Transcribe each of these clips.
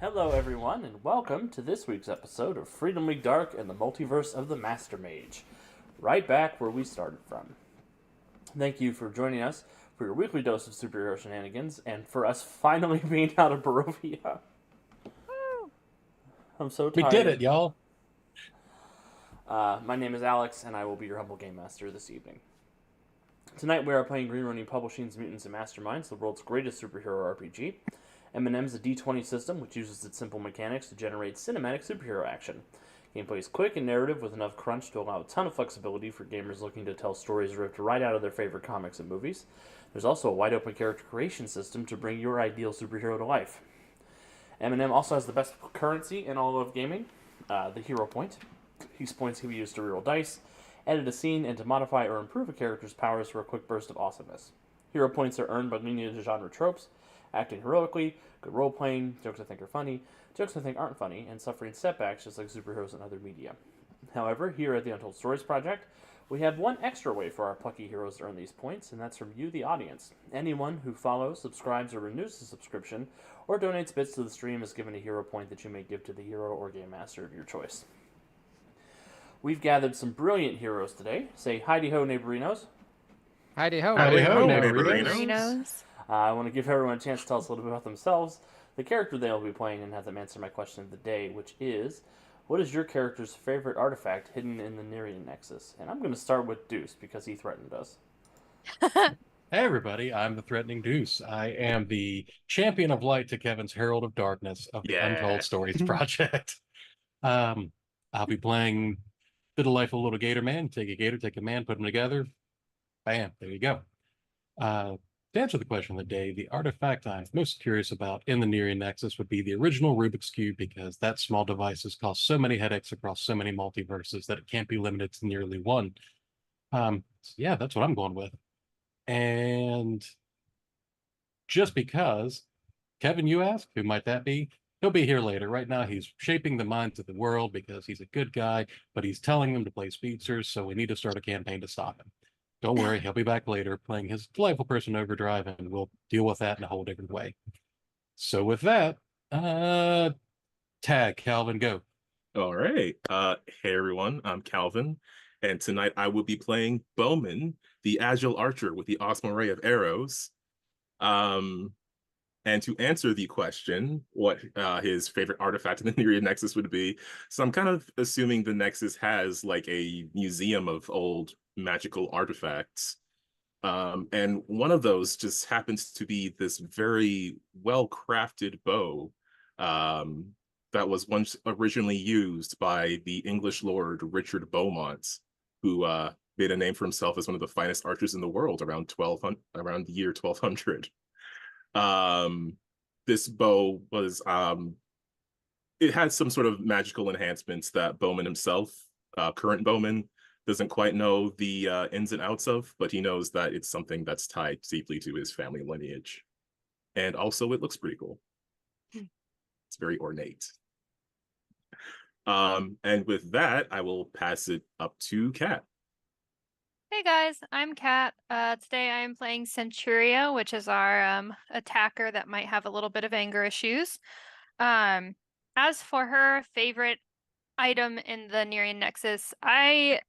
Hello, everyone, and welcome to this week's episode of Freedom League Dark and the Multiverse of the Master Mage. Right back where we started from. Thank you for joining us for your weekly dose of superhero shenanigans and for us finally being out of Barovia. I'm so We did tired. it, y'all. My name is Alex, and I will be your humble game master this evening. Tonight we are playing Green Ronin Publishing's Mutants and Masterminds, the world's greatest superhero RPG. M&M's a D20 system which uses its simple mechanics to generate cinematic superhero action. Gameplay is quick and narrative with enough crunch to allow a ton of flexibility for gamers looking to tell stories ripped right out of their favorite comics and movies. There's also a wide open character creation system to bring your ideal superhero to life. M&M also has the best currency in all of gaming, the Hero Point. These points can be used to reroll dice, edit a scene, and to modify or improve a character's powers for a quick burst of awesomeness. Hero points are earned by leaning into genre tropes, acting heroically, good role playing, jokes I think are funny, jokes I think aren't funny, and suffering setbacks just like superheroes in other media. However, here at the Untold Stories Project, we have one extra way for our plucky heroes to earn these points, and that's from you, the audience. Anyone who follows, subscribes, or renews the subscription, or donates bits to the stream is given a hero point that you may give to the hero or game master of your choice. We've gathered some brilliant heroes today. Say hi ho, neighborinos. Heidi ho, Howdy Howdy ho, ho, neighborinos. neighborinos. Burritos. I want to give everyone a chance to tell us a little bit about themselves, the character they'll be playing, and have them answer my question of the day, which is, what is your character's favorite artifact hidden in the Nerian Nexus? And I'm going to start with Deuce because he threatened us. Hey, everybody. I'm the Threatening Deuce. I am the champion of light to Kevin's Herald of Darkness of the Yeah. Untold Stories Project. Um, I'll be playing the delightful little gator man. Take a gator, take a man, put them together. Bam, there you go. To answer the question of the day, the artifact I'm most curious about in the Nerian Nexus would be the original Rubik's Cube, because that small device has caused so many headaches across so many multiverses that it can't be limited to nearly one. So yeah, that's what I'm going with. And just because, Kevin, you ask, who might that be? He'll be here later. Right now, he's shaping the minds of the world because he's a good guy, but he's telling them to play speedsters, so we need to start a campaign to stop him. Don't worry, he'll be back later playing his delightful person Overdrive, and we'll deal with that in a whole different way. So with that, tag, Calvin, go. All right. Hey everyone, I'm Calvin, and tonight I will be playing Bowman, the agile archer with the awesome array of arrows. Um, and to answer the question, what his favorite artifact in the Nerian Nexus would be, so I'm kind of assuming the Nexus has like a museum of old magical artifacts. And one of those just happens to be this very well-crafted bow. Um, that was once originally used by the English lord Richard Beaumont, who made a name for himself as one of the finest archers in the world around the year 1200. This bow was it had some sort of magical enhancements that Bowman himself, current Bowman, doesn't quite know the ins and outs of, but he knows that it's something that's tied deeply to his family lineage. And also, it looks pretty cool. It's very ornate. And with that, I will pass it up to Kat. Hey guys, I'm Kat. Today I am playing Centuria, which is our attacker that might have a little bit of anger issues. As for her favorite item in the Nerian Nexus, I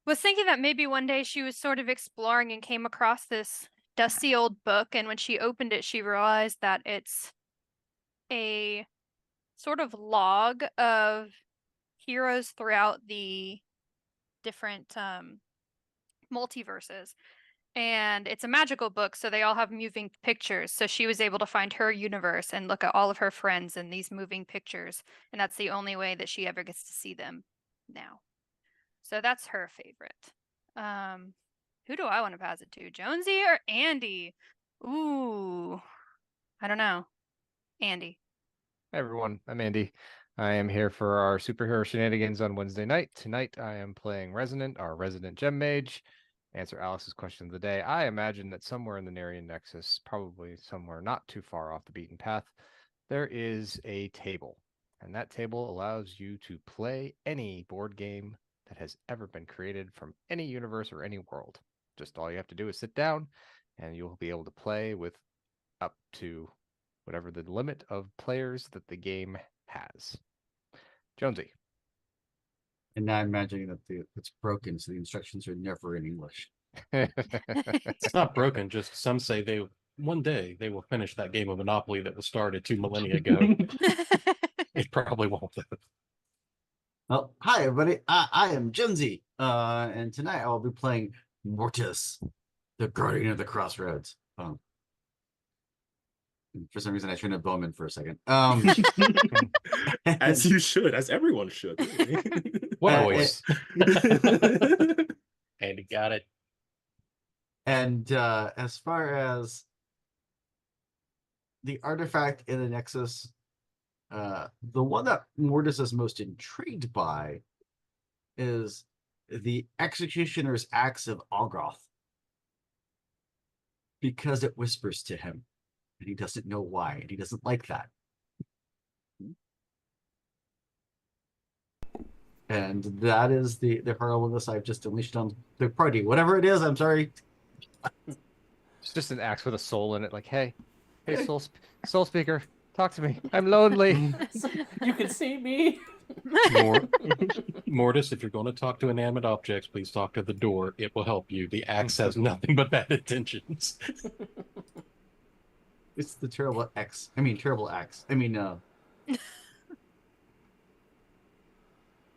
was thinking that maybe one day she was sort of exploring and came across this dusty old book, and when she opened it, she realized that it's a sort of log of heroes throughout the different multiverses. And it's a magical book, so they all have moving pictures. So she was able to find her universe and look at all of her friends in these moving pictures. And that's the only way that she ever gets to see them now. So that's her favorite. Who do I want to pass it to? Jonesy or Andy? Ooh, I don't know. Andy. Hey everyone, I'm Andy. I am here for our superhero shenanigans on Wednesday night. Tonight I am playing Resonant, our resident gem mage. Answer Alex's question of the day. I imagine that somewhere in the Nerian Nexus, probably somewhere not too far off the beaten path, there is a table. And that table allows you to play any board game that has ever been created from any universe or any world. Just all you have to do is sit down and you'll be able to play with up to whatever the limit of players that the game has. Jonesy. And now I'm imagining that it's broken, so the instructions are never in English. It's not broken, just some say one day they will finish that game of Monopoly that was started 2 millennia ago. It probably won't. Well, hi everybody. I am Jonesy, and tonight I will be playing Mortis, the Guardian of the Crossroads. For some reason, I turned to Bowman for a second. As you should, as everyone should. What Uh, voice? Andy got it. And as far as the artifact in the Nexus, the one that Mortis is most intrigued by is the Executioner's Axe of Algroth, because it whispers to him, and he doesn't know why, and he doesn't like that. And that is the horribleness I've just unleashed on the party. Whatever it is, I'm sorry. It's just an axe with a soul in it. Like, hey, soul speaker, talk to me. I'm lonely. You can see me. Mortis, if you're going to talk to inanimate objects, please talk to the door. It will help you. The axe has nothing but bad intentions. It's the terrible axe. And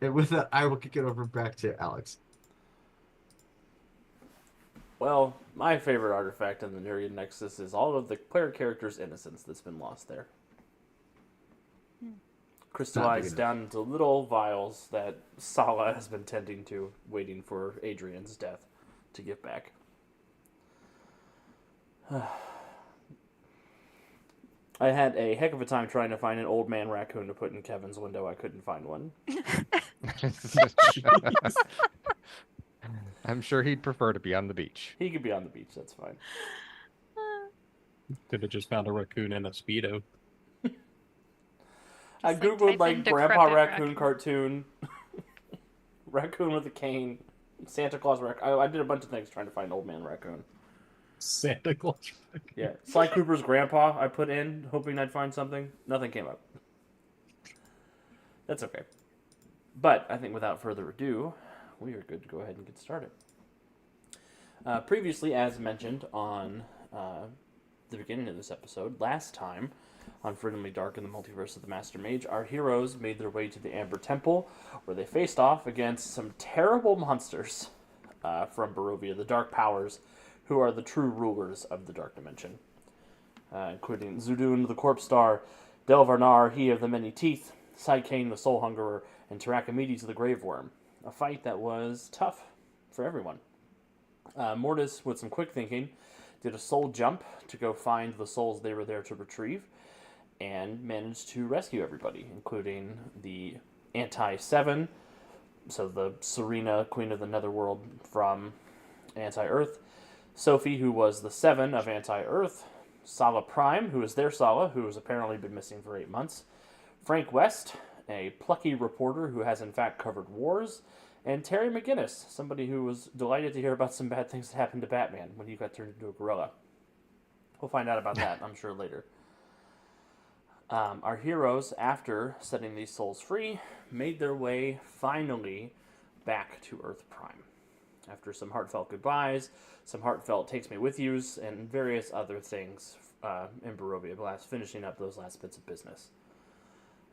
with that, I will kick it over back to Alex. Well, my favorite artifact in the Nereid Nexus is all of the player character's innocence that's been lost there. Crystallized down into little vials that Sala has been tending to, waiting for Adrian's death to get back. I had a heck of a time trying to find an old man raccoon to put in Kevin's window. I couldn't find one. I'm sure he'd prefer to be on the beach. He could be on the beach, that's fine. Could have just found a raccoon in a Speedo. I Just, googled type in Grandpa decrepit Raccoon cartoon, raccoon with a cane, Santa Claus raccoon. I did a bunch of things trying to find old man raccoon. Santa Claus. Yeah, Sly Cooper's grandpa I put in, hoping I'd find something. Nothing came up. That's okay. But I think without further ado, we are good to go ahead and get started. Previously, as mentioned on the beginning of this episode, last time on Freedomly Dark in the Multiverse of the Master Mage, our heroes made their way to the Amber Temple, where they faced off against some terrible monsters from Barovia, the Dark Powers, who are the true rulers of the Dark Dimension, including Zudun, the Corpse Star, Delvarnar, he of the Many Teeth, Psykane, the Soul Hungerer, and Tarakimedes, the Grave Worm. A fight that was tough for everyone. Mortis, with some quick thinking, did a soul jump to go find the souls they were there to retrieve, and managed to rescue everybody, including the Anti-7, so the Serena, Queen of the Netherworld from Anti-Earth, Sophie, who was the 7 of Anti-Earth, Sala Prime, who is their Sala, who has apparently been missing for 8 months, Frank West, a plucky reporter who has in fact covered wars, and Terry McGinnis, somebody who was delighted to hear about some bad things that happened to Batman when he got turned into a gorilla. We'll find out about that, I'm sure, later. Our heroes, after setting these souls free, made their way, finally, back to Earth Prime. After some heartfelt goodbyes, some heartfelt takes me with yous, and various other things in Barovia, finishing up those last bits of business.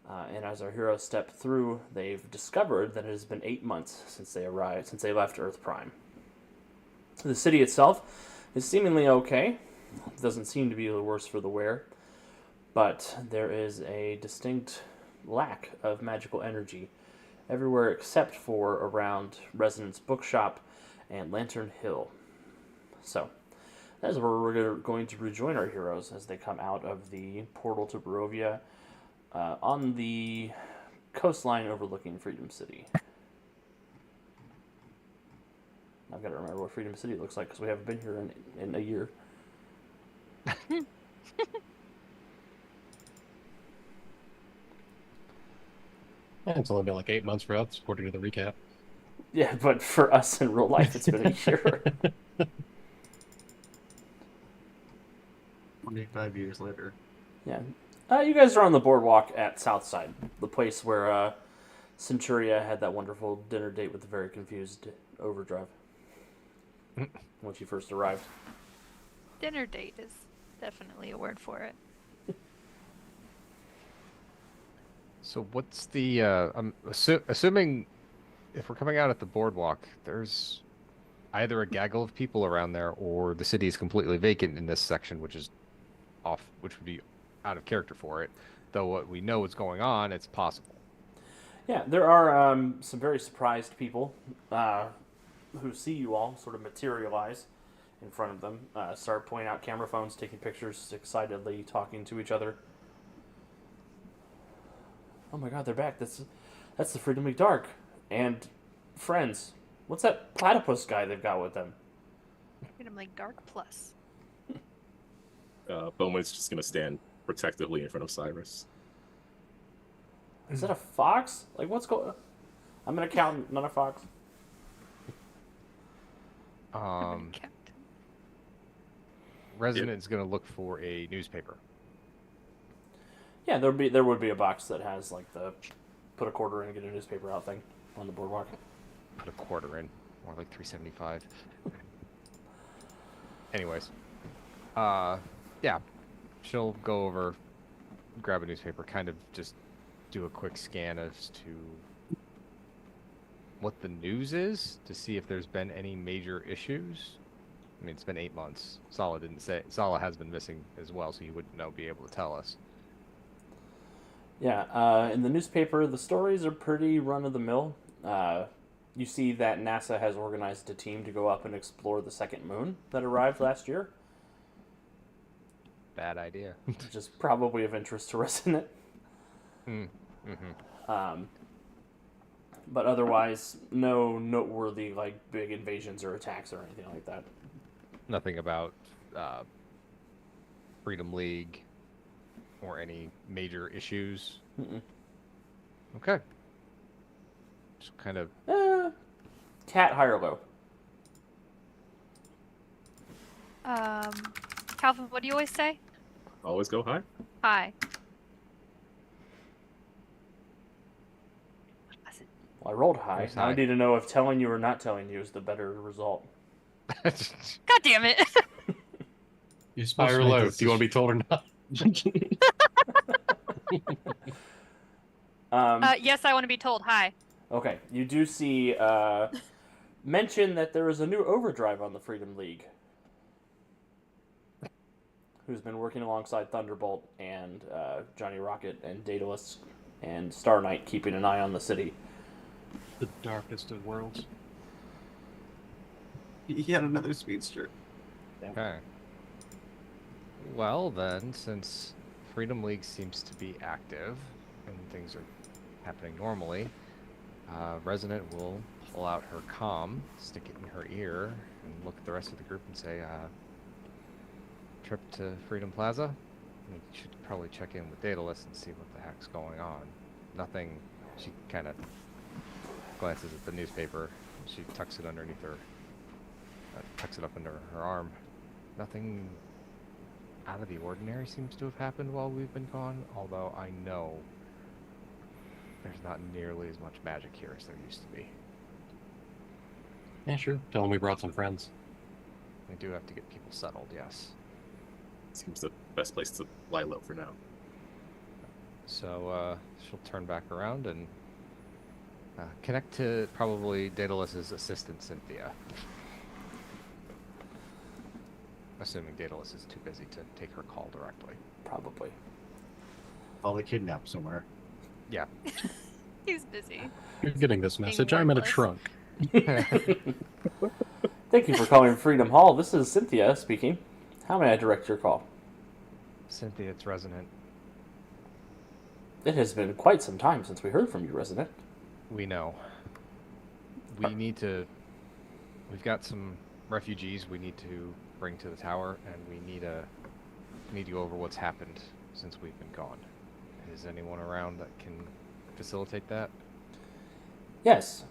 And as our heroes step through, they've discovered that it has been 8 months since they left Earth Prime. The city itself is seemingly okay. It doesn't seem to be the worse for the wear, but there is a distinct lack of magical energy everywhere except for around Resonance Bookshop and Lantern Hill. So, that is where we're going to rejoin our heroes as they come out of the portal to Barovia on the coastline overlooking Freedom City. I've got to remember what Freedom City looks like because we haven't been here in a year. It's only been like 8 months for us, according to the recap. Yeah, but for us in real life, it's been a year. 25 years later. Yeah. You guys are on the boardwalk at Southside, the place where Centuria had that wonderful dinner date with the very confused Overdrive when she first arrived. Dinner date is definitely a word for it. So what's the I'm assuming if we're coming out at the boardwalk, there's either a gaggle of people around there or the city is completely vacant in this section, which is off, which would be out of character for it. Though what we know is going on, it's possible. Yeah, there are some very surprised people who see you all sort of materialize in front of them, start pointing out camera phones, taking pictures, excitedly talking to each other. Oh my god, they're back. That's the Freedom League Dark. And friends. What's that platypus guy they've got with them? Freedom League Dark Plus. Bowman's just gonna stand protectively in front of Cyrus. Is that a fox? Like, what's going on? I'm an accountant, not a fox. Captain. Resident's gonna look for a newspaper. Yeah, there would be a box that has, like, the put a quarter in and get a newspaper out thing on the boardwalk. Put a quarter in, more like 375. Anyways, yeah, she'll go over, grab a newspaper, kind of just do a quick scan as to what the news is to see if there's been any major issues. I mean, it's been 8 months. Sala didn't say. Sala has been missing as well, so he wouldn't be able to tell us. Yeah, in the newspaper, the stories are pretty run-of-the-mill. You see that NASA has organized a team to go up and explore the second moon that arrived last year, Bad idea. which is probably of interest to Resonant. Mm-hmm. But otherwise, no noteworthy, like, big invasions or attacks or anything like that. Nothing about Freedom League or any major issues. Mm-mm. Okay. Just kind of Cat high or low? Calvin, what do you always say? Always go high. Hi. Well, I rolled high. Where's Now I high? need to know if telling you or not telling you is the better result. God damn it. You're High supposed or to make low? this Do you want to be told or not? Yes, I want to be told hi. Okay, you do see mention that there is a new Overdrive on the Freedom League, who's been working alongside Thunderbolt and Johnny Rocket and Daedalus and Star Knight, keeping an eye on the city. The darkest of worlds. He had another speedster. Okay. Well, then, since Freedom League seems to be active and things are happening normally, Resonant will pull out her comm, stick it in her ear, and look at the rest of the group and say, trip to Freedom Plaza? You should probably check in with Daedalus and see what the heck's going on. Nothing. She kind of glances at the newspaper. She tucks it underneath her. Tucks it up under her arm. Nothing out of the ordinary seems to have happened while we've been gone, although I know there's not nearly as much magic here as there used to be. Yeah, sure. Tell them we brought some friends. We do have to get people settled, yes. Seems the best place to lie low for now. So she'll turn back around and connect to probably Daedalus's assistant, Cynthia. Assuming Daedalus is too busy to take her call directly. Probably. Probably kidnapped somewhere. Yeah. He's busy. You're getting this Being message. I'm in a wordless. trunk. Thank you for calling Freedom Hall. This is Cynthia speaking. How may I direct your call? Cynthia, it's Resonant. It has been quite some time since we heard from you, Resident. We know. We need to. We've got some refugees we need to bring to the tower, and we need to go over what's happened since we've been gone. Is anyone around that can facilitate that? Yes,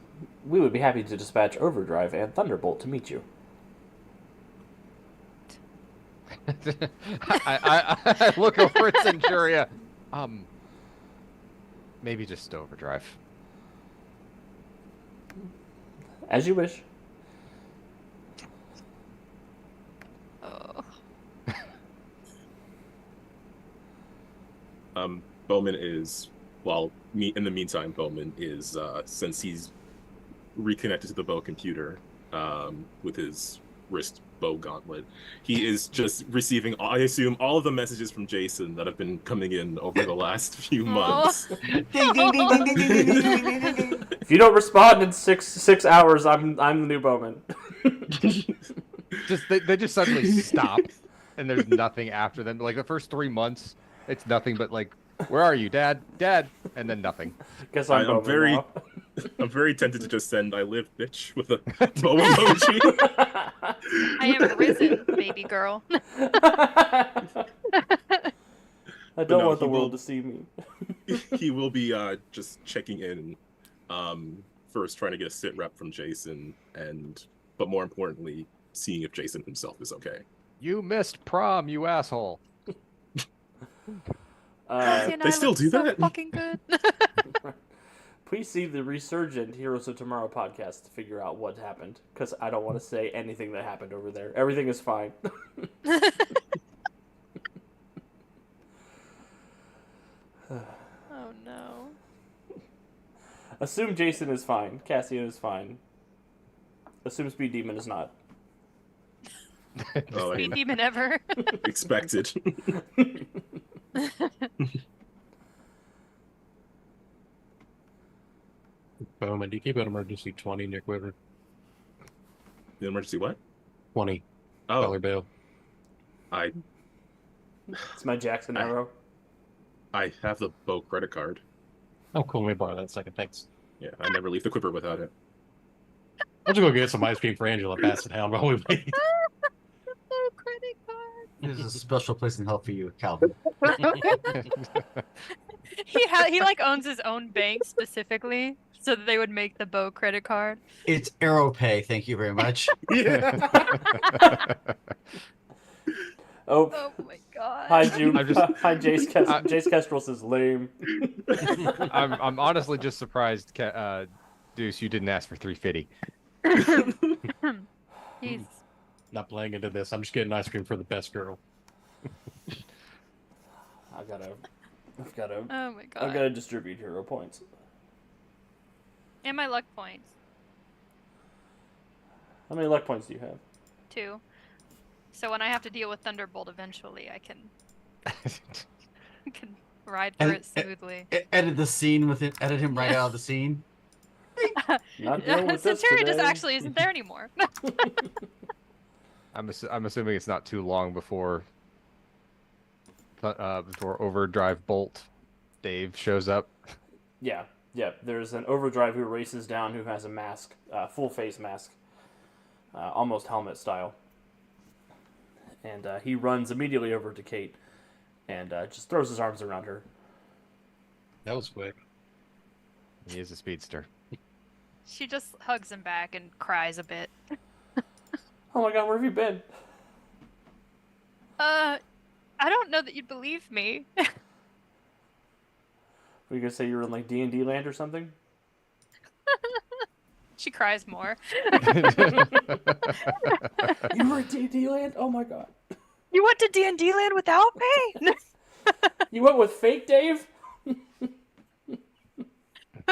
we would be happy to dispatch Overdrive and Thunderbolt to meet you. I look over at Centuria. Maybe just overdrive. As you wish. Oh. Bowman is, in the meantime, Bowman is, since he's reconnected to the bow computer, with his wrist bow gauntlet, he is just receiving, I assume, all of the messages from Jason that have been coming in over the last few months. Ding, ding, ding, ding, ding, ding, ding, ding, ding, ding, ding. If you don't respond in six hours, I'm the new Bowman. They just suddenly stop, and there's nothing after them. Like the first 3 months, it's nothing but like, "Where are you, Dad? Dad?" And then nothing. Guess I'm Bowman very- now. I'm very tempted to just send "I live, bitch" with a bow emoji. I am risen, baby girl. I don't no, want the he world will- to see me. He will be just checking in, first trying to get a sit rep from Jason, but more importantly, seeing if Jason himself is okay. You missed prom, you asshole. Rosie and they I still look do so that? fucking good. Please see the resurgent Heroes of Tomorrow podcast to figure out what happened, because I don't want to say anything that happened over there. Everything is fine. Oh no. Assume Jason is fine. Cassian is fine. Assume Speed Demon is not. Oh, I Speed mean, demon ever. expected. Bowman, do you keep an emergency 20 in your quiver? The emergency what? $20 Oh, bill. I It's my Jackson arrow. have the bow credit card. Oh, cool. Let me borrow that a second. Thanks. Yeah, I never leave the quiver without it. I'll just go get some ice cream for Angela. Pass it down while we wait. Oh, credit card. There's a special place in hell for you, Calvin. He like owns his own bank specifically so that they would make the bow credit card. It's AeroPay. Thank you very much. Yeah. Oh, Oh my god. hi, Jude. I'm just- Hi, Jace. Jace Kestrel says lame. I'm honestly just surprised, Deuce, you didn't ask for 350. He's Not playing into this. I'm just getting ice cream for the best girl. I've got oh my god. I've got to distribute hero points. And my luck points How many luck points do you have? too. So when I have to deal with Thunderbolt eventually, I can ride through it smoothly. Edit the scene with it. Edit him right out of the scene. Not dealing with this Centuria just today. actually isn't there anymore. I'm assuming it's not too long before Overdrive Bolt Dave shows up. Yeah. There's an overdrive who races down who has a mask, full face mask, almost helmet style, and he runs immediately over to Kate, and just throws his arms around her. That was quick. He is a speedster. She just hugs him back and cries a bit. Oh my god, where have you been? I don't know that you'd believe me. Were you gonna say you were in like D&D land or something? She cries more. You were in D&D land? Oh my god. You went to D&D land without me? You went with fake Dave?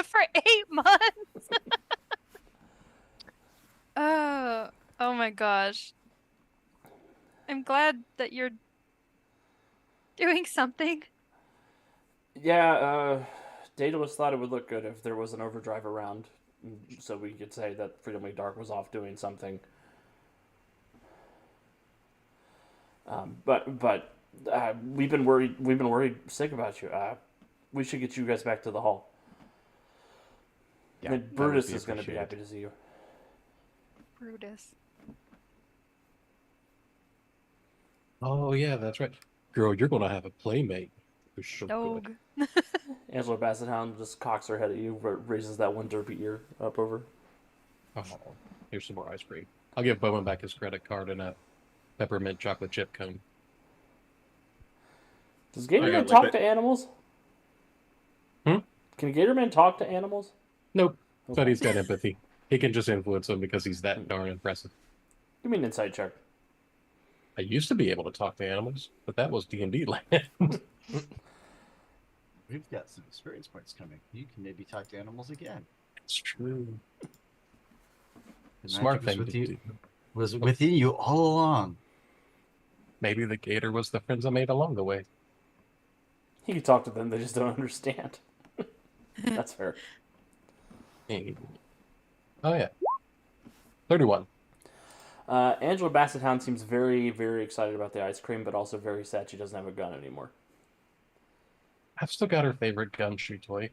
For 8 months. Oh my gosh. I'm glad that you're doing something. Yeah, Daedalus thought it would look good if there was an overdrive around, so we could say that Freedom League Dark was off doing something. But we've been worried sick about you. We should get you guys back to the hall. Yeah, And that would Brutus be is going to be appreciated. happy to see you. Brutus. Oh, yeah, that's right. Girl, you're going to have a playmate. Who's so good. Dog. Angela Basset Hound just cocks her head at you, raises that one derpy ear up over. Oh, here's some more ice cream. I'll give Bowman back his credit card and a peppermint chocolate chip cone. Does got, Gatorman like, talk that- to animals? Hmm? Can Gatorman talk to animals? Nope. But Okay. he's got empathy. He can just influence them because he's that darn impressive. Give me an insight check. I used to be able to talk to animals, but that was D&D land. We've got some experience points coming. You can maybe talk to animals again. It's true. The Smart magic thing was to with do. you, was within you all along. Maybe the gator was the friends I made along the way. He can talk to them, they just don't understand. That's fair. Hey. Oh, yeah. 31. Angela Bassethound seems very, very excited about the ice cream, but also very sad she doesn't have a gun anymore. I've still got her favorite gumshoe toy.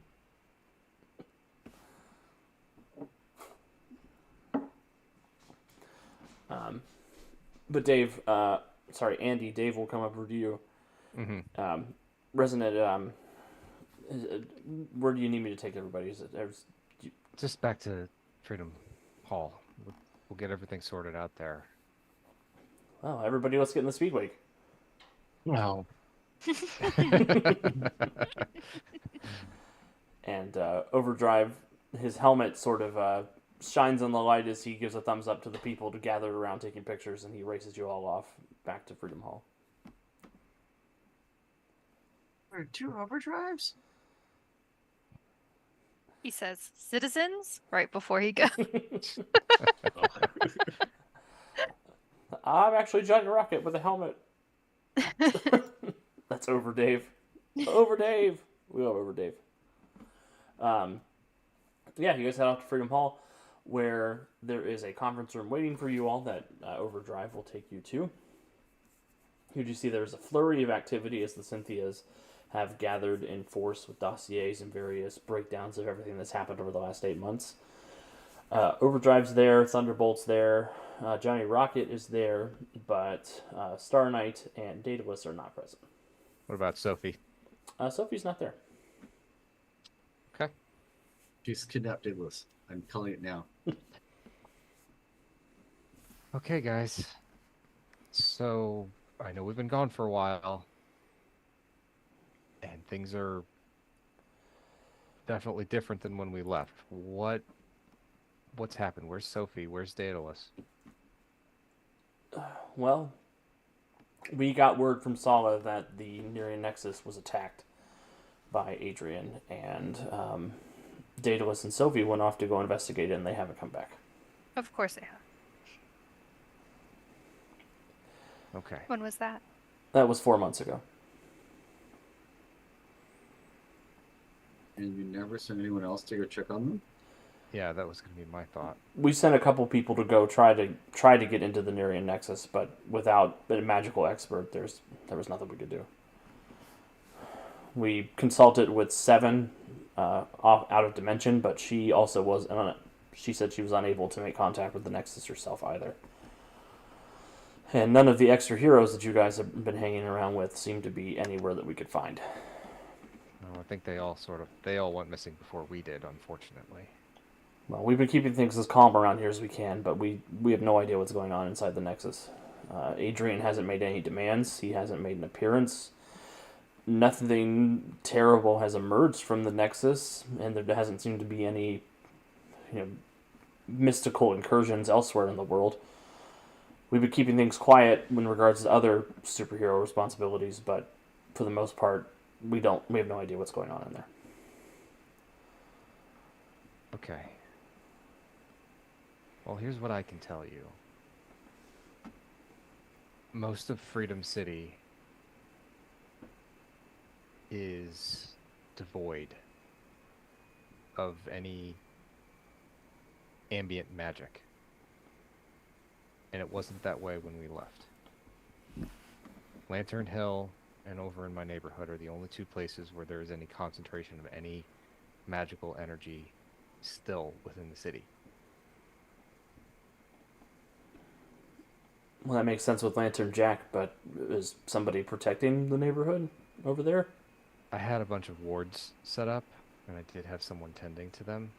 But Dave, sorry, Andy, Dave will come up with you. Mm-hmm. Resonant, where do you need me to take everybody? Is it, Just back to Freedom Hall. We'll get everything sorted out there. well, everybody, let's get in the Speedway. Oh, And Overdrive, his helmet sort of shines in the light as he gives a thumbs up to the people to gather around taking pictures, and he races you all off back to Freedom Hall. There are 2 overdrives? He says, "Citizens," right before he goes. I'm actually Johnny Rocket with a helmet. That's over Dave. Over Dave. We love over Dave. Yeah, you guys head off to Freedom Hall, where there is a conference room waiting for you all that Overdrive will take you to. Here you see there's a flurry of activity as the Cynthias have gathered in force with dossiers and various breakdowns of everything that's happened over the last 8 months. Overdrive's there, Thunderbolt's there, Johnny Rocket is there, but Star Knight and Daedalus are not present. What about Sophie? Sophie's not there. Okay. She's kidnapped Daedalus. I'm calling it now. Okay, guys. So I know we've been gone for a while, and things are definitely different than when we left. What's happened? Where's Sophie? Where's Daedalus? Well, we got word from Sala that the Nerian Nexus was attacked by Adrian, and Daedalus and Sophie went off to go investigate it, and they haven't come back. Of course they have. Okay. When was that? That was 4 months ago. And you never sent anyone else to go check on them? Yeah, that was going to be my thought. We sent a couple people to go try to get into the Nerian Nexus, but without a magical expert, there was nothing we could do. We consulted with Seven out of Dimension, but she also was she said she was unable to make contact with the Nexus herself either. And none of the extra heroes that you guys have been hanging around with seem to be anywhere that we could find. No, I think they all went missing before we did, unfortunately. Well, we've been keeping things as calm around here as we can, but we have no idea what's going on inside the Nexus. Adrian hasn't made any demands. He hasn't made an appearance. Nothing terrible has emerged from the Nexus, and there hasn't seemed to be any, mystical incursions elsewhere in the world. We've been keeping things quiet in regards to other superhero responsibilities, but for the most part, we have no idea what's going on in there. Okay. Well, here's what I can tell you. Most of Freedom City is devoid of any ambient magic. And it wasn't that way when we left. Lantern Hill and over in my neighborhood are the only 2 places where there is any concentration of any magical energy still within the city. Well, that makes sense with Lantern Jack, but is somebody protecting the neighborhood over there? I had a bunch of wards set up, and I did have someone tending to them.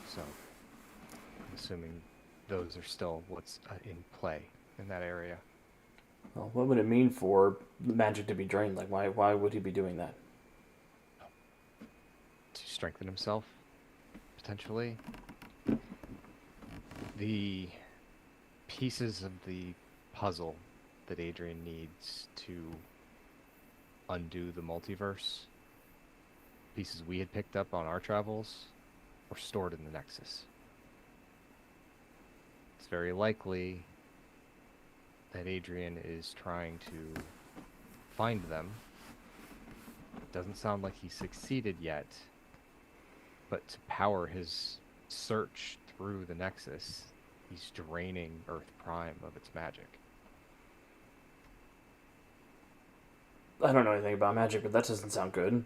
So, I'm assuming those are still what's in play in that area. Well, what would it mean for the magic to be drained? Like, why would he be doing that? To strengthen himself, potentially. The pieces of the puzzle that Adrian needs to undo the multiverse, pieces we had picked up on our travels, were stored in the Nexus. It's very likely that Adrian is trying to find them. It doesn't sound like he succeeded yet, but to power his search through the Nexus, he's draining Earth Prime of its magic. I don't know anything about magic, but that doesn't sound good.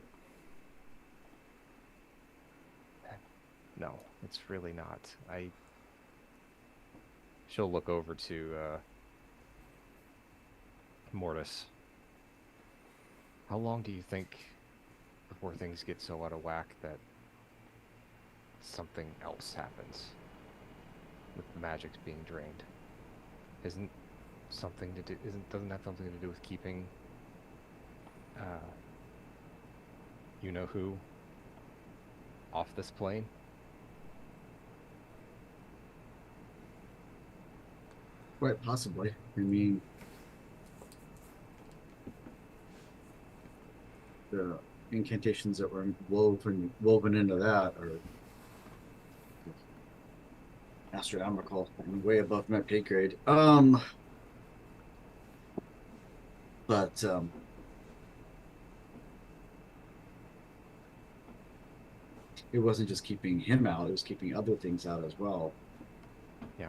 No, it's really not. She'll look over to Mortis. How long do you think before things get so out of whack that something else happens with the magic's being drained? Doesn't that have something to do with keeping you know who off this plane? Quite possibly. I mean, the incantations that were woven into that are astronomical and way above my pay grade. But it wasn't just keeping him out; it was keeping other things out as well. Yeah.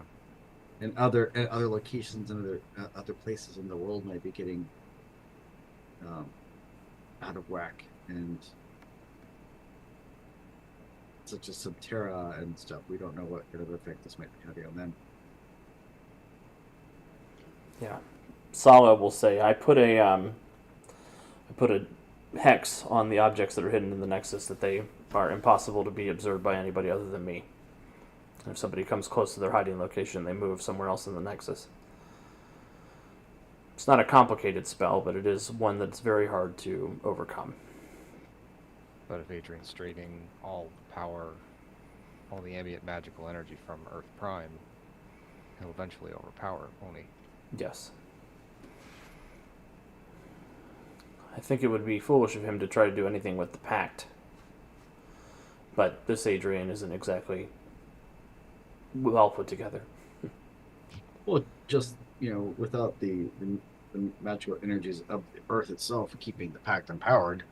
And other locations and other places in the world might be getting out of whack, and such as Subterra and stuff. We don't know what kind of effect this might be having on them. Yeah, Sala will say, I put a hex on the objects that are hidden in the Nexus that they are impossible to be observed by anybody other than me. And if somebody comes close to their hiding location, they move somewhere else in the Nexus. It's not a complicated spell, but it is one that's very hard to overcome. But if Adrian's draining all the power, all the ambient magical energy from Earth Prime, he'll eventually overpower it, won't he? Yes. I think it would be foolish of him to try to do anything with the Pact. But this Adrian isn't exactly well put together. Well, just without the magical energies of the Earth itself keeping the Pact empowered,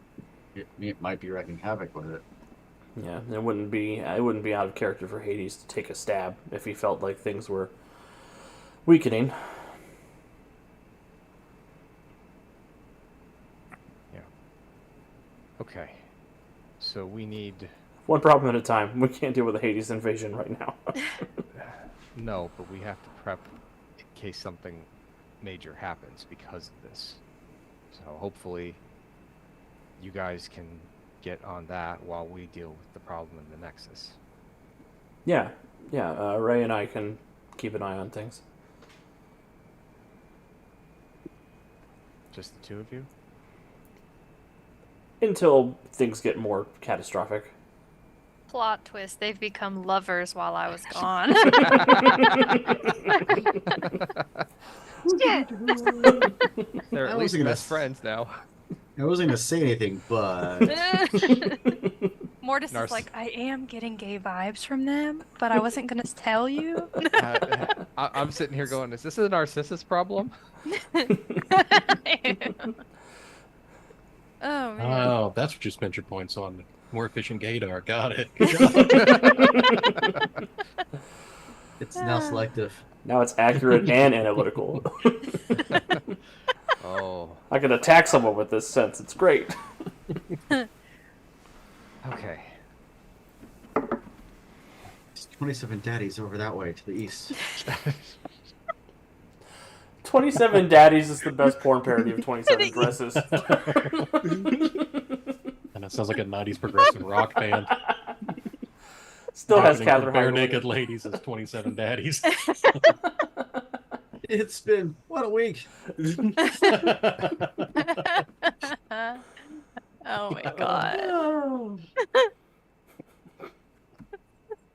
it might be wreaking havoc with it. Yeah, it wouldn't be out of character for Hades to take a stab if he felt like things were weakening. Yeah. Okay. So we need... One problem at a time. We can't deal with a Hades invasion right now. No, but we have to prep in case something major happens because of this. So hopefully you guys can get on that while we deal with the problem in the Nexus. Yeah. Ray and I can keep an eye on things. Just the two of you? Until things get more catastrophic. Plot twist, they've become lovers while I was gone. Shit. They're I at wasn't least gonna best friends now. I wasn't going to say anything, but Mortis is like, I am getting gay vibes from them, but I wasn't gonna tell you. I'm sitting here going, is this a Narcissus problem? Oh man. Oh, that's what you spent your points on. More efficient gaydar. Got it. it's now selective. Now it's accurate and analytical. Oh. I can attack someone with this sense. It's great. Okay. It's 27 daddies over that way to the east. 27 Daddies is the best porn parody of 27 Dresses. And it sounds like a 90s progressive rock band. Still has Marketing for Catherine bare Heigl. naked ladies as 27 daddies. It's been what a week. Oh my god. No.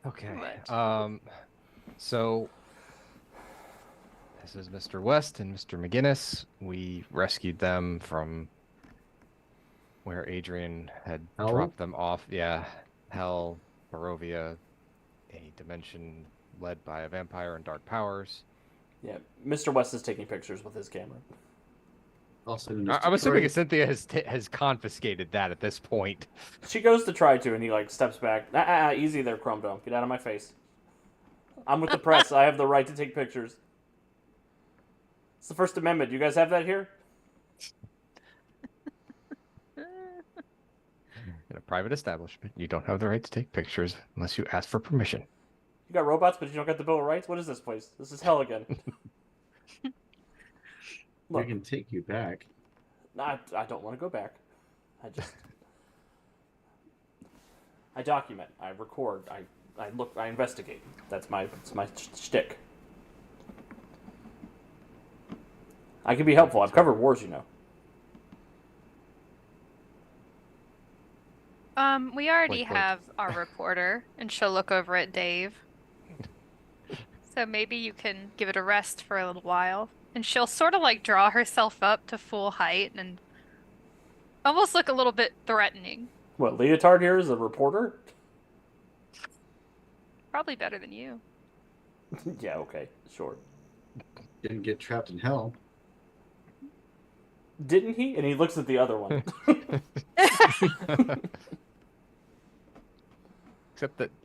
Okay. Much. So this is Mr. West and Mr. McGinnis. We rescued them from where Adrian had Hell? dropped them off. Yeah, Hell, Barovia, a dimension led by a vampire and dark powers. Yeah, Mr. West is taking pictures with his camera. Also, I'm assuming Cynthia has confiscated that at this point. She goes to try to, and he like steps back. Easy there, Chrome Dome. Get out of my face. I'm with the press. I have the right to take pictures. It's the First Amendment. You guys have that here? In a private establishment, you don't have the right to take pictures unless you ask for permission. You got robots, but you don't got the Bill of Rights? What is this place? This is hell again. We Look, can take you back. I don't want to go back. I document. I record. I look. I investigate. That's my shtick. I can be helpful. I've covered wars, you know. We already Wink, wink. have our reporter, and she'll look over at Dave. So maybe you can give it a rest for a little while. And she'll sort of like draw herself up to full height and almost look a little bit threatening. What, Leotard here is a reporter? Probably better than you. Yeah, okay, sure. Didn't get trapped in hell. Didn't he? And he looks at the other one.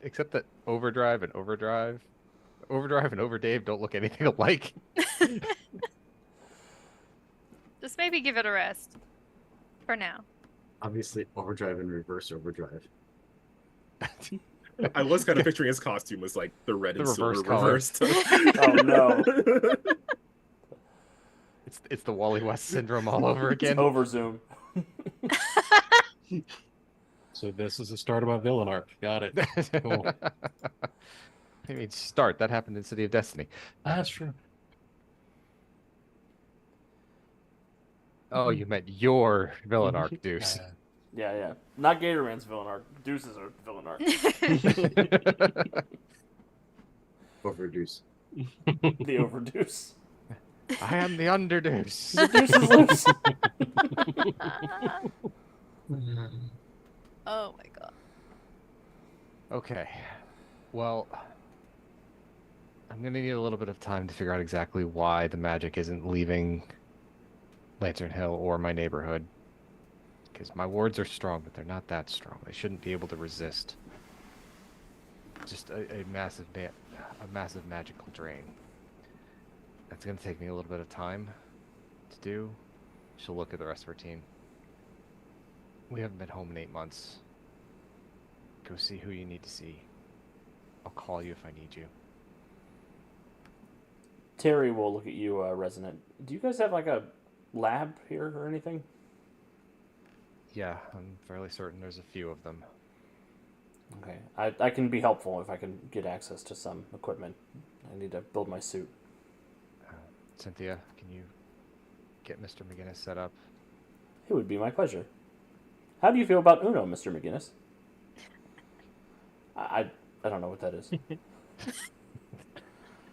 Except that Overdrive and Overdrive and Overdave don't look anything alike. Just maybe give it a rest. For now. Obviously, overdrive and reverse overdrive. I was kind of picturing his costume was like the red and The silver reverse colors. reversed. Oh no. It's the Wally West syndrome all over It's again. over Zoom. So this is the start of my villain arc. Got it. Cool. I mean, start. That happened in City of Destiny. That's true. Oh, you meant your villain arc, Deuce. Yeah. Not Gatorman's villain arc. Deuce's are villain arc. Overduce. The overdeuce. I am the underdeuce. The deuce is loose. Oh my god. Okay. Well, I'm gonna need a little bit of time to figure out exactly why the magic isn't leaving Lantern Hill or my neighborhood. Because my wards are strong, but they're not that strong. They shouldn't be able to resist just a massive magical drain. That's gonna take me a little bit of time to do. She'll look at the rest of her team. We haven't been home in 8 months. Go see who you need to see. I'll call you if I need you. Terry will look at you, Resonant. Do you guys have like a lab here or anything? Yeah, I'm fairly certain there's a few of them. Okay. I can be helpful if I can get access to some equipment. I need to build my suit. Cynthia, can you get Mr. McGinnis set up? It would be my pleasure. How do you feel about Uno, Mr. McGinnis? I don't know what that is.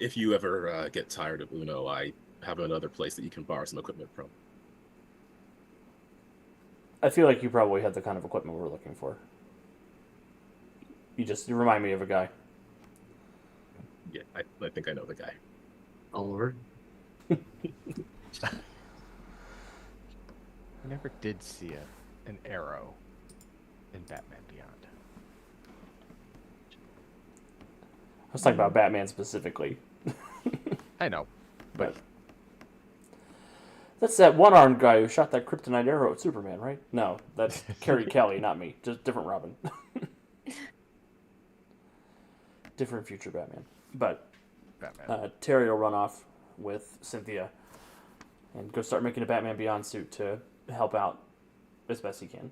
If you ever get tired of Uno, I have another place that you can borrow some equipment from. I feel like you probably have the kind of equipment we're looking for. You remind me of a guy. Yeah, I think I know the guy. Oliver. I never did see an arrow in Batman Beyond. I was talking about Batman specifically. I know, but That's that one-armed guy who shot that kryptonite arrow at Superman, right? No, that's Carrie Kelly, not me. Just different Robin. Different future Batman. But Batman. Terry will run off with Cynthia and go start making a Batman Beyond suit to help out as best he can.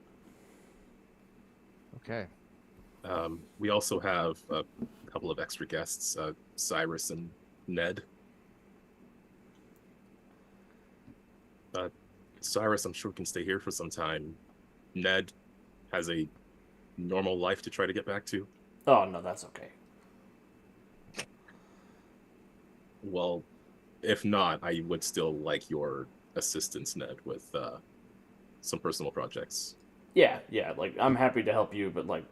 Okay. We also have a couple of extra guests, Cyrus and Ned. Cyrus, I'm sure can stay here for some time. Ned has a normal life to try to get back to. Oh no, that's okay. Well, if not, I would still like your assistance, Ned, with some personal projects. Yeah, like I'm happy to help you, but like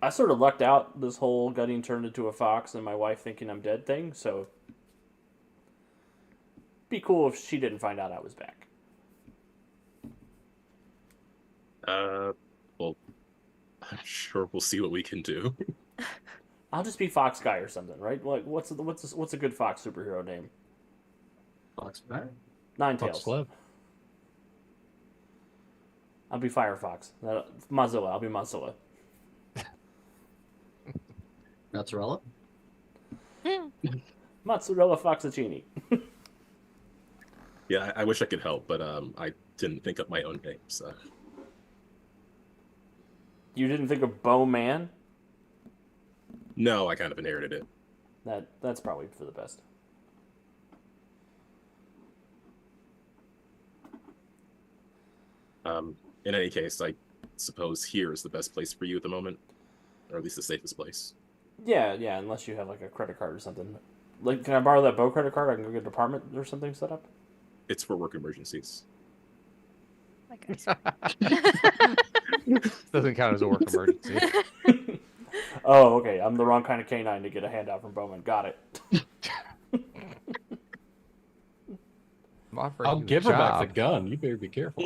I sort of lucked out this whole getting turned into a fox and my wife thinking I'm dead thing, so be cool if she didn't find out I was back. Well, I'm sure we'll see what we can do. I'll just be Fox Guy or something, right? Like what's a good Fox superhero name? Fox back. Nine Fox Tails. Club. I'll be Firefox. Mozilla. I'll be Mozilla. Mozzarella. Mozzarella Foxacini. Yeah, I wish I could help, but I didn't think of my own name, so. You didn't think of Bowman? No, I kind of inherited it. That's probably for the best. In any case, I suppose here is the best place for you at the moment, or at least the safest place. Yeah, unless you have like a credit card or something. Like, can I borrow that Bow credit card? I can go get an apartment or something set up. It's for work emergencies. Like Doesn't count as a work emergency. Oh, okay. I'm the wrong kind of canine to get a handout from Bowman. Got it. I'm offering I'll you a give her back the job. gun. You better be careful.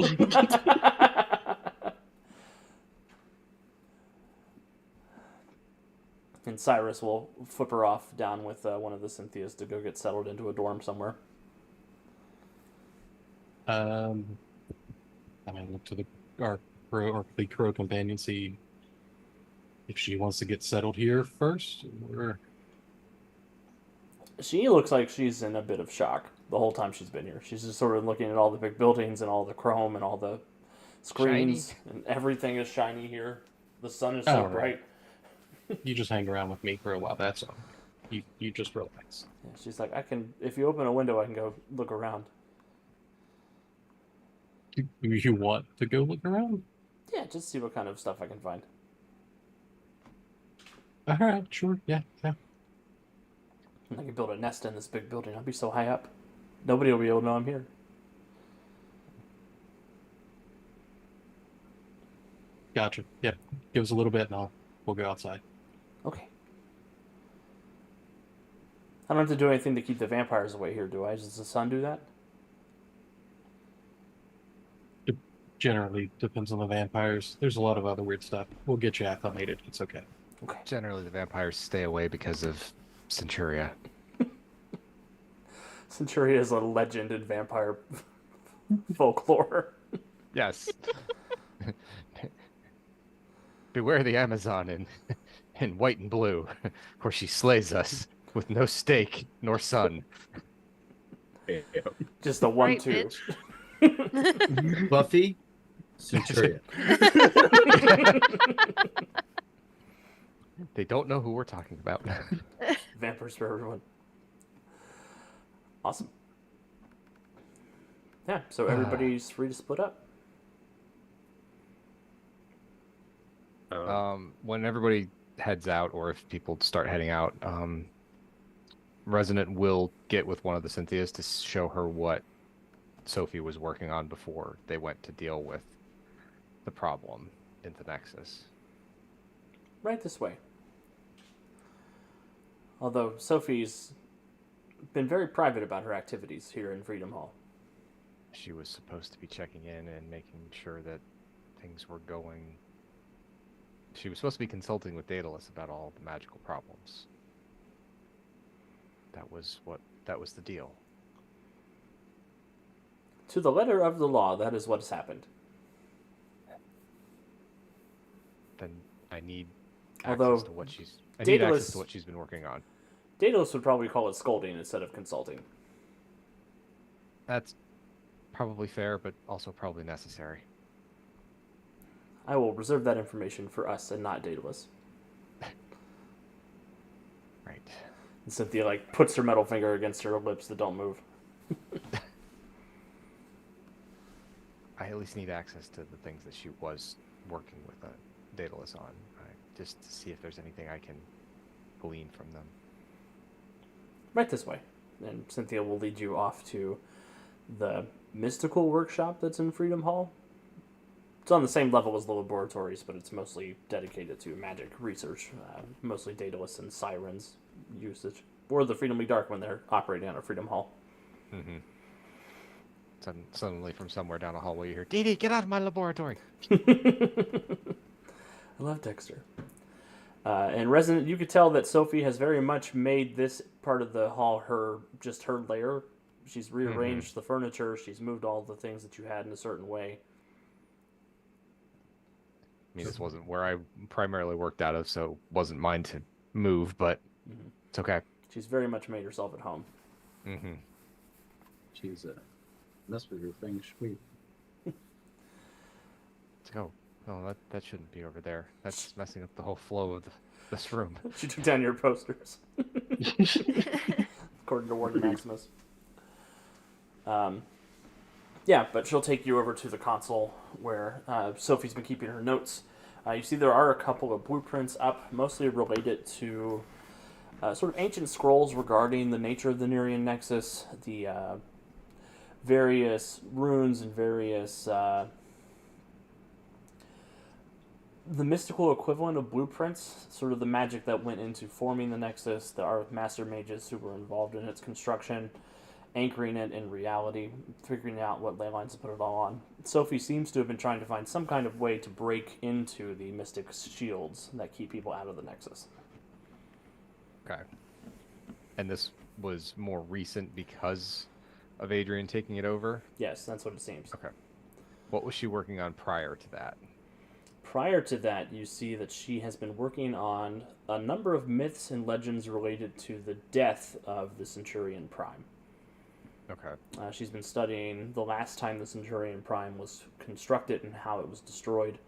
And Cyrus will flip her off down with one of the Cynthias to go get settled into a dorm somewhere. I mean, look to the crow companion, see if she wants to get settled here first, or She looks like she's in a bit of shock the whole time she's been here. She's just sort of looking at all the big buildings and all the chrome and all the screens and everything is shiny here. The sun is so Oh, right. bright. you just hang around with me for a while. That's all. You just relax. Yeah, she's like, I can. If you open a window, I can go look around. You want to go look around? Yeah, just see what kind of stuff I can find. All right, sure. Yeah. I can build a nest in this big building. I'll be so high up, nobody will be able to know I'm here. Gotcha. Yeah. Give us a little bit, and we'll go outside. Okay. I don't have to do anything to keep the vampires away here, do I? Does the sun do that? Generally, depends on the vampires. There's a lot of other weird stuff. We'll get you acclimated. It's okay. Okay. Generally, the vampires stay away because of Centuria. Centuria is a legend in vampire folklore. Yes. Beware the Amazon in white and blue, for she slays us with no stake nor sun. Yeah. Just the one Right, two. bitch. Buffy, Centurion. They don't know who we're talking about. Vampires for everyone. Awesome. Yeah, so everybody's free to split up. When everybody heads out, or if people start heading out, Resonant will get with one of the Cynthias to show her what Sophie was working on before they went to deal with the problem in the Nexus. Right this way. Although Sophie's been very private about her activities here in Freedom Hall. She was supposed to be checking in and making sure that things were going. She was supposed to be consulting with Daedalus about all the magical problems. That was the deal. To the letter of the law, that is what has happened. Then I need Although access to what she's. I need access Daedalus- to what she's been working on. Daedalus would probably call it scolding instead of consulting. That's probably fair, but also probably necessary. I will reserve that information for us and not Daedalus. Right. And Cynthia puts her metal finger against her lips that don't move. I at least need access to the things that she was working with Daedalus on, just to see if there's anything I can glean from them. Right this way. And Cynthia will lead you off to the mystical workshop that's in Freedom Hall. It's on the same level as the laboratories, but it's mostly dedicated to magic research, mostly Daedalus and Sirens usage, or the Freedom League Dark when they're operating out of Freedom Hall. Mm-hmm. Suddenly from somewhere down a hallway you hear, Dee Dee, get out of my laboratory. I love Dexter. And Resident, you could tell that Sophie has very much made this part of the hall her lair. She's rearranged the furniture. She's moved all the things that you had in a certain way. I mean, this wasn't where I primarily worked out of, so wasn't mine to move, but it's okay. She's very much made herself at home. Mm-hmm. She's mess with your feng shui. Let's go. No, that shouldn't be over there. That's messing up the whole flow of this room. She took down your posters. According to Warden Maximus. Yeah, but she'll take you over to the console where Sophie's been keeping her notes. You see there are a couple of blueprints up, mostly related to sort of ancient scrolls regarding the nature of the Nerean Nexus, the various runes and various... the mystical equivalent of blueprints, sort of the magic that went into forming the Nexus, there are master mages who were involved in its construction, anchoring it in reality, figuring out what ley lines to put it all on. Sophie seems to have been trying to find some kind of way to break into the mystic shields that keep people out of the Nexus. Okay. And this was more recent because of Adrian taking it over? Yes, that's what it seems. Okay. What was she working on prior to that? Prior to that, you see that she has been working on a number of myths and legends related to the death of the Centurion Prime. Okay. She's been studying the last time the Centurion Prime was constructed and how it was destroyed.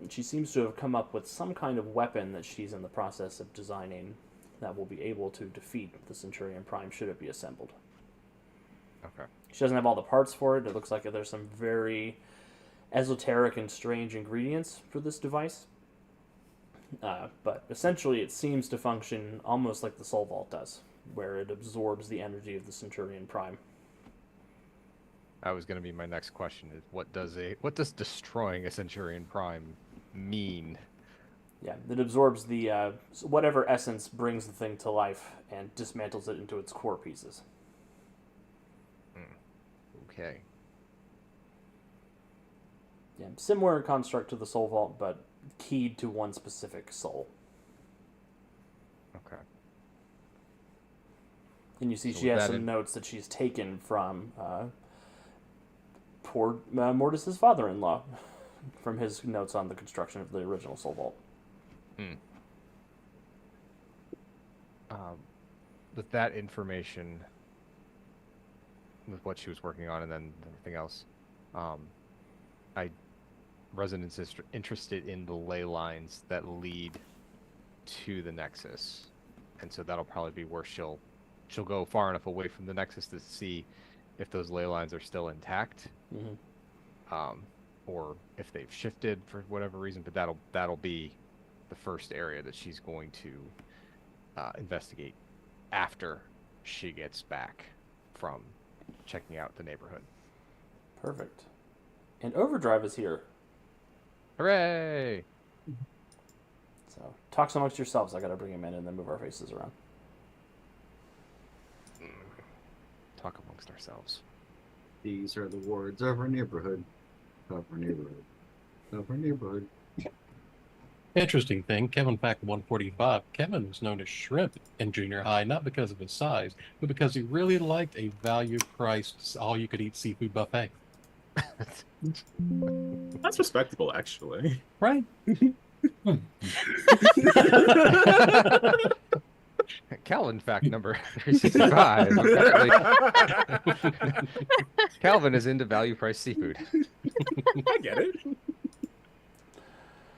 She seems to have come up with some kind of weapon that she's in the process of designing that will be able to defeat the Centurion Prime should it be assembled. Okay. She doesn't have all the parts for it. It looks like there's some very esoteric and strange ingredients for this device. But essentially it seems to function almost like the Soul Vault does, where it absorbs the energy of the Centurion Prime. That was going to be my next question: is what does destroying a Centurion Prime mean? Yeah, it absorbs the whatever essence brings the thing to life and dismantles it into its core pieces. Okay. Yeah, similar construct to the Soul Vault, but keyed to one specific soul. Okay. And you see So she has that some in- notes that she's taken from poor Mortis's father-in-law, from his notes on the construction of the original Soul Vault. With that information, with what she was working on, and then everything else, Resonance is interested in the ley lines that lead to the Nexus, and so that'll probably be where she'll go far enough away from the Nexus to see if those ley lines are still intact, or if they've shifted for whatever reason. But that'll be the first area that she's going to investigate after she gets back from checking out the neighborhood. Perfect. And Overdrive is here. Hooray! So, talks amongst yourselves. I gotta bring him in and then move our faces around. Talk amongst ourselves. These are the wards of our neighborhood. Of our neighborhood. Of our neighborhood. Interesting thing, Kevin Fact 145. Kevin was known as Shrimp in junior high, not because of his size, but because he really liked a value-priced, all-you-could-eat seafood buffet. That's respectable, actually. Right? Calvin fact number 365. Apparently, Calvin is into value price seafood. I get it.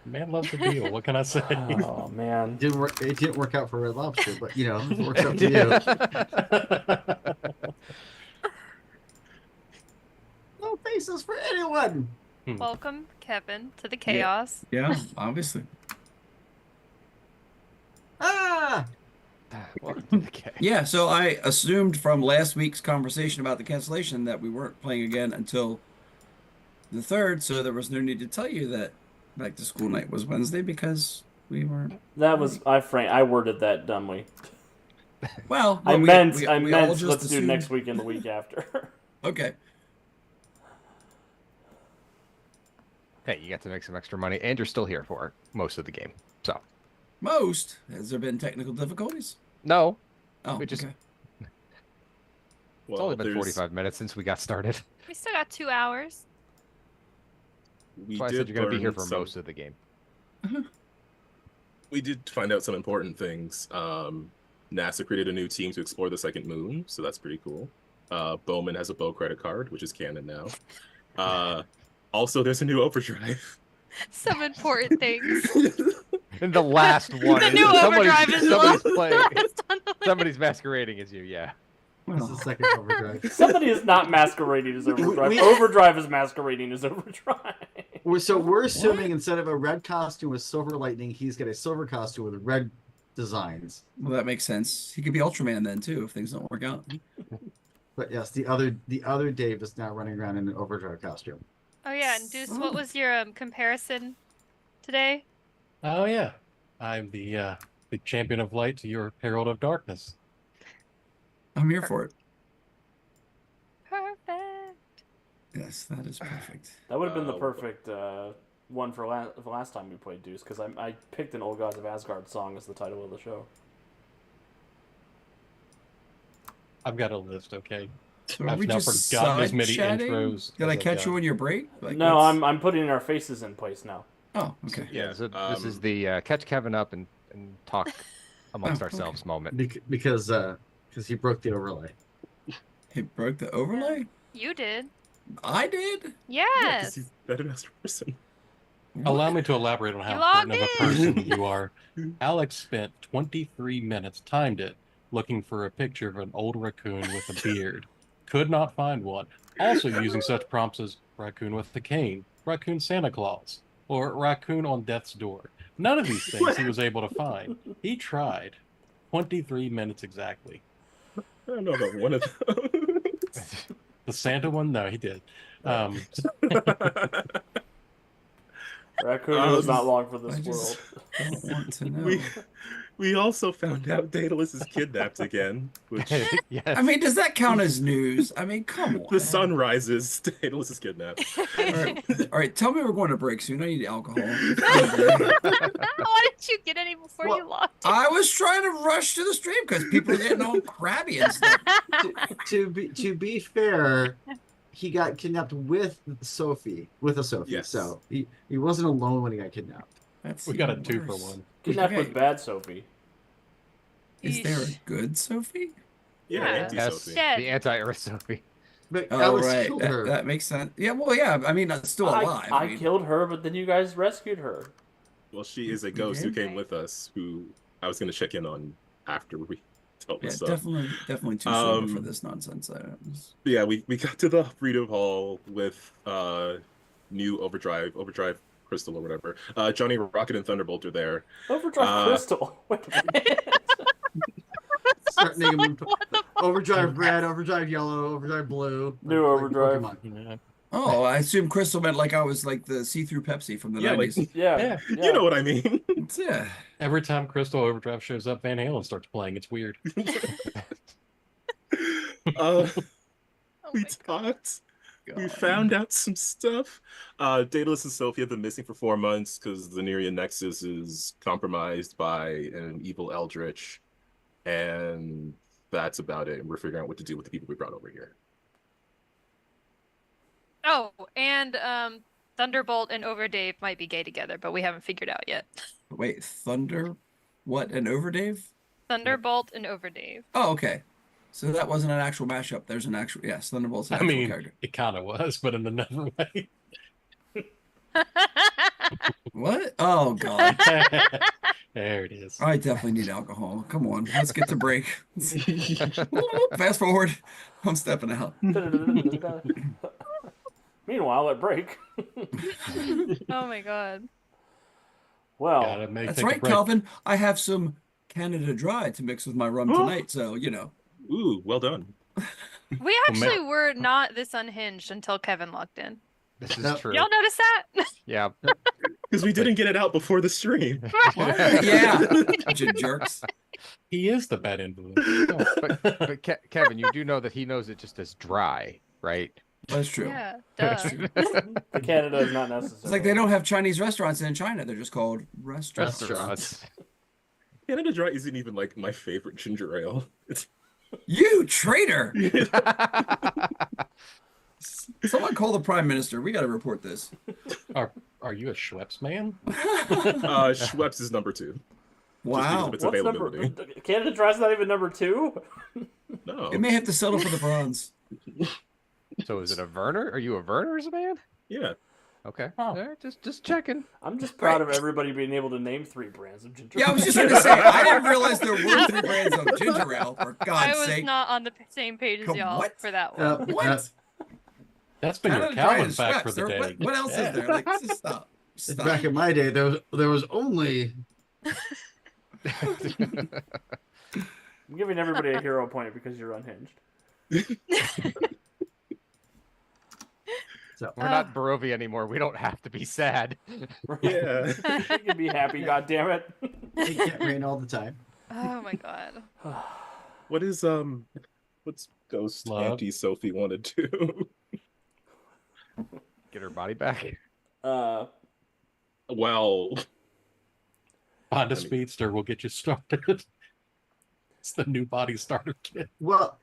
Man loves a deal. What can I say? Oh, man. It didn't work out for Red Lobster, but you know, it works out for you. No face faces for anyone. Welcome, Kevin, to the chaos. Yeah, obviously. Ah! Welcome to the game. Yeah, so I assumed from last week's conversation about the cancellation that we weren't playing again until the 3rd, so there was no need to tell you that back to school night was Wednesday because we weren't. That was I worded that dumbly. Well, I we meant all let's just do assumed- next week and the week after. Okay. Hey, you got to make some extra money, and you're still here for most of the game. So Most. Has there been technical difficulties? no, Oh, We just- okay. it's only been 45 minutes since we got started. We still got 2 hours. We That's why I said did you're going to be here learn for some- most of the game. We did find out some important things. NASA created a new team to explore the second moon, so that's pretty cool. Bowman has a bow credit card, which is canon now. Also, there's a new overdrive. Some important things. And the last one, The is new overdrive is somebody's low. playing. It's on the way. Somebody's masquerading as you. Yeah. This is Well, the second overdrive. Somebody is not masquerading as overdrive. We- Overdrive is masquerading as overdrive. We're assuming instead of a red costume with silver lightning, he's got a silver costume with red designs. well, that makes sense. He could be Ultraman then too if things don't work out. But yes, the other Dave is now running around in an overdrive costume. Oh yeah, and Deuce, what was your comparison today? Oh yeah, I'm the champion of light to your herald of darkness. I'm here for it. Perfect. Yes, that is perfect. That would have been the Uh, perfect one for the last time we played Deuce, because I picked an Old Gods of Asgard song as the title of the show. I've got a list, okay? So are I've we now just forgotten as many side-chatting? intros Did as I I've catch got. you on your break? Like, No, what's- I'm putting our faces in place now. Oh, okay. Yeah, So this is the catch Kevin up and talk amongst Oh, okay. ourselves moment. Because he broke the overlay. He broke the overlay? You did. I did? Yeah, 'cause Yes. he's better master person. Allow me to elaborate on how logged important of a in. person you are. Alex spent 23 minutes, timed it, looking for a picture of an old raccoon with a beard. Could not find one. Also using such prompts as raccoon with the cane, raccoon Santa Claus, or raccoon on death's door. None of these things he was able to find. He tried. 23 minutes exactly. I don't know about one of those. The Santa one? No, he did. Raccoon was Um, not long for this I just world. don't want to know. we also found out Daedalus is kidnapped again, which Yes. I mean, does that count as news? I mean, come on. the sun rises, Daedalus is kidnapped. All right, tell me we're going to break soon. I need alcohol. Why didn't you get any before you logged in? I was trying to rush to the stream because people are getting all crabby and stuff. to be fair, he got kidnapped with Sophie, with a Sophie. Yes. So he wasn't alone when he got kidnapped. That's We got a even 2 for worse. 1. Kidnapped Okay. with bad Sophie. Is there a Yeesh. good Sophie? Yeah, Yeah. anti Yes, Sophie. Dead. the anti-Earth Sophie. But Oh, Alex right. killed her. That makes sense. Yeah, well, yeah. I mean, that's still alive. I mean, killed her, but then you guys rescued her. Well, she is a ghost who Okay. came with us, who I was going to check in on after we told yeah, us. So. definitely too sober for Um, this nonsense. Yeah, we got to the Freedom Hall with new Overdrive Crystal or whatever. Johnny Rocket and Thunderbolt are there. Overdrive Crystal. Wait a minute. Start naming them. What the fuck? Overdrive red, overdrive yellow, overdrive blue. New overdrive. Pokemon. Yeah. Oh, I assume Crystal meant like I was like the see-through Pepsi from the Yeah, like 90s. Yeah, Yeah. yeah. you know what I mean. Yeah. Every time Crystal Overdrive shows up, Van Halen starts playing. It's weird. uh, Oh we my God. talked. We God. found out some stuff. Daedalus and Sophie have been missing for 4 months because the Nerian Nexus is compromised by an evil Eldritch, and that's about it. We're figuring out what to do with the people we brought over here. Oh, and Thunderbolt and Overdave might be gay together, but we haven't figured out yet. Wait, Thunder? What? An Overdave? Thunderbolt and Overdave. Oh, okay. So that wasn't an actual mashup. There's an actual yes, Thunderbolt's an I actual mean, character. it kind of was, but in another way. What? Oh god. There it is. I definitely need alcohol. Come on, let's get to break. Fast forward. I'm stepping out. Meanwhile, at break. Oh my god. Well, Gotta That's take a right, break. Calvin. I have some Canada Dry to mix with my rum tonight, so you know. Ooh, well done. We ma- actually were not this unhinged until Kevin logged in. This is Nope. true. Y'all notice that? Yeah. Because we didn't get it out before the stream. Yeah, bunch of jerks. He is the bad influence. Oh. But Kevin, you do know that he knows it just as dry, right? That's true. Yeah, duh. the Canada is not necessary. It's like they don't have Chinese restaurants in China. They're just called restaurants. Restaurants. Canada Dry isn't even like my favorite ginger ale. It's You traitor! Someone call the prime minister. We got to report this. Are you a Schweppes man? Schweppes is number 2. Wow. Its What's availability. number? Canada Dry's not even number 2. No. It may have to settle for the bronze. So is it a Werner? Are you a Werner's man? Yeah. Okay. Oh. All right, just checking. I'm just proud of everybody being able to name 3 brands of ginger. Yeah, I was just going to say, I didn't realize there were 3 brands of ginger ale, for I God's was sake. not on the same page as Come- y'all what? for that one. What? That's been your Canada Dry Calvin and fact Schweppes. for the There- day. What else Yeah. is there? Like, just stop. Stop. Back in my day, there was only I'm giving everybody a hero point because you're unhinged. so. We're not Barovia anymore. We don't have to be sad. Yeah. You can be happy, goddammit. It can't rain all the time. Oh my god. What is what's Ghost Love. Auntie Sophie want to do? Get her body back. Uh, Well, Honda I mean- Speedster will get you started. It's the new body starter kit. Well,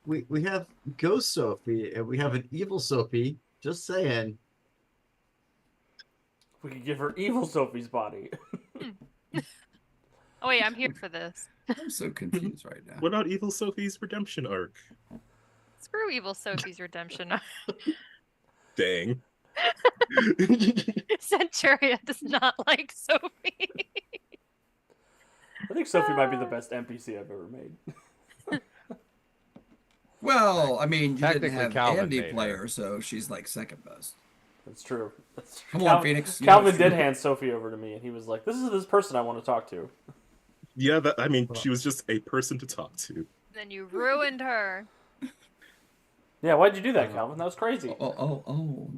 we have Ghost Sophie and we have an Evil Sophie. Just saying. we could give her evil Sophie's body. Oh wait, I'm here for this. I'm so confused right now. what about Evil Sophie's redemption arc? Screw evil Sophie's redemption. Dang. Centuria does not like Sophie. I think Sophie might be the best NPC I've ever made. Well, I mean, you didn't Technically, have Calvin Andy made her. play her, so she's like second best. That's true. That's Come on, Phoenix. You know Calvin it's did true. hand Sophie over to me, and he was like, "This is this person I want to talk to." Yeah, I mean, she was just a person to talk to. Then you ruined her. Yeah, why'd you do that, Calvin? That was crazy. Oh.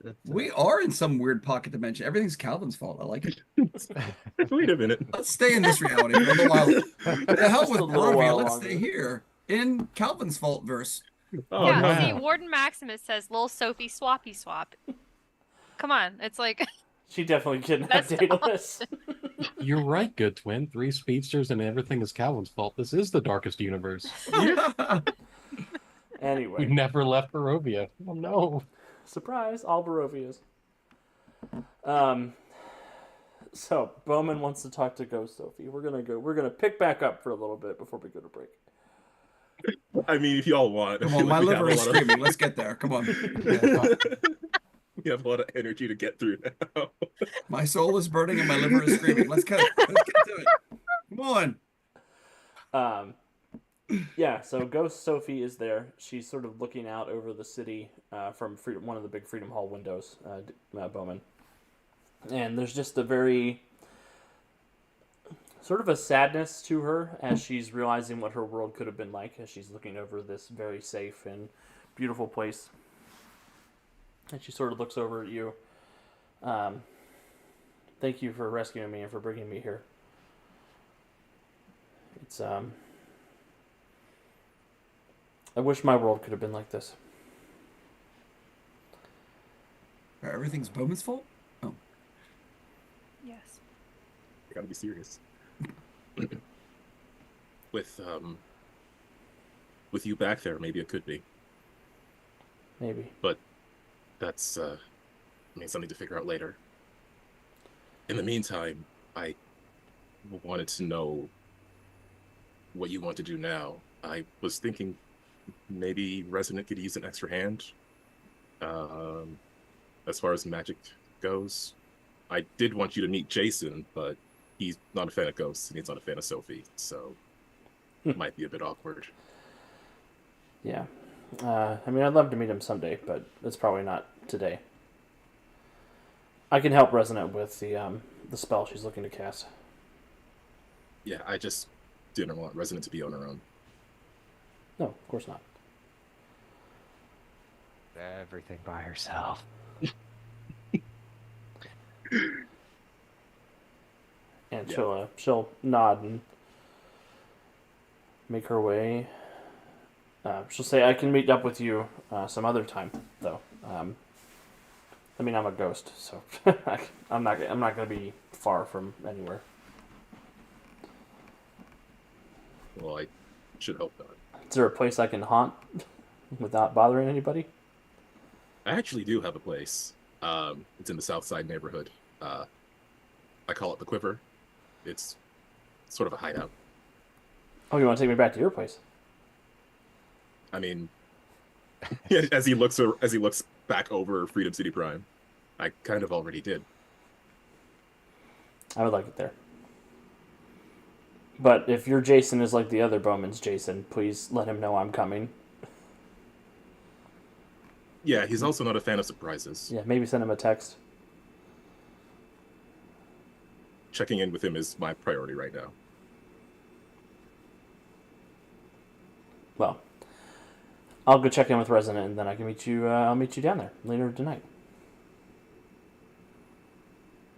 That's, We are in some weird pocket dimension. Everything's Calvin's fault. I like it. Wait a minute. Let's stay in this reality for a little while. The hell Just with a little Barovia. while Let's longer. stay here in Calvin's fault verse. Oh, yeah, no. see, Warden Maximus says, "Lil Sophie swappy swap." Come on, it's like She definitely kidnapped That's Daedalus. You're right, good twin. 3 speedsters and everything is Calvin's fault. This is the darkest universe. We Anyway, never left Barovia. Oh no. surprise, all Barovias. So Bowman wants to talk to Ghost Sophie. We're gonna pick back up for a little bit before we go to break. I mean, if y'all want. I Come feel on, my like we have liver a is lot of- screaming. Let's get there. Come on. We have a lot of energy to get through now. My soul is burning and my liver is screaming. Let's get to it. Come on. Yeah, so Ghost Sophie is there. She's sort of looking out over the city from one of the big Freedom Hall windows, Bowman. And there's just a very sort of a sadness to her as she's realizing what her world could have been like as she's looking over this very safe and beautiful place. And she sort of looks over at you. Thank you for rescuing me and for bringing me here. It's I wish my world could have been like this. Everything's Bowman's fault? Oh. yes. I gotta be serious. With you back there, maybe it could be. Maybe. That's I mean, something to figure out later. In the meantime, I wanted to know what you want to do now. I was thinking maybe Resident could use an extra hand. As far as magic goes, I did want you to meet Jason, but he's not a fan of ghosts and he's not a fan of Sophie, so it might be a bit awkward. Yeah. I mean, I'd love to meet him someday, but it's probably not today. I can help Resonant with the spell she's looking to cast. Yeah, I just didn't want Resident to be on her own. No, of course not. Everything by herself. And Yeah. she'll nod and make her way. She'll say, "I can meet up with you some other time, though. I mean, I'm a ghost, so I'm not going to be far from anywhere." Well, I should hope not. Is there a place I can haunt without bothering anybody? I actually do have a place. It's in the South Side neighborhood. I call it the Quiver. It's sort of a hideout. Oh, you want to take me back to your place? I mean, as he looks back over Freedom City Prime, I kind of already did. I would like it there. But if your Jason is like the other Bowman's Jason, please let him know I'm coming. Yeah, he's also not a fan of surprises. Yeah, maybe send him a text. Checking in with him is my priority right now. Well, I'll go check in with Resonant, and then I can meet you. I'll meet you down there later tonight.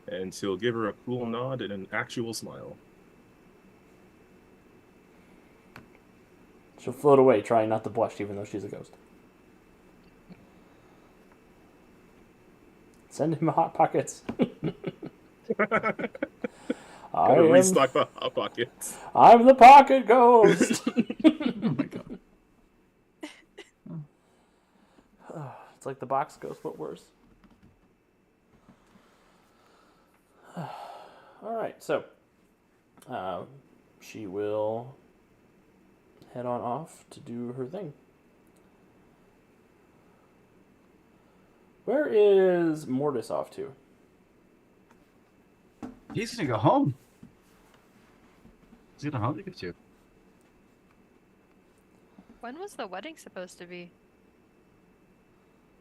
And he'll give her a cool nod and an actual smile. She'll float away, trying not to blush, even though she's a ghost. Send him Hot Pockets. Gotta restock the Hot Pockets. I'm the Pocket Ghost. Oh my god. It's like the Box Ghost, but worse. All right, so she will head on off to do her thing. Where is Mortis off to? He's gonna go home. He's gonna home to go to. When was the wedding supposed to be?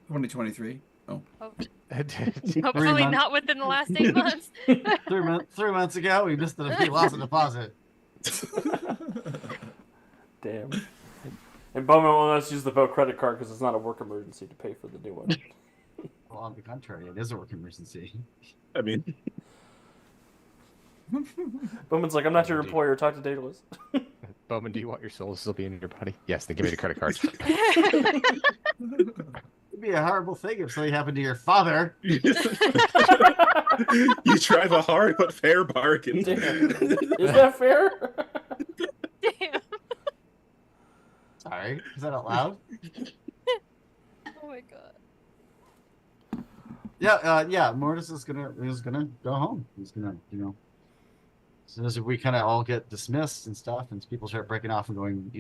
2023. Oh. Oh, Three hopefully months. not within the last 8 months. 3 months ago, we missed it. We lost a deposit. Damn. And Bowman won't let us use the Vote credit card because it's not a work emergency to pay for the new one. Well, on the contrary, it is a work emergency. I mean, Bowman's like, "I'm not your employer. Talk to Daedalus." Bowman, do you want your soul to still be in your body? Yes, then give me the credit card. It'd be a horrible thing if something happened to your father. you drive a hard but fair bargain. Damn. Is that fair? Damn. Sorry, is that out loud? Oh my god. Yeah. Mortis is gonna go home. He's gonna, as soon as we kind of all get dismissed and stuff, and people start breaking off and going,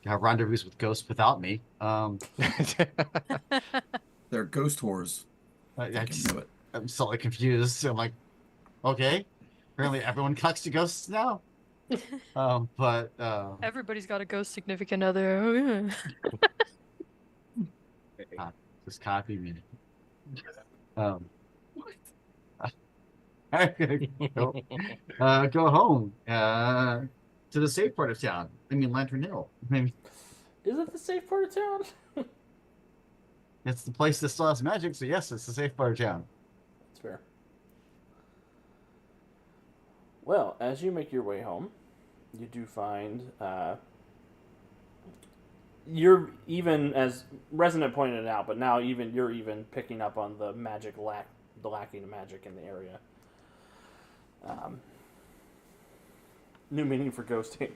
have rendezvous with ghosts without me. They're ghost whores. I I just- can know it. I'm slightly confused. So I'm like, okay, apparently everyone talks to ghosts now. But Everybody's got a ghost significant other. Oh, yeah. just copy me. I'm gonna go home to the safe part of town. I mean, Lantern Hill. I mean, Is it the safe part of town? it's the place that still has magic, so yes, it's the safe part of town. That's fair. Well, as you make your way home, you do find you're even, as Resonant pointed out, but now you're even picking up on the magic the lacking of magic in the area. New meaning for ghosting.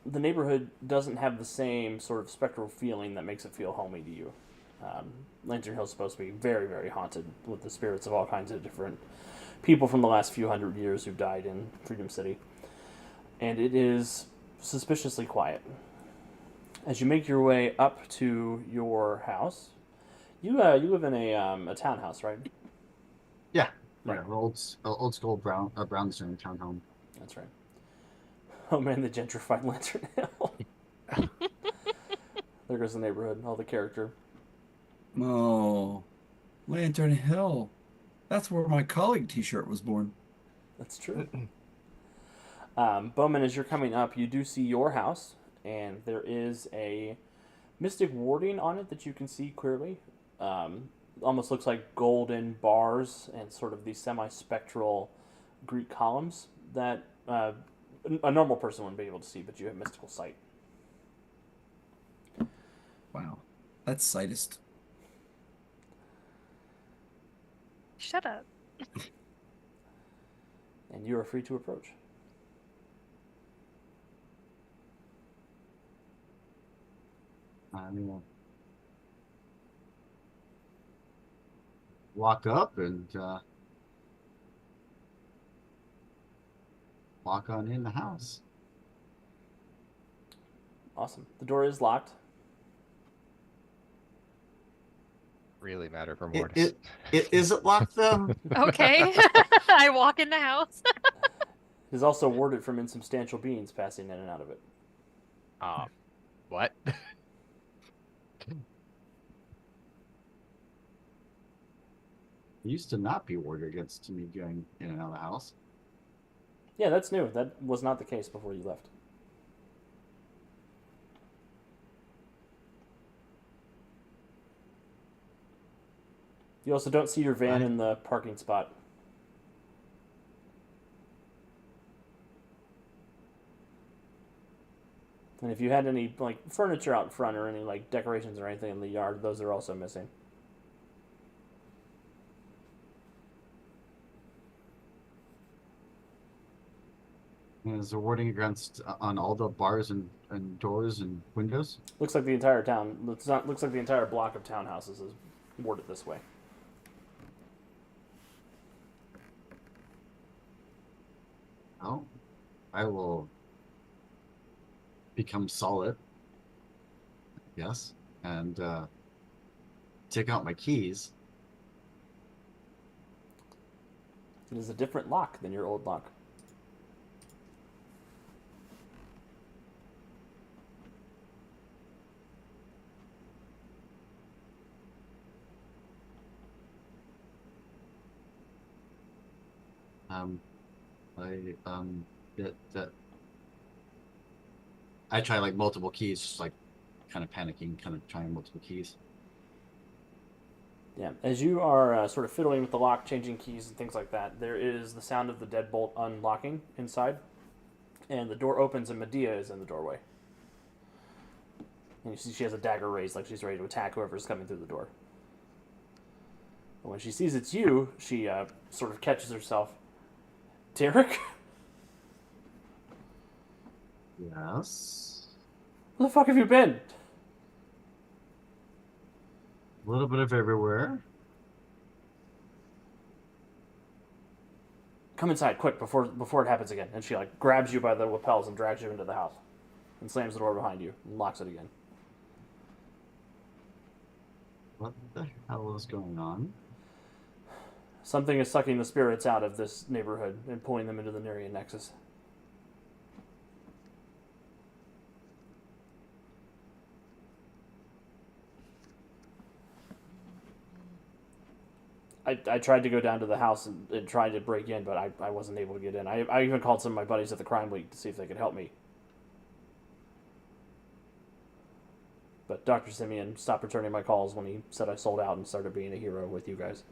The neighborhood doesn't have the same sort of spectral feeling that makes it feel homey to you. Lantern Hill's supposed to be very, very haunted with the spirits of all kinds of different people from the last few hundred years who've died in Freedom City. And it is suspiciously quiet. As you make your way up to your house, you live in a townhouse, right? Yeah, Right. yeah, old school brownstone townhome. That's right. Oh man, the gentrified Lantern Hill. There goes the neighborhood, all the character. Oh, Lantern Hill. That's where my colleague T-shirt was born. That's true. Bowman, as you're coming up, you do see your house, and there is a mystic warding on it that you can see clearly. Almost looks like golden bars and sort of these semi-spectral Greek columns that a normal person wouldn't be able to see, but you have mystical sight. Wow, that's sightist. Shut up. And you are free to approach. I will walk up and walk on in the house. Awesome. The door is locked. Really matter for Mortis. Is it locked though? Okay. I walk in the house. It is also warded from insubstantial beings passing in and out of it. What? It used to not be warded against me going in and out of the house. Yeah, that's new. That was not the case before you left. You also don't see your van in the parking spot. And if you had any like furniture out front or any like decorations or anything in the yard, those are also missing. And is there warding against on all the bars and doors and windows? Looks like the entire town. Looks like the entire block of townhouses is warded this way. Oh, I will become solid. Yes, and take out my keys. It is a different lock than your old lock. I try like multiple keys, just like kind of panicking, kind of trying multiple keys. Yeah, as you are sort of fiddling with the lock, changing keys and things like that, there is the sound of the deadbolt unlocking inside, and the door opens and Medea is in the doorway. And you see she has a dagger raised like she's ready to attack whoever's coming through the door. And when she sees it's you, she sort of catches herself. Derek? Yes. Where the fuck have you been? A little bit of everywhere. Come inside, quick, before it happens again. And she like grabs you by the lapels and drags you into the house. And slams the door behind you and locks it again. What the hell is going on? Something is sucking the spirits out of this neighborhood and pulling them into the Nerian Nexus. I tried to go down to the house and tried to break in, but I wasn't able to get in. I even called some of my buddies at the Crime League to see if they could help me. But Dr. Simeon stopped returning my calls when he said I sold out and started being a hero with you guys.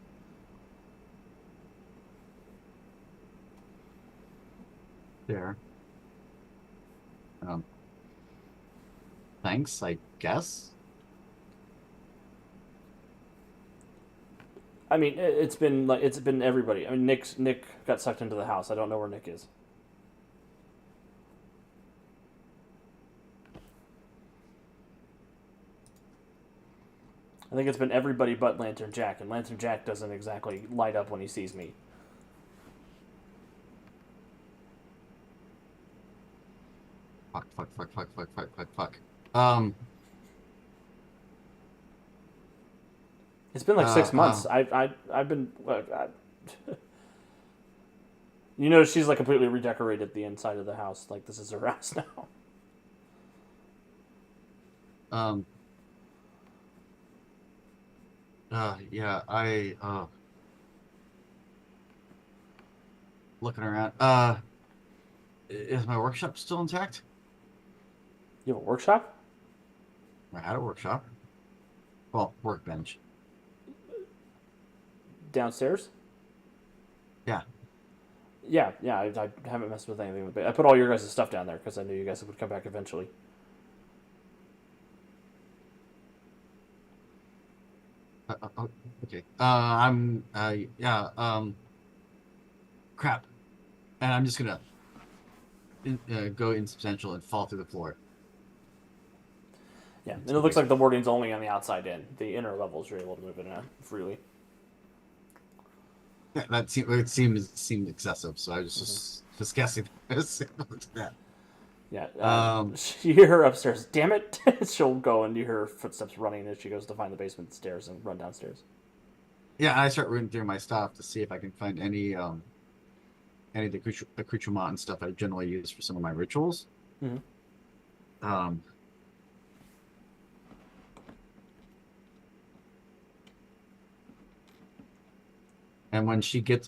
There. Thanks, I guess. I mean, it's been everybody. I mean, Nick got sucked into the house. I don't know where Nick is. I think it's been everybody but Lantern Jack, and Lantern Jack doesn't exactly light up when he sees me. Fuck. It's been like 6 months. I've been. You know, she's like completely redecorated the inside of the house. Like this is her house now. Yeah, looking around. Is my workshop still intact? You have a workshop? I had a workshop. Well, workbench. Downstairs? Yeah. Yeah, I haven't messed with anything with it. I put all your guys' stuff down there because I knew you guys would come back eventually. Okay. Yeah. Crap. And I'm just gonna go insubstantial and fall through the floor. Yeah, and it looks like the warding's only on the outside in. The inner levels you're able to move in and out freely. Yeah, it seemed excessive, so I was just guessing. that. Yeah. Um, You hear her upstairs. Damn it! She'll go and you hear her footsteps running as she goes to find the basement stairs and run downstairs. Yeah, I start rooting through my stuff to see if I can find any of the accoutrement and stuff I generally use for some of my rituals. Mhm. And whenever she gets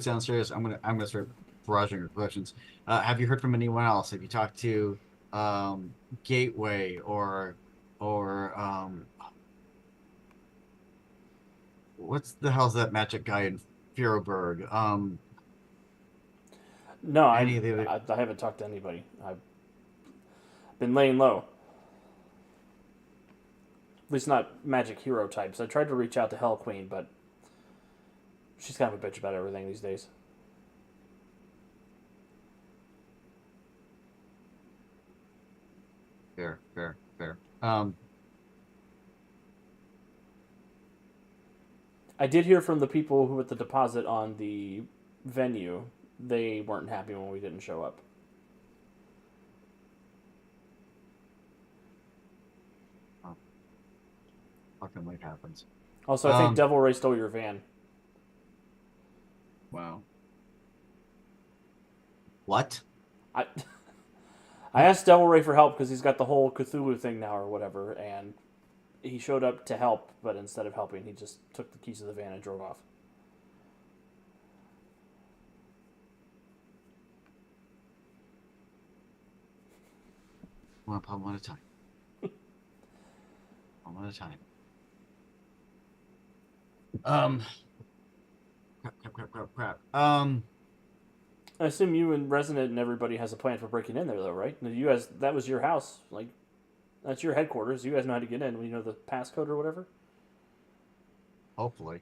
downstairs, I'm gonna start barraging her questions. Have you heard from anyone else? Have you talked to Gateway or what's the hell's that magic guy in Fierberg? No, I Any of the other- haven't talked to anybody. I've been laying low. At least not magic hero types. I tried to reach out to Hell Queen, but she's kind of a bitch about everything these days. Fair. I did hear from the people who with the deposit on the venue. They weren't happy when we didn't show up. Fucking life happens. Also, I think Devil Ray stole your van. Wow. What? I asked Devil Ray for help because he's got the whole Cthulhu thing now or whatever, and he showed up to help, but instead of helping, he just took the keys of the van and drove off. One problem at a time. One at a time. Crap. I assume you and Resonant and everybody has a plan for breaking in there, though, right? You guys, that was your house. Like, that's your headquarters. You guys know how to get in. You know the passcode or whatever? Hopefully.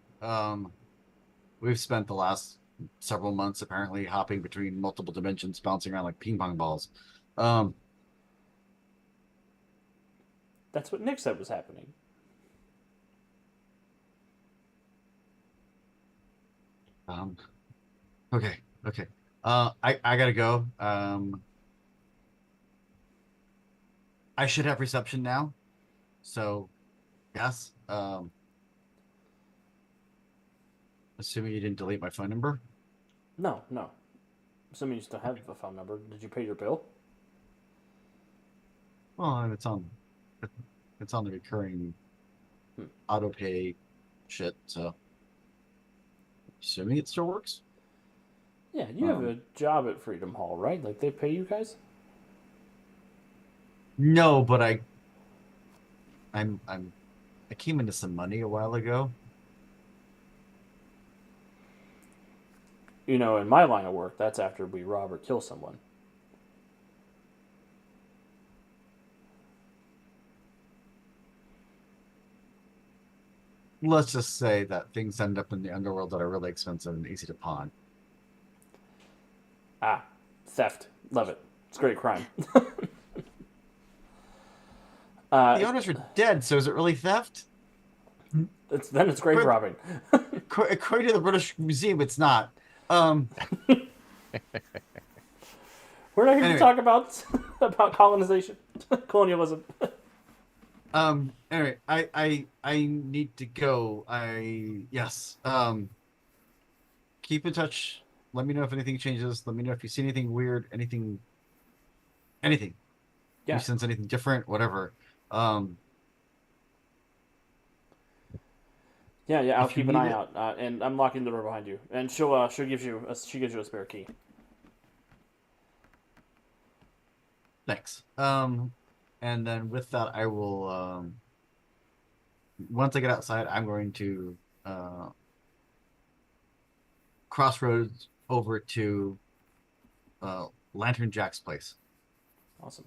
We've spent the last several months apparently hopping between multiple dimensions, bouncing around like ping pong balls. That's what Nick said was happening. Okay. I gotta go. I should have reception now. So, yes. Assuming you didn't delete my phone number. No. Assuming you still have a phone number. Did you pay your bill? Well, it's on the recurring auto pay shit. So, assuming it still works. Yeah, you have a job at Freedom Hall, right? Like they pay you guys? No, but I came into some money a while ago. You know, in my line of work, that's after we rob or kill someone. Let's just say that things end up in the underworld that are really expensive and easy to pawn. Ah, theft. Love it. It's a great crime. The owners are dead, so is it really theft? It's grave robbing. According to the British Museum, it's not. We're not here to talk about colonization, colonialism. Anyway, I need to go. Yes. Keep in touch. Let me know if anything changes. Let me know if you see anything weird, anything. Yeah. You sense anything different, whatever. Um, Yeah, I'll If you keep an eye need it- out, and I'm locking the door behind you. And she gives you a spare key. Thanks. And then with that, I will once I get outside, I'm going to crossroads over to Lantern Jack's place. Awesome.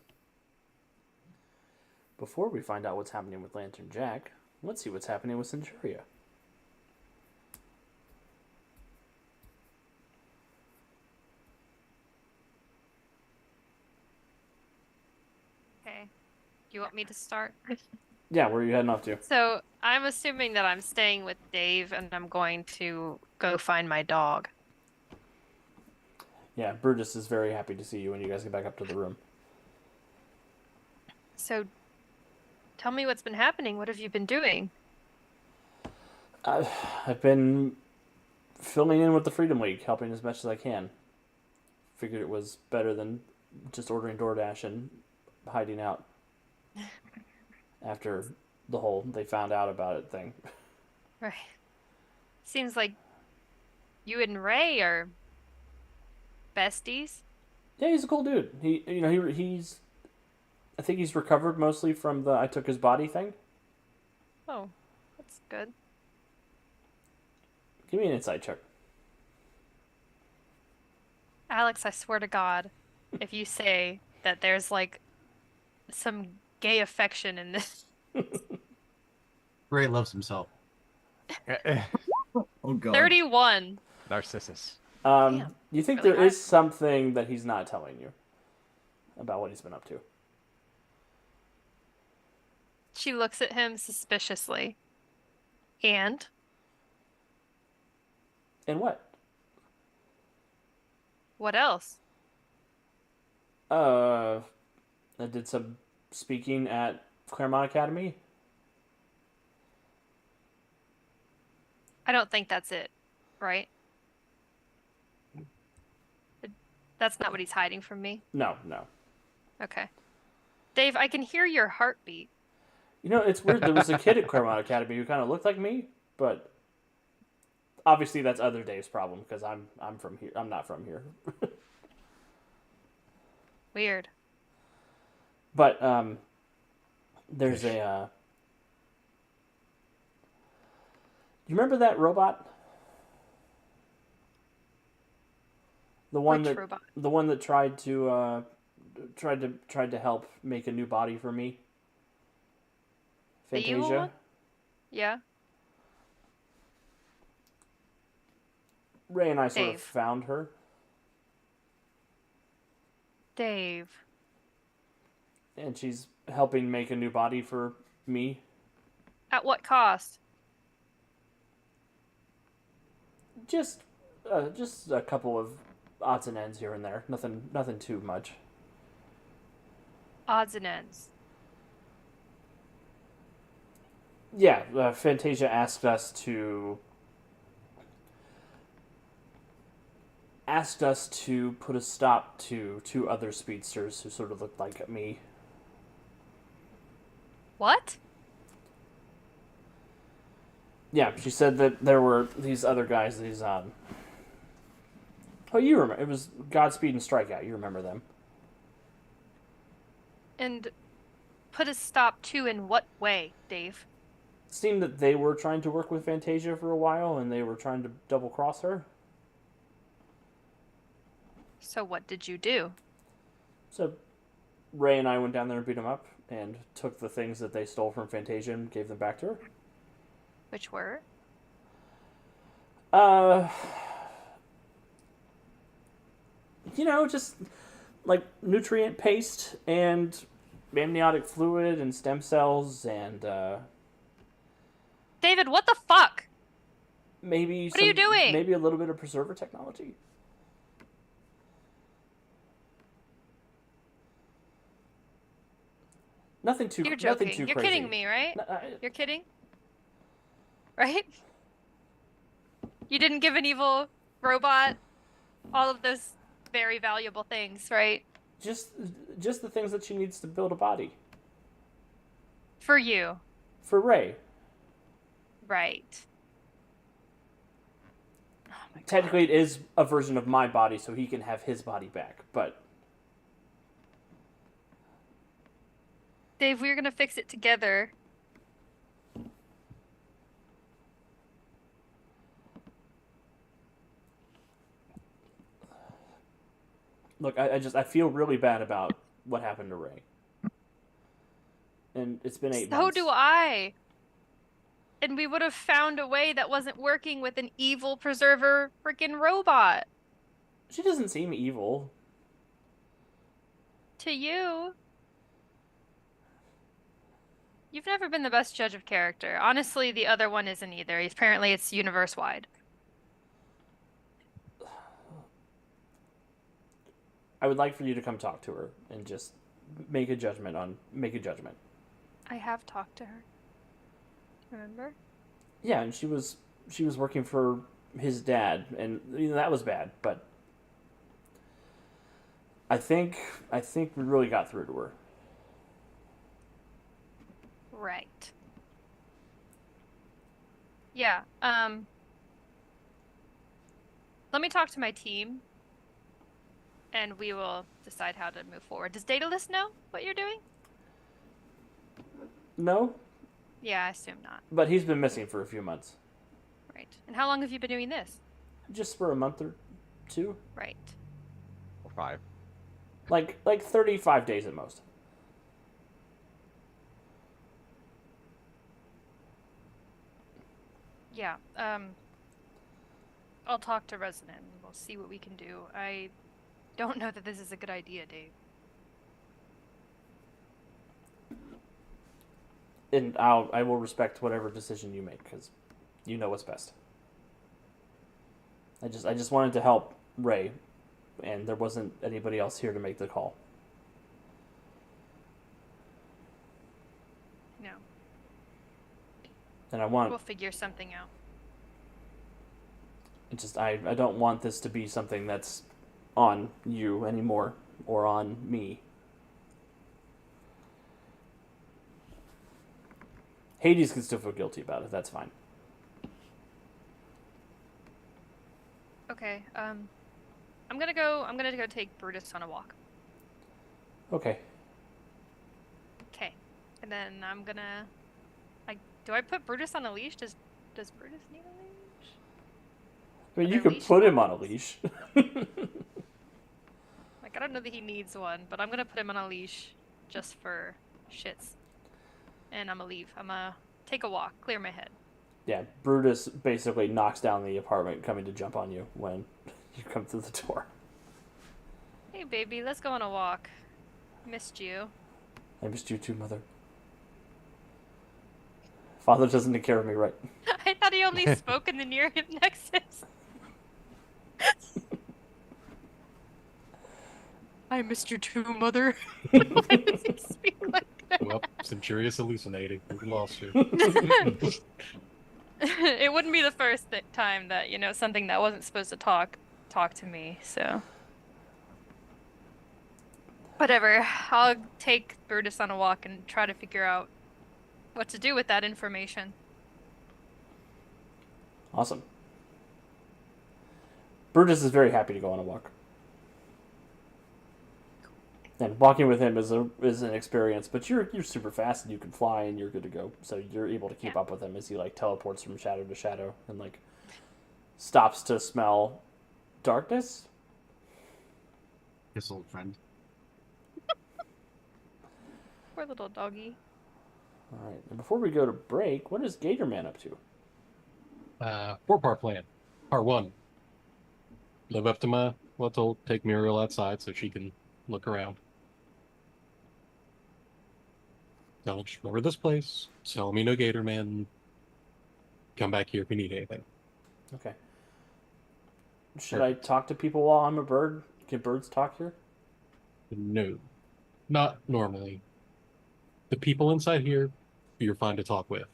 Before we find out what's happening with Lantern Jack, let's see what's happening with Centuria. Okay. Do you want me to start? Yeah, where are you heading off to? So I'm assuming that I'm staying with Dave and I'm going to go find my dog. Yeah, Brutus is very happy to see you when you guys get back up to the room. So tell me what's been happening. What have you been doing? I've been filling in with the Freedom League, helping as much as I can. Figured it was better than just ordering DoorDash and hiding out after the whole they found out about it thing. Right. Seems like you and Ray are besties. Yeah, he's a cool dude. He's I think he's recovered mostly from the I took his body thing. Oh, that's good. Give me an insight check. Alex, I swear to God, if you say that there's like some gay affection in this. Ray loves himself. Oh god. 31. Narcissus. Damn, You think really there is something that he's not telling you about what he's been up to? She looks at him suspiciously. And And what? what else? I did some speaking at Claremont Academy. I don't think that's it, right? That's not what he's hiding from me. No. Okay. Dave, I can hear your heartbeat. You know, it's weird. There was a kid at Claremont Academy who kind of looked like me, but obviously that's other Dave's problem because I'm from here. I'm not from here. Weird. But there's a. You remember that robot? The one Which that robot? the one that tried to help make a new body for me. The evil Fantasia. one? Yeah. Ray and I sort of Dave. found her. Dave. And she's helping make a new body for me. At what cost? Just a couple of odds and ends here and there. Nothing too much. Odds and ends. Yeah, Fantasia asked us to put a stop to two other speedsters who sort of looked like me. What? Yeah, she said that there were these other guys, oh, you remember, it was Godspeed and Strikeout, you remember them. And put a stop to in what way, Dave? It seemed that they were trying to work with Fantasia for a while, and they were trying to double-cross her. So what did you do? So Ray and I went down there and beat them up, and took the things that they stole from Fantasia and gave them back to her. Which were? Just like nutrient paste and amniotic fluid and stem cells and David, what the fuck? maybe What are you doing? Maybe a little bit of preserver technology. Nothing too. You're Nothing joking. too You're crazy. kidding me, right? You're kidding? Right? You didn't give an evil robot all of those very valuable things, right? Just the things that she needs to build a body. For you. For Ray. Right. Oh my God. Technically, it is a version of my body, so he can have his body back. But Dave, we're gonna fix it together. look, I feel really bad about what happened to Ray. And it's been 8 So months. do I. And we would have found a way that wasn't working with an evil preserver freaking robot. She doesn't seem evil. To you. You've never been the best judge of character. Honestly, the other one isn't either. Apparently, it's universe-wide. I would like for you to come talk to her and just make a judgment. I have talked to her. Remember? Yeah, and she was working for his dad, and that was bad, but I think we really got through to her. Right. Yeah, let me talk to my team, and we will decide how to move forward. Does Daedalus know what you're doing? No, Yeah, I assume not. but he's been missing for a few months. Right. And how long have you been doing this? Just for a month or two. Right. Or 5. Like 35 days at most. Yeah, I'll talk to Resident and we'll see what we can do. I don't know that this is a good idea, Dave. And I will respect whatever decision you make, because you know what's best. I just wanted to help Ray, and there wasn't anybody else here to make the call. No, And I want we'll figure something out. I don't want this to be something that's on you anymore or on me. Hades can still feel guilty about it. That's fine. Okay, I'm gonna go take Brutus on a walk. Okay. Okay. And then I'm gonna do I put Brutus on a leash? Does Brutus need a leash? I mean, Are you there could leash put him on a laws? leash. Like, I don't know that he needs one, but I'm gonna put him on a leash just for shits. And I'm gonna leave. I'm gonna take a walk, clear my head. Yeah, Brutus basically knocks down the apartment coming to jump on you when you come through the door. Hey, baby, let's go on a walk. Missed you. I missed you too, Mother. Father doesn't take care of me right. I thought he only spoke in the near hip nexus. I missed you too, Mother. Why does he speak like that? Well, Centuria's hallucinating. We lost you. It wouldn't be the first time that, something that wasn't supposed to talk to me, so. Whatever. I'll take Brutus on a walk and try to figure out what to do with that information. Awesome. Brutus is very happy to go on a walk. And walking with him is an experience, but you're super fast and you can fly and you're good to go. So you're able to keep up with him as he teleports from shadow to shadow and stops to smell darkness. His old friend. Poor little doggy. All right. And before we go to break, what is Gatorman up to? 4-part plan. Part 1. Live up to my what told. Take Muriel outside so she can look around. Tell her, just remember this place. Tell me no Gator Man. Come back here if you need anything. Okay. Should I talk to people while I'm a bird? Can birds talk here? No, not normally. The people inside here, you're fine to talk with.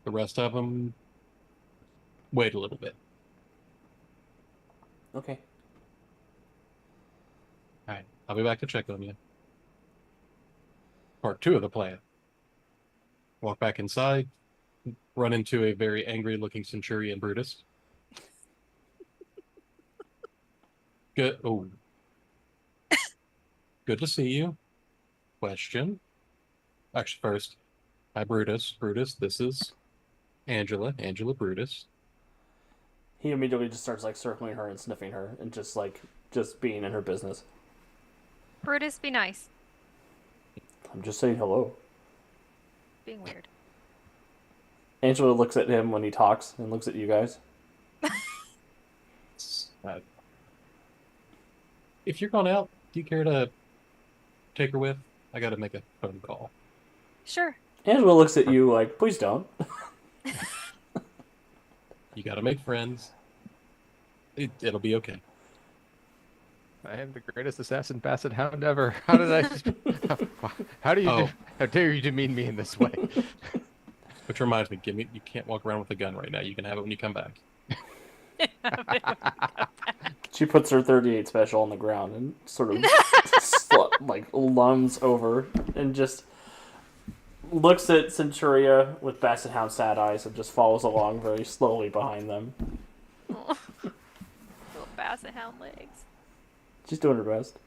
The rest of them, wait a little bit. Okay. All right, I'll be back to check on you. Part 2 of the plan. walk back inside, run into a very angry-looking Centurion Brutus. Good. Oh, good to see you. Question. Actually, first, hi Brutus. Brutus, this is Angela. Angela Brutus. He immediately just starts like circling her and sniffing her and just being in her business. Brutus, be nice. I'm just saying hello. Being weird. Angela looks at him when he talks and looks at you guys. If you're going out, do you care to take her with? I got to make a phone call. Sure. Angela looks at you like, please don't. You got to make friends. It'll be okay. I am the greatest assassin basset hound ever. How did I? How do you? Oh. How dare you demean me in this way? Which reminds me, you can't walk around with a gun right now. You can have it when you come back. She puts her 38 special on the ground and sort of like lunges over and just looks at Centuria with Basset Hound sad eyes and just follows along very slowly behind them. Little Basset Hound legs. She's doing her best.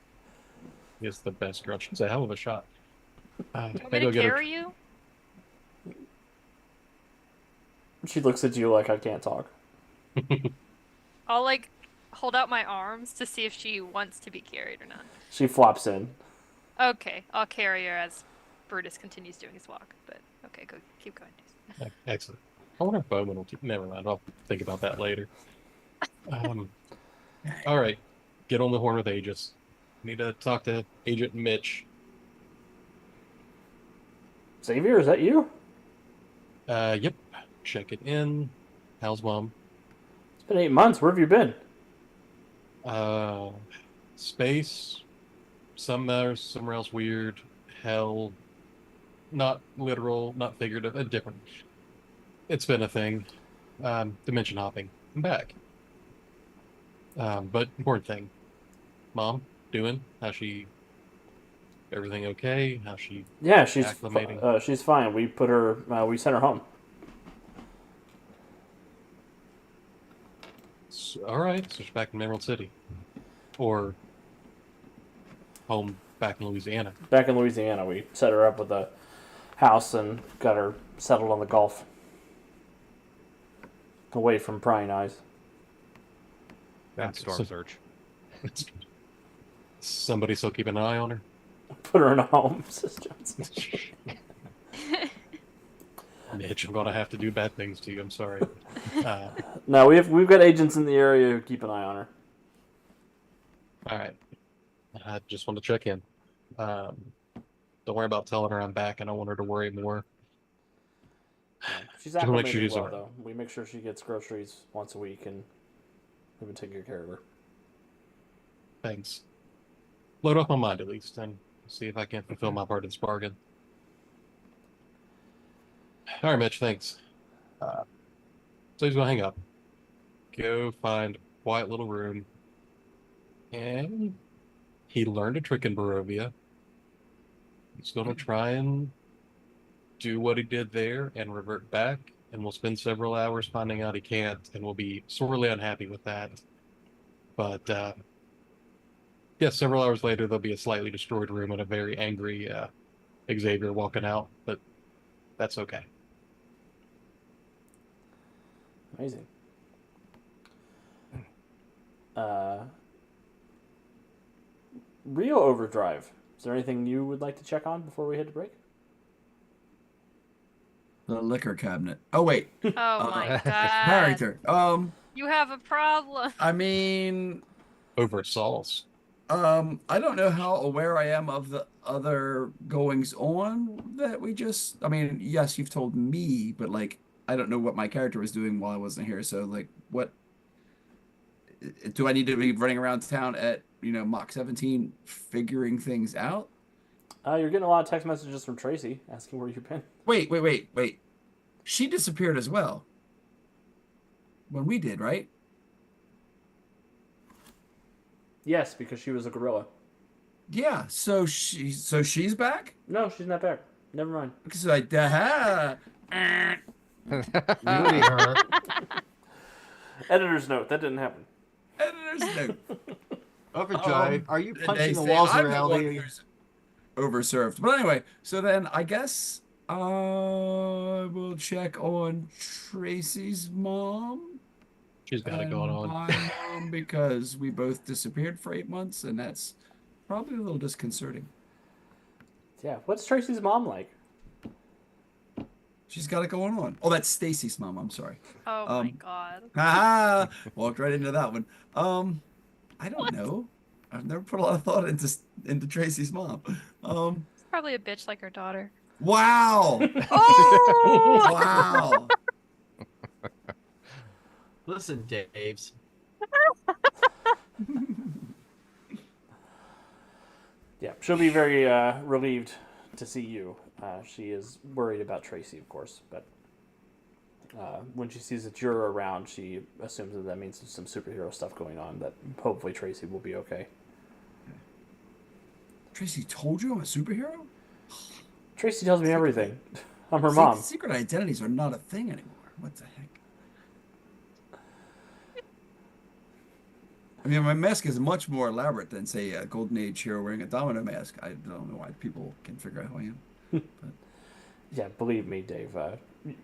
It's the best girl. She's a hell of a shot. Want me I to go get her. carry you? She looks at you like I can't talk. I'll like hold out my arms to see if she wants to be carried or not. She flops in. Okay, I'll carry her as Brutus continues doing his walk. But okay, go keep going. Excellent. I wonder if Bowman will. Never mind. I'll think about that later. All right. Get on the horn with Aegis. Need to talk to Agent Mitch. Xavier, is that you? Yep. Check it in. How's mom? It's been 8 months. Where have you been? Space. Somewhere else weird. Hell. Not literal, not figurative, different. It's been a thing. Dimension hopping. I'm back. But important thing. Mom, doing? How's she? Everything okay? How's she? Yeah, she's acclimating? she's fine. We put her. We sent her home. All right, so she's back in Emerald City, or home back in Louisiana. Back in Louisiana, we set her up with a house and got her settled on the Gulf, away from prying eyes. That's Storm Search. Somebody still keep an eye on her. Put her in a home, says Johnson. Mitch, I'm gonna have to do bad things to you. I'm sorry. No, we've got agents in the area who keep an eye on her. All right. I just want to check in. Don't worry about telling her I'm back. I don't want her to worry more. She's Just wanna make acclimated sure she's well, alright. though. We make sure she gets groceries once a week, and we've been taking good care of her. Thanks. Load off my mind at least, and see if I can fulfill my part of this bargain. All right, Mitch. Thanks. So he's gonna hang up. Go find a quiet little room, and he learned a trick in Barovia. He's gonna try and do what he did there and revert back, and we'll spend several hours finding out he can't, and we'll be sorely unhappy with that. But yeah, several hours later, there'll be a slightly destroyed room and a very angry Xavier walking out, but that's okay. Amazing. Rio Overdrive. Is there anything you would like to check on before we head to break? The liquor cabinet. Oh wait, Oh my god. character. You have a problem. I mean, Over at Saul's. I don't know how aware I am of the other goings on that we just. I mean, yes, you've told me, but like, I don't know what my character was doing while I wasn't here. So, like, what do I need to be running around town at, Mach 17 figuring things out? You're getting a lot of text messages from Tracy asking where you've been. Wait. She disappeared as well. When we did, right? Yes, because she was a gorilla. Yeah, so she's back? No, she's not back. Never mind. Because like that. Movie her. Editor's note. That didn't happen. Editor's note. Overdrive. Are you They punching the say walls of I'm the one reality? who's overserved. But anyway, so then I guess we'll check on Tracy's mom. She's got it going on. My mom, because we both disappeared for 8 months, and that's probably a little disconcerting. Yeah. What's Tracy's mom like? She's got it going on. Oh, that's Stacy's mom. I'm sorry. Oh my god. Ah, walked right into that one. I don't know. I've never put a lot of thought into Tracy's mom. It's probably a bitch like her daughter. Wow. Oh! Wow. Listen, Daves. Yeah, she'll be very relieved to see you. She is worried about Tracy, of course, but when she sees that you're around, she assumes that means there's some superhero stuff going on, that hopefully Tracy will be okay. Tracy told you I'm a superhero? Tracy tells me everything. I'm her See, mom. secret identities are not a thing anymore. What the heck? I mean, my mask is much more elaborate than, say, a Golden Age hero wearing a domino mask. I don't know why people can figure out who I am. But Yeah, believe me, Dave.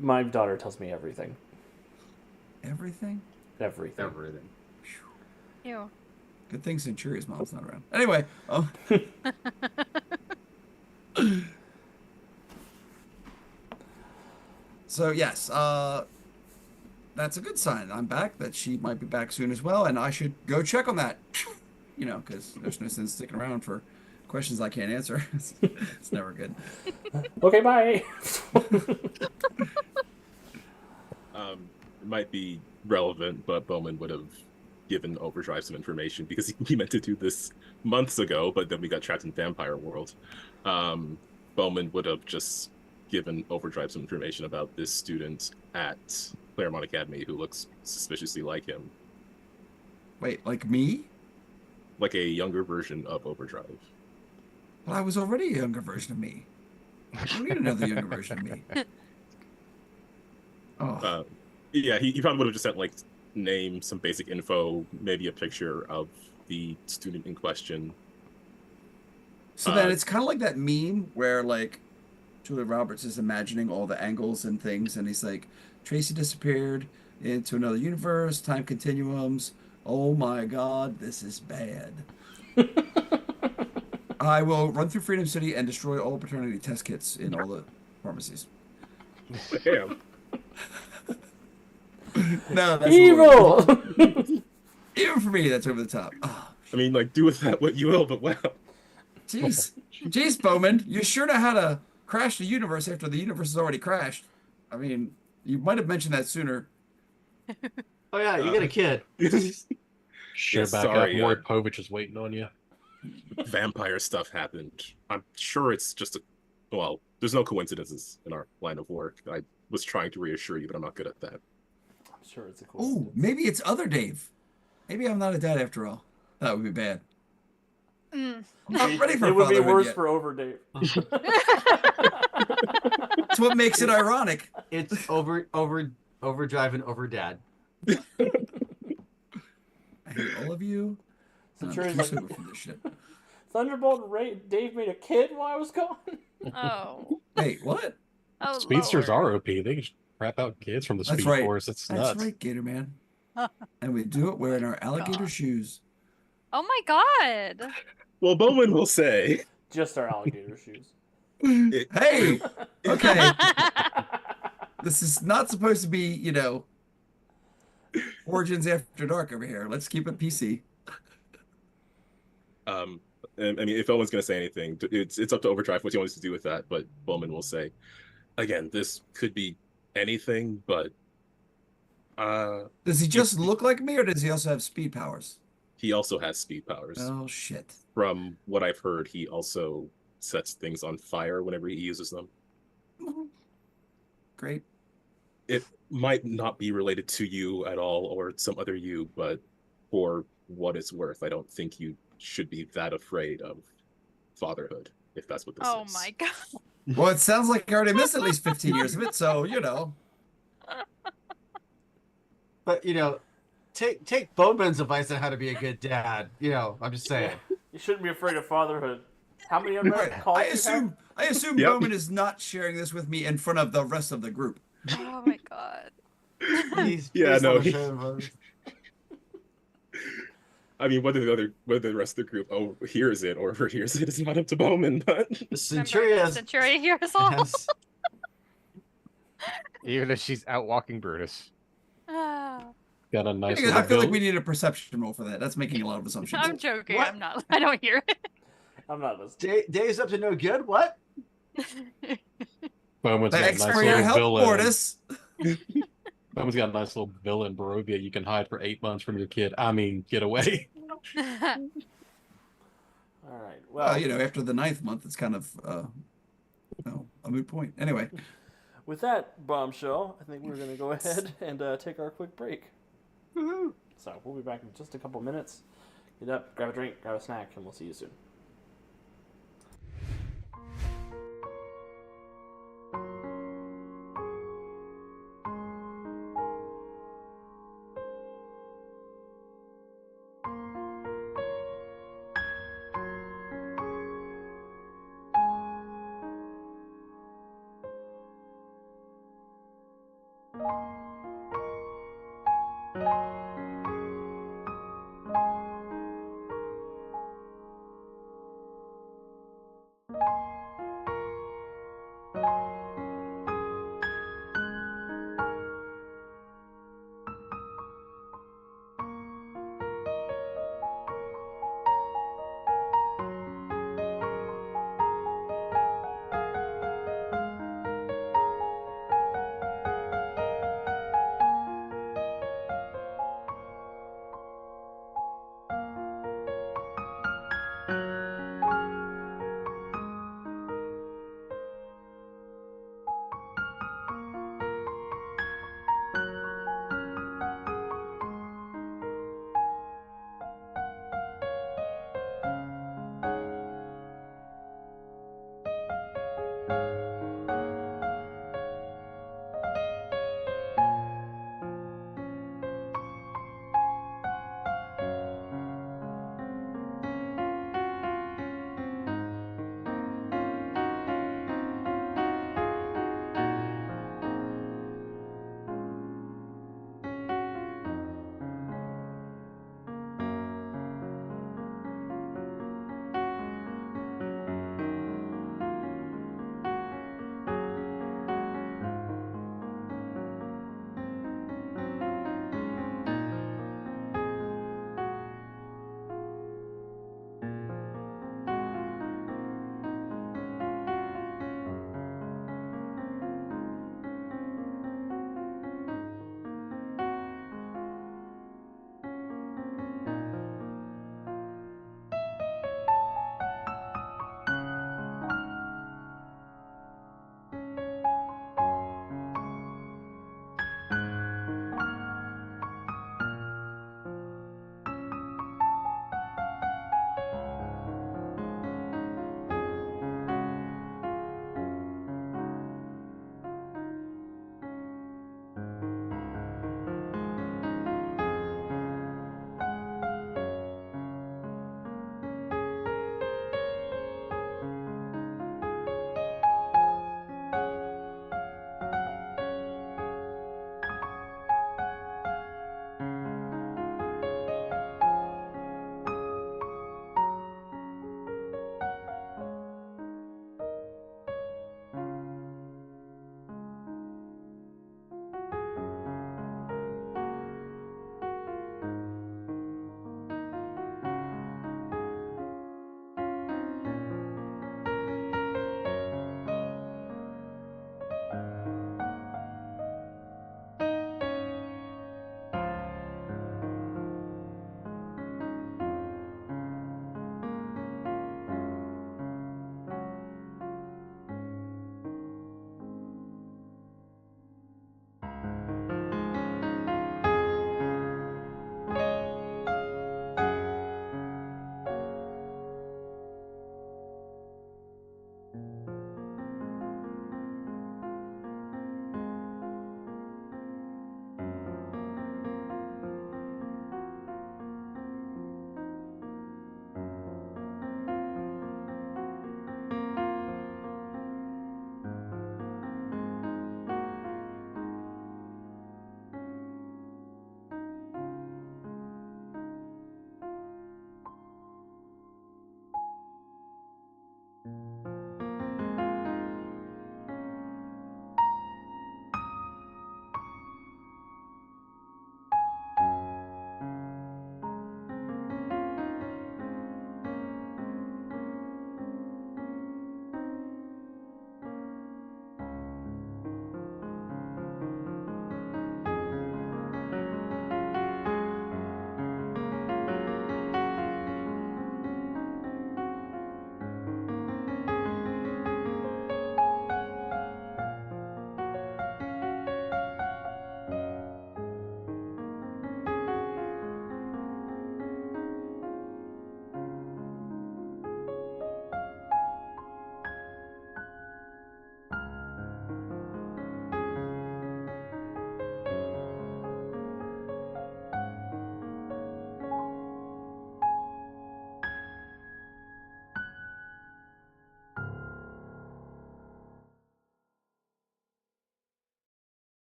My daughter tells me everything. everything? Everything. Everything. Ew. Good thing Centuria's mom's not around. Anyway, so yes, that's a good sign. I'm back. That she might be back soon as well, and I should go check on that. You know, because there's no sense sticking around for questions I can't answer. It's never good. Okay, bye. It might be relevant, but Bowman would have given Overdrive some information because he meant to do this months ago, but then we got trapped in Vampire World. Bowman would have just given Overdrive some information about this student at Claremont Academy who looks suspiciously like him, Wait, like me? like a younger version of Overdrive. Well, I was already a younger version of me. I don't need another younger version of me. Oh, Yeah, he probably would have just sent like name, some basic info, maybe a picture of the student in question. so then it's kind of like that meme where like Julia Roberts is imagining all the angles and things, and he's like, Tracy disappeared into another universe, time continuums. Oh my God, this is bad. I will run through Freedom City and destroy all paternity test kits in all the pharmacies. Damn. No, that's a little- Evil. even for me, that's over the top. Oh, I mean, like, do with that what you will, but wow. jeez, jeez, Bowman, you sure know how to crash the universe after the universe has already crashed. I mean, you might have mentioned that sooner. Oh yeah, you got a kid. Sure, Yeah, back sorry, up. Maury Povich is waiting on you. Vampire stuff happened. I'm sure it's just well, there's no coincidences in our line of work. I was trying to reassure you, but I'm not good at that. I'm sure it's a cool. Oh, maybe it's other Dave. Maybe I'm not a dad after all. That would be bad. Mm. I'm not ready for It would be fatherhood worse yet. for Over Dave. That's what makes it ironic. It's overdrive and over dad. I hate all of you. I'm Centurion's too like, sober for this shit. Thunderbolt and Dave made a kid while I was gone. Oh. Wait, what? Oh, Speedsters Lord. are OP. They can just crap out kids from the That's Speed right. Force. It's That's nuts. right, Gator Man. And we do it wearing our alligator God. shoes. Oh my god. Well, Bowman will say, Just our alligator shoes. Hey, okay. This is not supposed to be, you know, Origins After Dark over here. Let's keep it PC. I mean, if Bowman's going to say anything, it's up to Overdrive what he wants to do with that. But Bowman will say, again, this could be anything, but Does he just look like me, or does he also have speed powers? he also has speed powers. Oh shit! From what I've heard, he also sets things on fire whenever he uses them. Great. It might not be related to you at all or some other you, but for what it's worth, I don't think you should be that afraid of fatherhood, if that's what this Oh is. my god. Well, it sounds like I already missed at least 15 years of it, so you know. But take Bowman's advice on how to be a good dad. I'm just saying. You shouldn't be afraid of fatherhood. How many Right. unread calls I do you have? assume Yep. Bowman is not sharing this with me in front of the rest of the group. Oh my god. He's Yeah, based no, on the he- show. I mean, whether the rest of the group hears it or overhears it is not up to Bowman, but Centuria Centuria hears all. has Even if she's out walking Brutus. Ah, Got a nice I little feel like bill. we need a perception roll for that. That's making a lot of assumptions. I'm joking. What? I'm not. I don't hear I'm not listening. days up to no good. What? it. Bowman's got a Thanks nice for your little help, villa. Mortis. Bowman's got a nice little villa in Barovia. You can hide for 8 months from your kid. I mean, get away. All right. Well, After the 9th month, it's kind of a moot point. Anyway, with that bombshell, I think we're going to go ahead and take our quick break. Woohoo. So we'll be back in just a couple minutes. Get up, grab a drink, grab a snack, and we'll see you soon.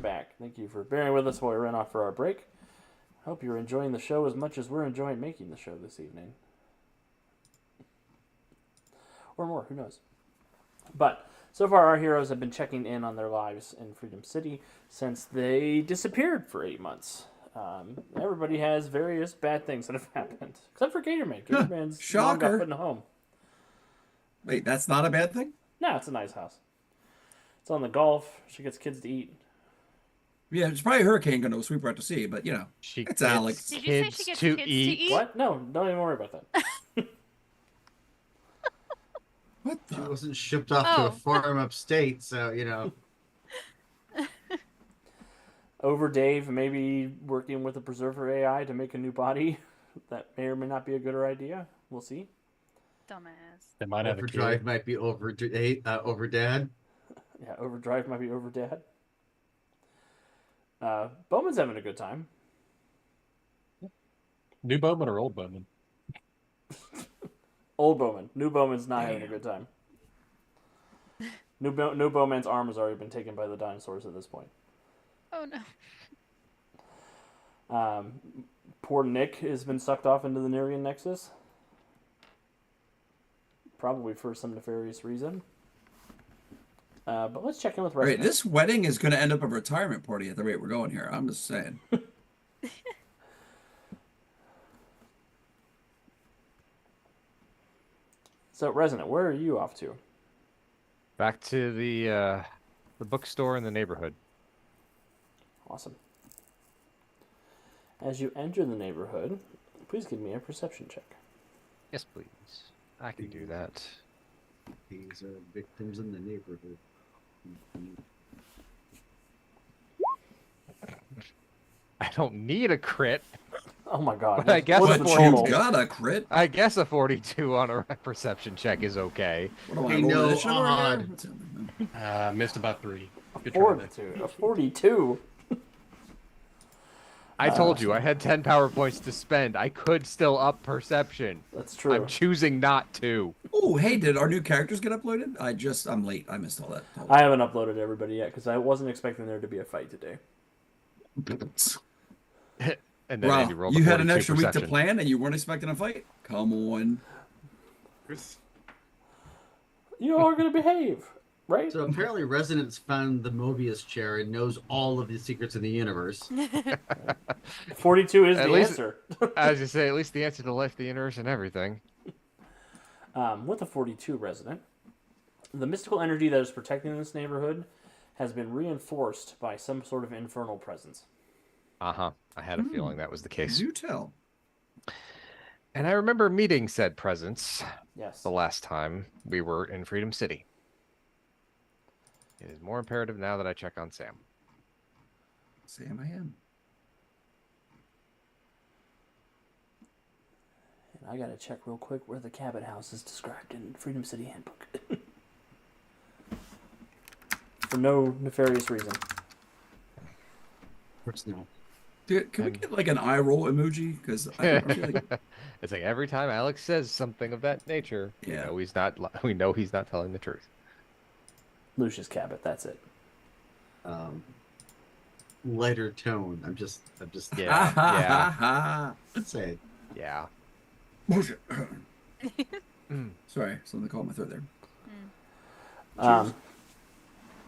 back. Thank you for bearing with us while we ran off for our break. Hope you're enjoying the show as much as we're enjoying making the show this evening. Or more, who knows. But so far our heroes have been checking in on their lives in Freedom City since they disappeared for 8 months. Everybody has various bad things that have happened. Except for Gatorman. Gatorman's mom got Shocker. put in a home. Wait, that's not a bad thing? No, it's a nice house. It's on the Gulf. She gets kids to eat. Yeah, it's probably a hurricane going to sweep her out to sea, but you know. She It's gets Alex. Did you say she gets kids to eat? What? No, don't even worry about that. What She the? wasn't shipped off to Oh. a farm upstate, so you know. Over Dave maybe working with a preserver AI to make a new body. That may or may not be a good idea. We'll see. Dumbass. They might have a Overdrive kid. might be over dad. Yeah, Overdrive might be over Dad. Bowman's having a good time. New Bowman or old Bowman? Old Bowman. New Bowman's not having a good time. New Bowman's arm has already been taken by the dinosaurs at this point. Oh no. Poor Nick has been sucked off into the Nerian Nexus. Probably for some nefarious reason. But let's check in with Right, Resident. this wedding is going to end up a retirement party at the rate we're going here. I'm just saying. So, Resident, where are you off to? Back to the bookstore in the neighborhood. Awesome. As you enter the neighborhood, please give me a perception check. Yes, please. I can do that. These are victims in the neighborhood. I don't need a crit. Oh my god. I guess What's a the But 40 total? you got a crit. I guess a 42 on a perception check is okay. What do I Hey, roll no, initiative over here? odd. What's happening? Missed about 3. Good try there. 42. A 42. I told you I had 10 power points to spend. I could still up perception. That's true. I'm choosing not to. Oh, hey, did our new characters get uploaded? I'm late. I missed all that. I haven't uploaded everybody yet because I wasn't expecting there to be a fight today. And then Wow, Andy rolled a you had an 42 extra week to perception. plan and you weren't expecting a fight? Come on. You all are going to behave, right? So apparently, Resonance found the Mobius chair and knows all of the secrets in the universe. 42 is At the least- answer. As you say, at least the answer to life, the universe, and everything. With a 42 resident, the mystical energy that is protecting this neighborhood has been reinforced by some sort of infernal presence. Uh-huh. I had a feeling that was the case. Do tell. And I remember meeting said presence Yes. the last time we were in Freedom City. It is more imperative now that I check on Sam. Sam, I am. And I got to check real quick where the Cabot House is described in Freedom City Handbook. For no nefarious reason. Of course not. Dude, can we get like an eye roll emoji? Because I feel like It's like every time Alex says something of that nature, Yeah. we know he's not telling the truth. Lucius Cabot, that's it. Lighter tone. I'm just Yeah, yeah, say yeah. bullshit. Sorry, something caught my throat there.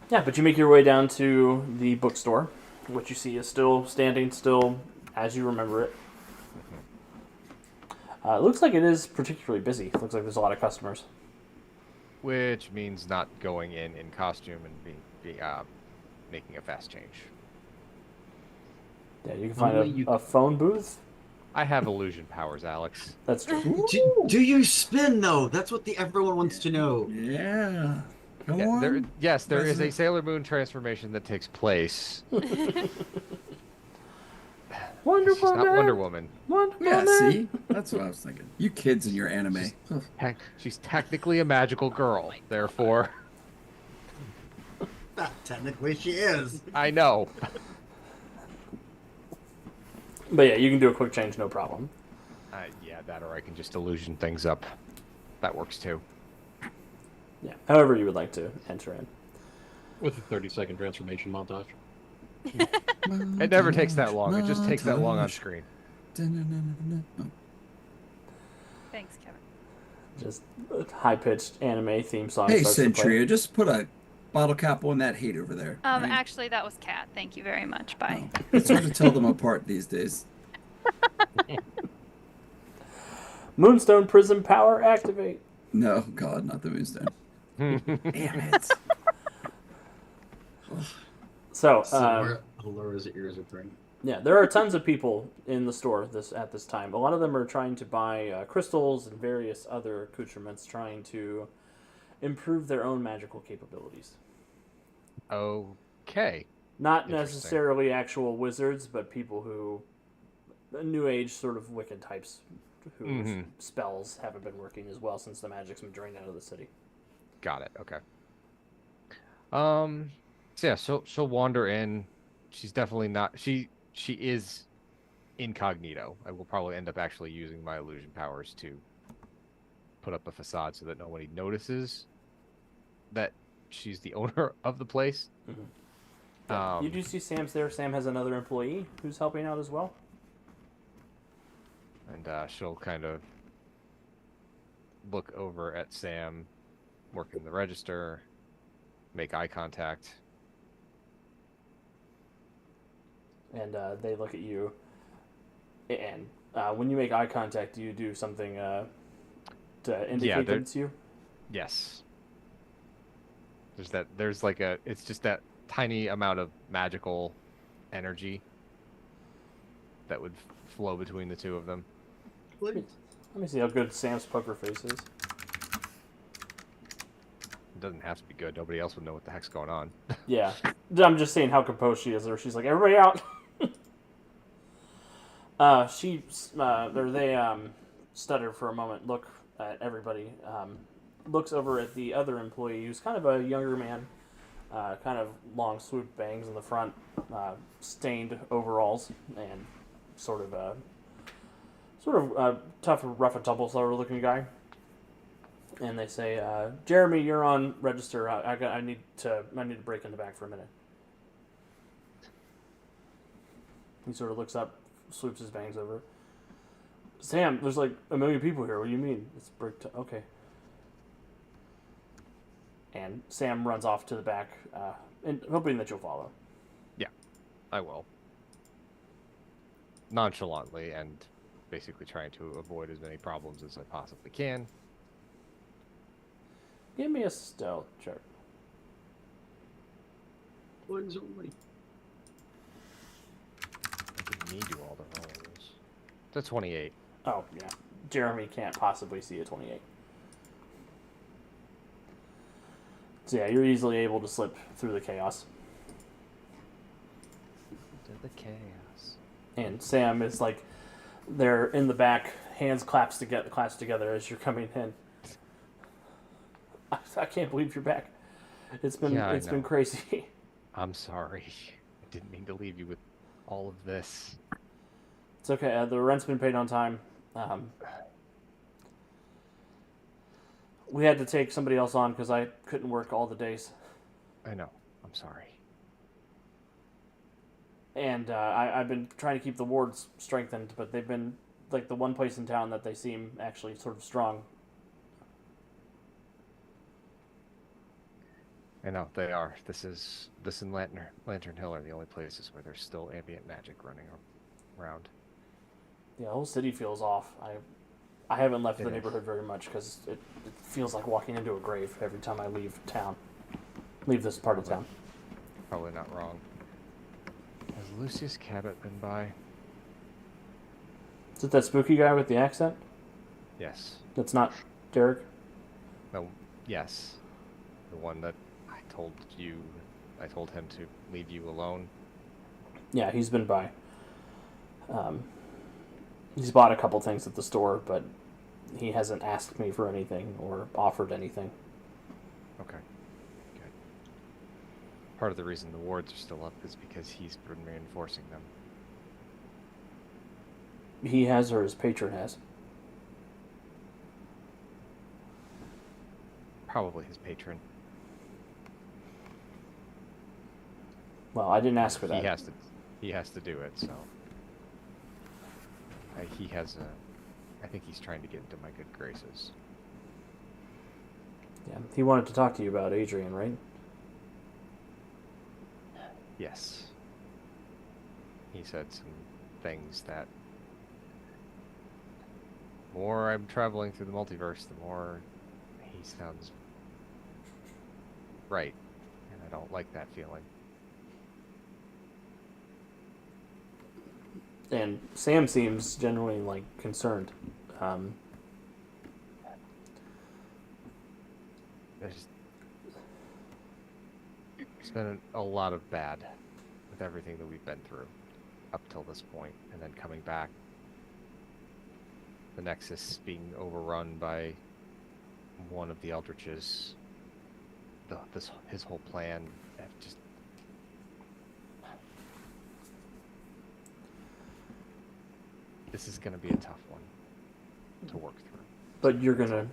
Yeah, but you make your way down to the bookstore. What you see is still standing, still as you remember it. It looks like it is particularly busy. It looks like there's a lot of customers. Which means not going in costume and making a fast change. Yeah, you can find Only you- a phone booth. I have illusion powers, Alex. That's true. do you spin though? That's what everyone wants to know. Yeah. Come Yeah, on. there is a President. Sailor Moon transformation that takes place. Wonder She's not Woman. Wonder Woman. Wonder Yeah, Woman. see? That's what I was thinking. You kids and your anime. Ugh. She's technically a magical girl. Therefore, Technically, she is. I know. But yeah, you can do a quick change, no problem. Yeah, that or I can just illusion things up. That works too. Yeah, however you would like to enter in. With a 30-second transformation montage. It never takes that long. It just takes that long on screen. Oh, Thanks, Kevin. Just a high-pitched anime theme song. hey, starts to play. Centuria, just put a bottle cap on that hate over there. right? Actually, that was Kat. Thank you very much. Bye. Oh, it's hard to tell them apart these days. Moonstone Prism Power activate. No, God, not the Moonstone. Damn it. So, Somewhere Alora's ears are burning. yeah, there are tons of people in the store at this time. A lot of them are trying to buy crystals and various other accoutrements, trying to improve their own magical capabilities. Okay. Not Interesting. necessarily actual wizards, but people who, New Age sort of Wiccan types, whose Mhm. spells haven't been working as well since the magic's been drained out of the city. Got it. Okay. So yeah, she'll wander in. She's definitely not. She is incognito. I will probably end up actually using my illusion powers to put up a facade so that nobody notices that she's the owner of the place. Mhm. Yeah, you do see Sam's there. Sam has another employee who's helping out as well. And she'll kind of look over at Sam working the register, make eye contact. And they look at you. And when you make eye contact, do you do something to indicate that they're- it's you? Yes. There's like it's just that tiny amount of magical energy that would flow between the two of them. Let me see how good Sam's poker face is. It doesn't have to be good. Nobody else would know what the heck's going on. Yeah, I'm just saying how composed she is. Or she's like, everybody out. They stutter for a moment, look at everybody, looks over at the other employee who's kind of a younger man, kind of long swooped bangs in the front, stained overalls, and sort of tough, rough and tumble sort of looking guy. And they say, Jeremy, you're on register. I need to break in the back for a minute. He sort of looks up, swoops his bangs over. Sam, there's like a million people here. What do you mean? It's break time. Okay. And Sam runs off to the back, and hoping that you'll follow. I will. Nonchalantly and basically trying to avoid as many problems as I possibly can. Give me a stealth check. One's only. I didn't need to do all the rolls. It's a 28. Oh, yeah. Jeremy can't possibly see a 28. So yeah, you're easily able to slip through the chaos. To the chaos. And Sam is like, they're in the back, hands clasped together as you're coming in. I can't believe you're back. It's been Yeah, I been know. crazy. I'm sorry. I didn't mean to leave you with all of this. It's okay. The rent's been paid on time. We had to take somebody else on because I couldn't work all the days. I know. I'm sorry. And I've been trying to keep the wards strengthened, but they've been like the one place in town that they seem actually sort of strong. I know they are. This and Lantern Hill are the only places where there's still ambient magic running around. Yeah, the whole city feels off. I haven't left It the is. neighborhood very much because it feels like walking into a grave every time I leave town. Leave this part of town. Probably not wrong. Has Lucius Cabot been by? Is it that spooky guy with the accent? Yes. That's not Derek? No. Yes. The one that I told him to leave you alone. Yeah, he's been by. He's bought a couple things at the store, but he hasn't asked me for anything or offered anything. Okay. Good. Part of the reason the wards are still up is because he's been reinforcing them. He has, or his patron has. Probably his patron. Well, I didn't ask for that. He has to do it. So he has a. I think he's trying to get into my good graces. Yeah, he wanted to talk to you about Adrian, right? Yes. He said some things that. The more I'm traveling through the multiverse, the more he sounds right, and I don't like that feeling. And Sam seems genuinely like concerned. There's been a lot of bad with everything that we've been through up till this point, and then coming back, the Nexus being overrun by one of the Eldritches, his whole plan, just. This is gonna be a tough one to work through. But you're gonna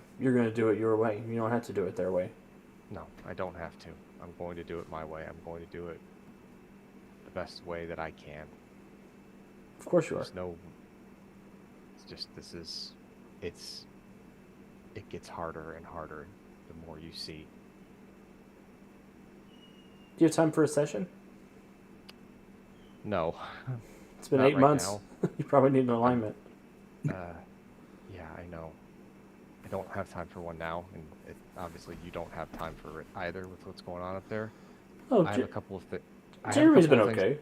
do it your way. You don't have to do it their way. No, I don't have to. I'm going to do it my way. I'm going to do it the best way that I can. Of course you are. There's no. It's just it gets harder and harder the more you see. Do you have time for a session? No. It's been Not 8 right months. now. You probably need an alignment. Yeah, I know. I don't have time for one now, and obviously you don't have time for it either with what's going on up there. Oh, I have a couple of things. Jeremy's been okay.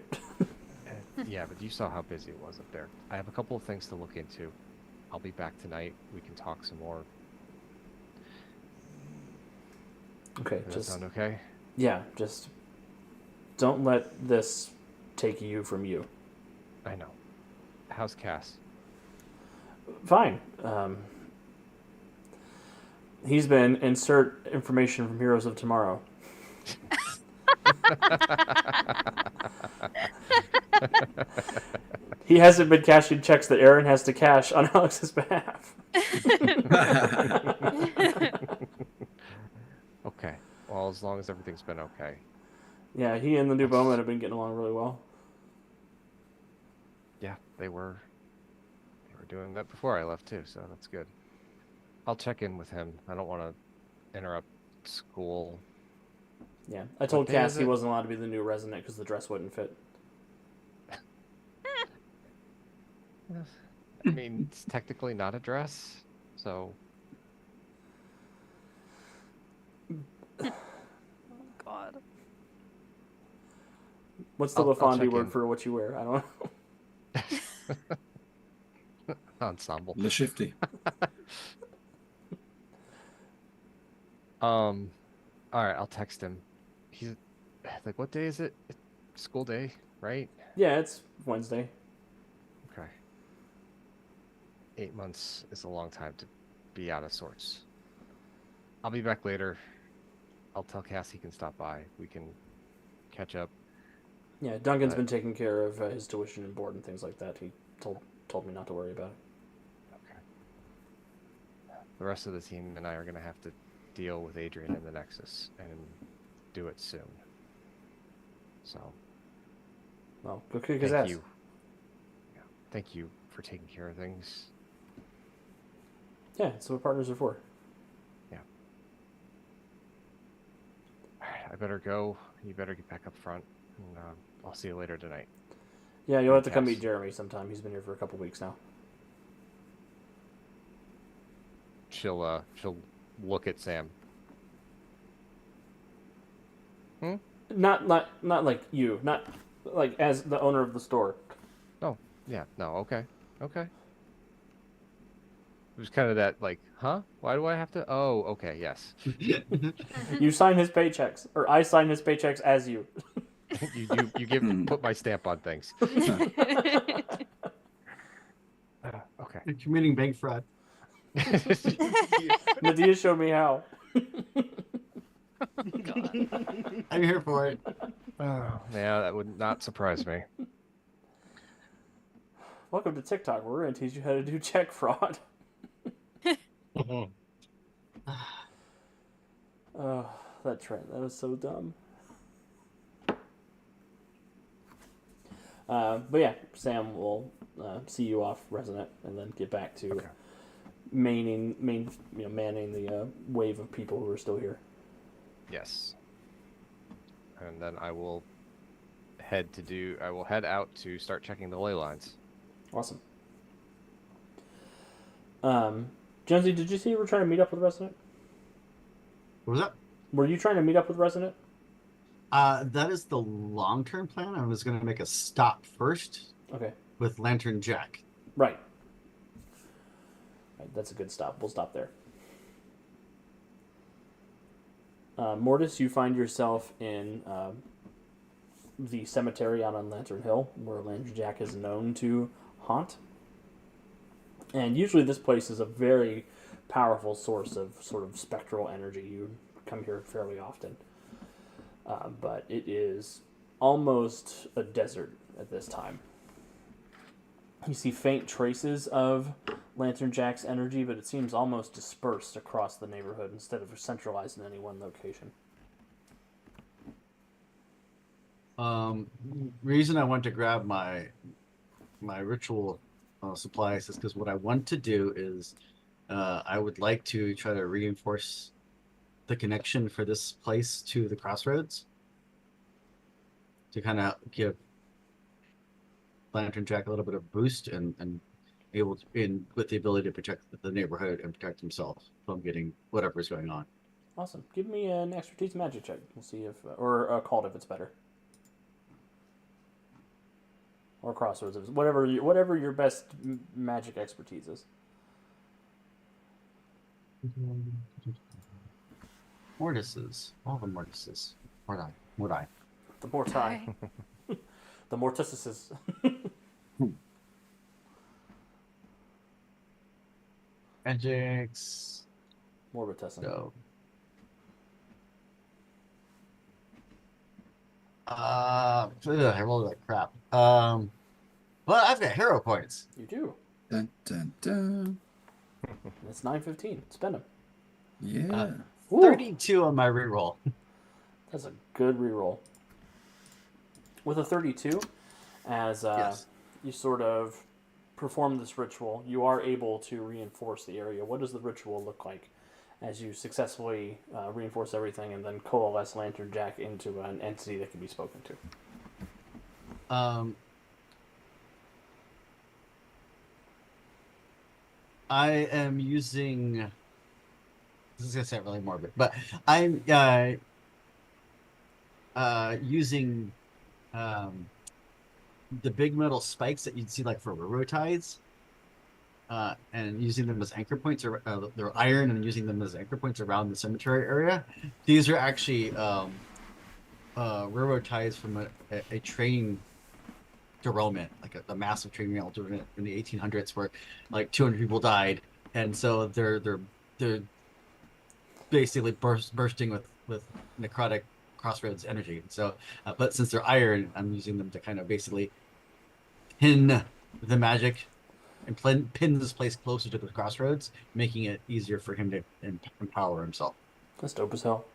Yeah, but you saw how busy it was up there. I have a couple of things to look into. I'll be back tonight. We can talk some more. Okay, Does that sound okay? Yeah, just don't let this take you from you. I know. How's Cass? Fine. He's been insert information from Heroes of Tomorrow. He hasn't been cashing checks that Aaron has to cash on Alex's behalf. Okay. Well, as long as everything's been okay. Yeah, he and the new Bowman have been getting along really well. Yeah, they were doing that before I left too, so that's good. I'll check in with him. I don't want to interrupt school. Yeah, I told What day Cass is he it? wasn't allowed to be the new resident because the dress wouldn't fit. I mean, it's technically not a dress, so God. What's the I'll Lafondi check word in. for what you wear? I don't know. ensemble. The shifty. All right, I'll text him. He's like, what day is it? It's school day, right? Yeah, it's Wednesday. Okay. 8 months is a long time to be out of sorts. I'll be back later. I'll tell Cass he can stop by. We can catch up. Yeah, Duncan's But- been taking care of his tuition and board and things like that. He told me not to worry about it. Okay. The rest of the team and I are going to have to deal with Adrian and the Nexus and do it soon. So, Well, go kick his thank ass. you. Yeah, thank you for taking care of things. Yeah, that's what partners are for. All right, I better go. You better get back up front. And, I'll see you later tonight. Yeah, you'll have to come Cass. meet Jeremy sometime. He's been here for a couple weeks now. She'll look at Sam. Not like you. Not like as the owner of the store. Oh, yeah, no, okay. Okay. It was kind of that, like, huh? Why do I have to? Oh, okay, yes. You sign his paychecks, or I sign his paychecks as you. You give put my stamp on things. Okay. You're committing bank fraud. Nadia showed me how. I'm here for it. Oh, yeah, that would not surprise me. Welcome to TikTok. We're going to teach you how to do check fraud. Oh, that trend. That was so dumb. But yeah, Sam will see you off Resonant and then get back to Okay. manning the wave of people who are still here. Yes. And then I will head out to start checking the ley lines. Awesome. Jonesy, did you see you were trying to meet up with Resonant? What was that? Were you trying to meet up with Resonant? That is the long-term plan. I was going to make a stop first Okay. with Lantern Jack. Right. That's a good stop. We'll stop there. Mortis, you find yourself in the cemetery out on Lantern Hill, where Lantern Jack is known to haunt. And usually this place is a very powerful source of sort of spectral energy. You come here fairly often. But it is almost a desert at this time. You see faint traces of Lantern Jack's energy, but it seems almost dispersed across the neighborhood instead of centralized in any one location. Reason I went to grab my ritual supplies is because what I want to do is I would like to try to reinforce the connection for this place to the crossroads to kind of give Lantern Jack a little bit of boost and able to, with the ability to protect the neighborhood and protect himself from getting whatever's going on. Awesome. Give me an expertise magic check. We'll see if, or a called if it's better. Or crossroads, whatever your best magic expertise is. Mortises. All the mortises. Morti. The Morti. The Mortises. Magics. Morbitessin. No. I rolled like crap. But I've got hero points. You do. Dun, dun, dun. It's 9:15. Spend them. Yeah. 32 on my reroll. That's a good reroll. With a 32, as Yes. you sort of perform this ritual, you are able to reinforce the area. What does the ritual look like as you successfully reinforce everything and then coalesce Lantern Jack into an entity that can be spoken to? I am using. This is gonna sound really morbid, but I'm using the big metal spikes that you'd see like for railroad ties, and using them as anchor points, or they're iron, and using them as anchor points around the cemetery area. These are actually railroad ties from a train derailment, like a massive train derailment in the 1800s, where like 200 people died, and so they're basically bursting with necrotic crossroads energy. So, but since they're iron, I'm using them to kind of basically pin the magic and pin this place closer to the crossroads, making it easier for him to empower himself. That's dope as hell.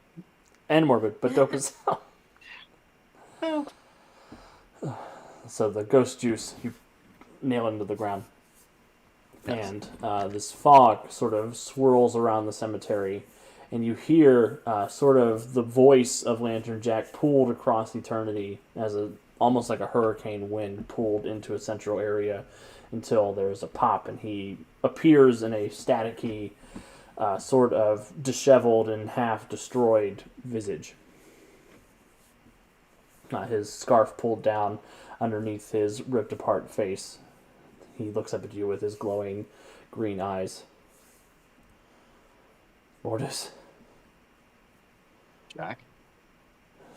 And morbid, but dope as hell. Well, So the ghost juice, you nail into the ground. Yes. And this fog sort of swirls around the cemetery, and you hear sort of the voice of Lantern Jack pulled across eternity as almost like a hurricane wind pulled into a central area until there's a pop, and he appears in a staticky, sort of disheveled and half destroyed visage. His scarf pulled down underneath his ripped apart face. He looks up at you with his glowing green eyes. Mortis, Jack.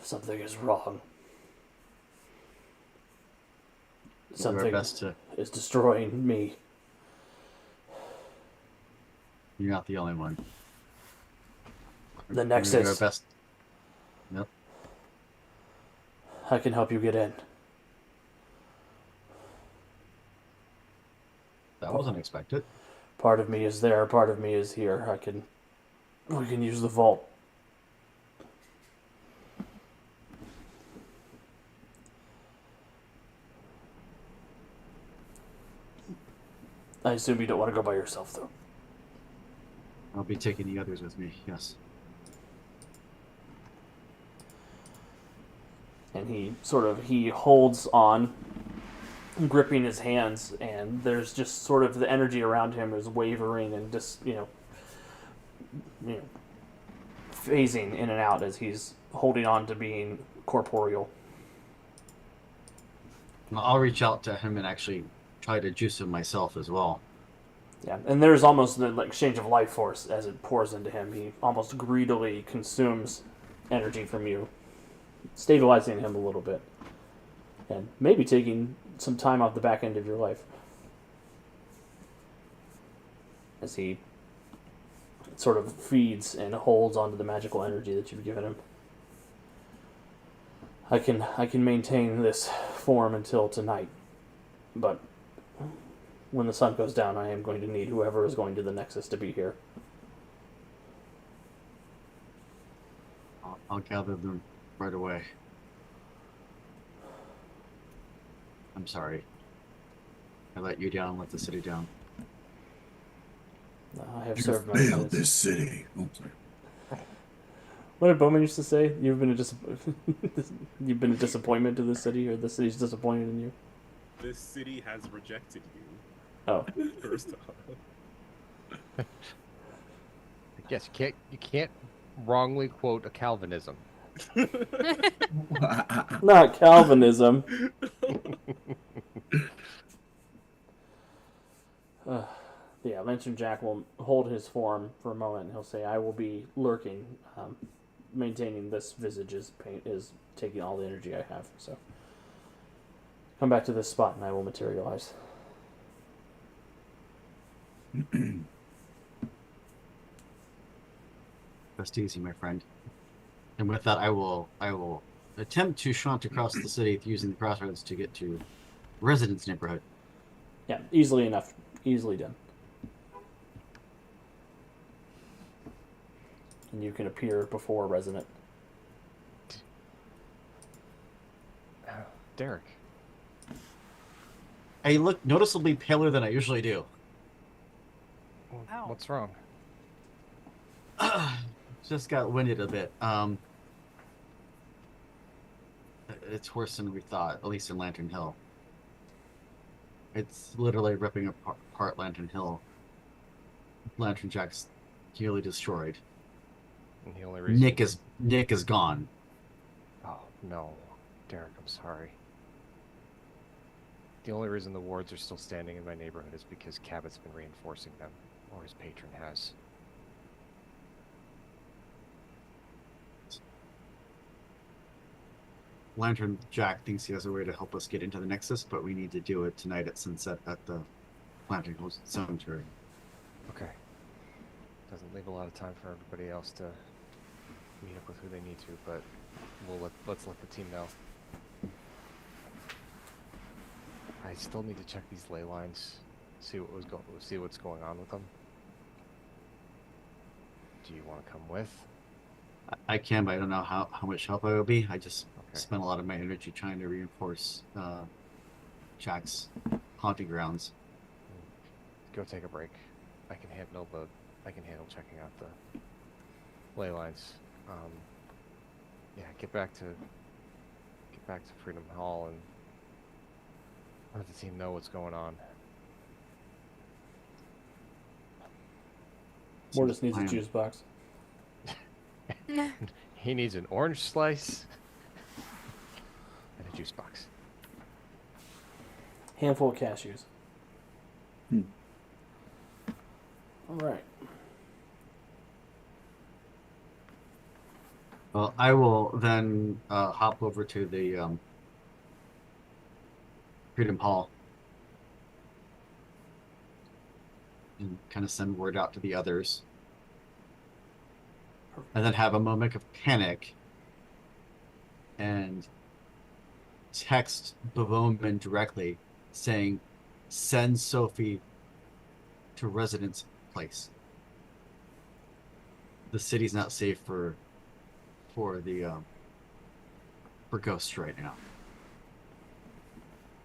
something is wrong. We'll do our Something best to. is destroying me. You're not the only one. The We're gonna Nexus. do our best. Yep. I can help you get in. That wasn't expected. Part of me is there, part of me is here. We can use the vault. I assume you don't want to go by yourself, though. I'll be taking the others with me. Yes. And he holds on, gripping his hands, and there's just sort of the energy around him is wavering and just phasing in and out as he's holding on to being corporeal. I'll reach out to him and actually try to juice him myself as well. Yeah, and there's almost the exchange of life force as it pours into him. He almost greedily consumes energy from you, stabilizing him a little bit, and maybe taking some time off the back end of your life. As he sort of feeds and holds onto the magical energy that you've given him. I can maintain this form until tonight, but when the sun goes down, I am going to need whoever is going to the Nexus to be here. I'll gather them right away. I'm sorry. I let you down, let the city down. I have You served my failed sins. this city. Oh, sorry. What did Bowman used to say? You've been you've been a disappointment to the city, or the city's disappointed in you. This city has rejected you. Oh, First off. Yes, you can't wrongly quote a Calvinism. not Calvinism. Yeah, Lantern Jack will hold his form for a moment, and he'll say, "I will be lurking, maintaining this visage is taking all the energy I have. So, come back to this spot, and I will materialize." Rest easy, my friend. And with that, I will attempt to shunt across the city using the crossroads to get to Residence neighborhood. Yeah, easily enough, easily done. And you can appear before Resident. Derek. I look noticeably paler than I usually do. Wow. What's wrong? Just got winded a bit. It's worse than we thought, at least in Lantern Hill. It's literally ripping apart Lantern Hill. Lantern Jack's nearly destroyed. And the only reason Nick is gone. Oh no, Derek, I'm sorry. The only reason the wards are still standing in my neighborhood is because Cabot's been reinforcing them, or his patron has. Lantern Jack thinks he has a way to help us get into the Nexus, but we need to do it tonight at sunset at the Lantern Hill Cemetery. Okay. Doesn't leave a lot of time for everybody else to meet up with who they need to, but let's let the team know. I still need to check these ley lines, see what's going on with them. Do you want to come with? I can, but I don't know how much help I will be. I just Okay. spent a lot of my energy trying to reinforce Jack's haunting grounds. Go take a break. I can handle checking out the ley lines. Yeah, get back to Freedom Hall and let the team know what's going on. Mortis needs a Plan. juice box. He needs an orange slice and a juice box. Handful of cashews. Hmm. All right. Well, I will then hop over to the Freedom Hall and kind of send word out to the others. And then have a moment of panic and text Bowman directly saying, send Sophie to Residence Place. The city's not safe for ghosts right now.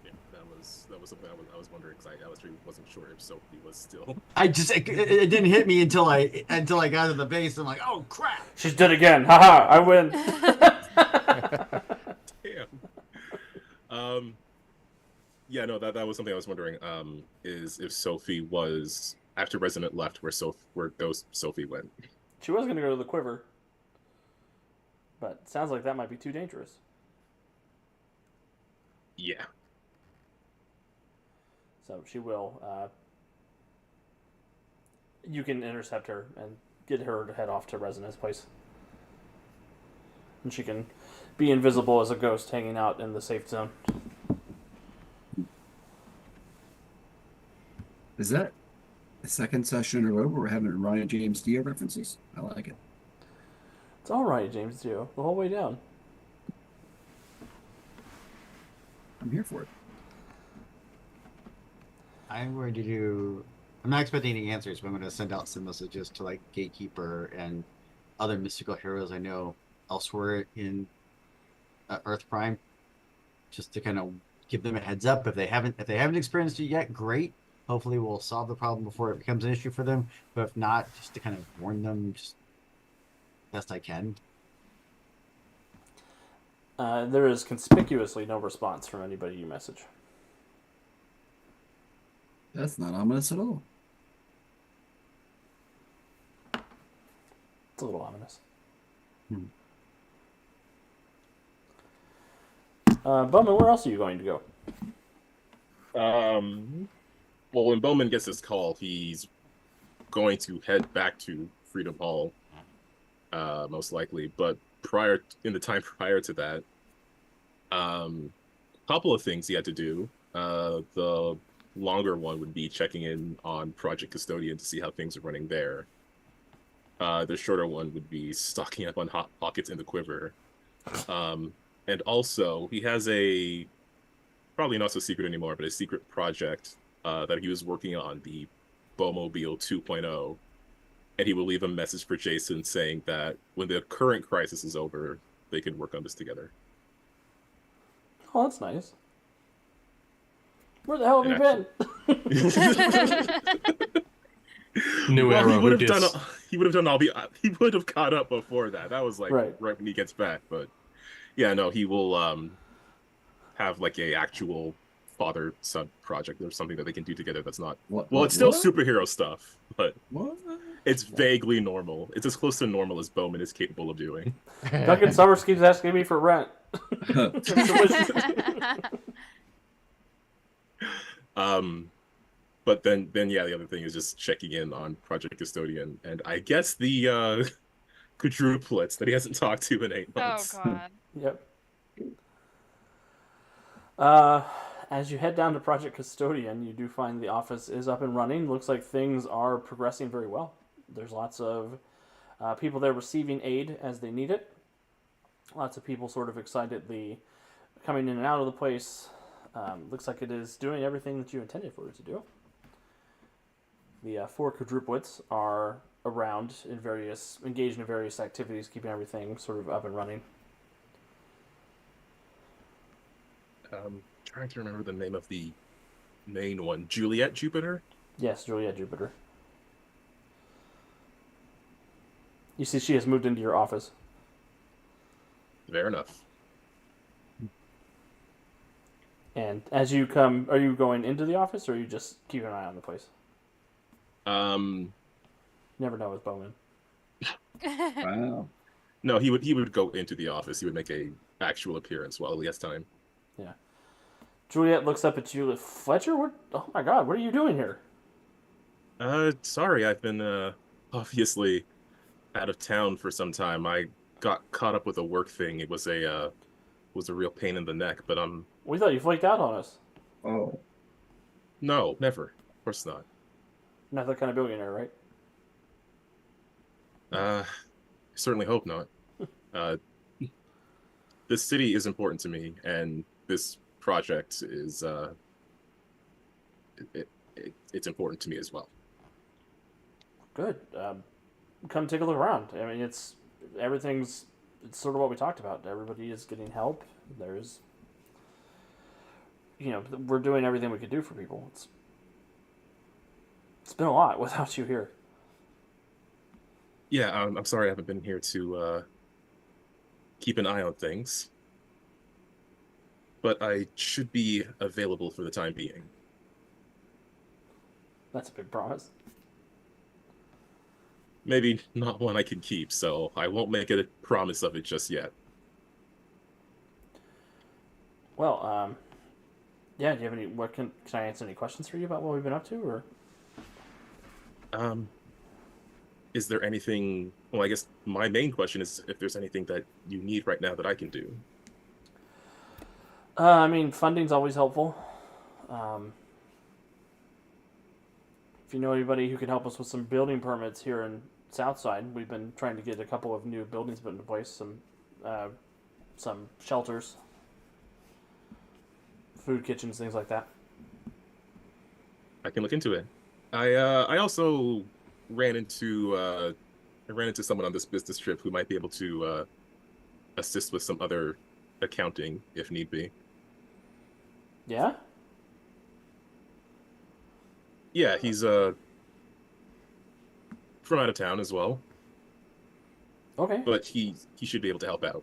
Yeah, that was was something I was wondering because I wasn't sure if Sophie was still. It didn't hit me until I got to the base. I'm like, oh crap! She's dead again. Haha! I win. Damn. Yeah, no, that was something I was wondering. Is if Sophie was after Resonant left, where Ghost Sophie went. She was going to go to the Quiver, but sounds like that might be too dangerous. Yeah. So she will. You can intercept her and get her to head off to Resonance Place. And she can be invisible as a ghost hanging out in the safe zone. Is that the second session in a row where we're having Ryan James Dio references? I like it. It's all right, James Dio, the whole way down. I'm here for it. I'm going to do. I'm not expecting any answers, but I'm going to send out some messages to like Gatekeeper and other mystical heroes I know elsewhere in Earth Prime, just to kind of give them a heads up. If they haven't experienced it yet, great. Hopefully, we'll solve the problem before it becomes an issue for them. But if not, just to kind of warn them, just best I can. There is conspicuously no response from anybody you message. That's not ominous at all. It's a little ominous. Bowman, where else are you going to go? Well, when Bowman gets his call, he's going to head back to Freedom Hall, most likely. But in the time prior to that, couple of things he had to do. The longer one would be checking in on Project Custodian to see how things are running there. The shorter one would be stocking up on hot pockets in the Quiver. And also, he has probably not so secret anymore, but a secret project that he was working on, the Bowmobile 2.0. And he will leave a message for Jason saying that when the current crisis is over, they can work on this together. Oh, that's nice. Where the hell have you been? New Well, era. he would Who have dis? done. He would have done all the. He would have caught up before that. That was like Right. right when he gets back. But yeah, no, he will have like a actual father-son project or something that they can do together. That's not. Well, it's still superhero stuff, but What? it's vaguely normal. It's as close to normal as Bowman is capable of doing. Duncan Summers keeps asking me for rent. But then yeah, the other thing is just checking in on Project Custodian, and I guess the quadruplets that he hasn't talked to in 8 Oh months. god. Yep. As you head down to Project Custodian, you do find the office is up and running. Looks like things are progressing very well. There's lots of people there receiving aid as they need it. Lots of people sort of excitedly coming in and out of the place. Looks like it is doing everything that you intended for it to do. The 4 quadruplets are around engaged in various activities, keeping everything sort of up and running. Trying to remember the name of the main one. Juliet Jupiter? Yes, Juliet Jupiter. You see she has moved into your office. Fair enough. And as you come, are you going into the office or are you just keeping an eye on the place? Never know with Bowman. Wow. No, he would go into the office. He would make a actual appearance while he has time. Yeah. Juliet looks up at you. Fletcher, oh my god, what are you doing here? Sorry, I've been obviously out of town for some time. I got caught up with a work thing. It was a real pain in the neck, but We thought you flaked out on us. Oh. no, never. Of course not. Not that kind of billionaire, right? I certainly hope not. This city is important to me, and this project is it's important to me as well. Good. Come take a look around. I mean, it's sort of what we talked about. Everybody is getting help. There's we're doing everything we could do for people. It's been a lot without you here. Yeah, I'm sorry I haven't been here to keep an eye on things, but I should be available for the time being. That's a big promise. Maybe not one I can keep, so I won't make a promise of it just yet. Well, yeah. Do you have any? Can I answer any questions for you about what we've been up to, or? Is there anything? Well, I guess my main question is if there's anything that you need right now that I can do. I mean, funding's always helpful. If you know anybody who can help us with some building permits here in Southside, we've been trying to get a couple of new buildings put into place, some shelters, food kitchens, things like that. I can look into it. I also ran into someone on this business trip who might be able to assist with some other accounting if need be. Yeah? Yeah, he's from out of town as well, Okay. but he should be able to help out.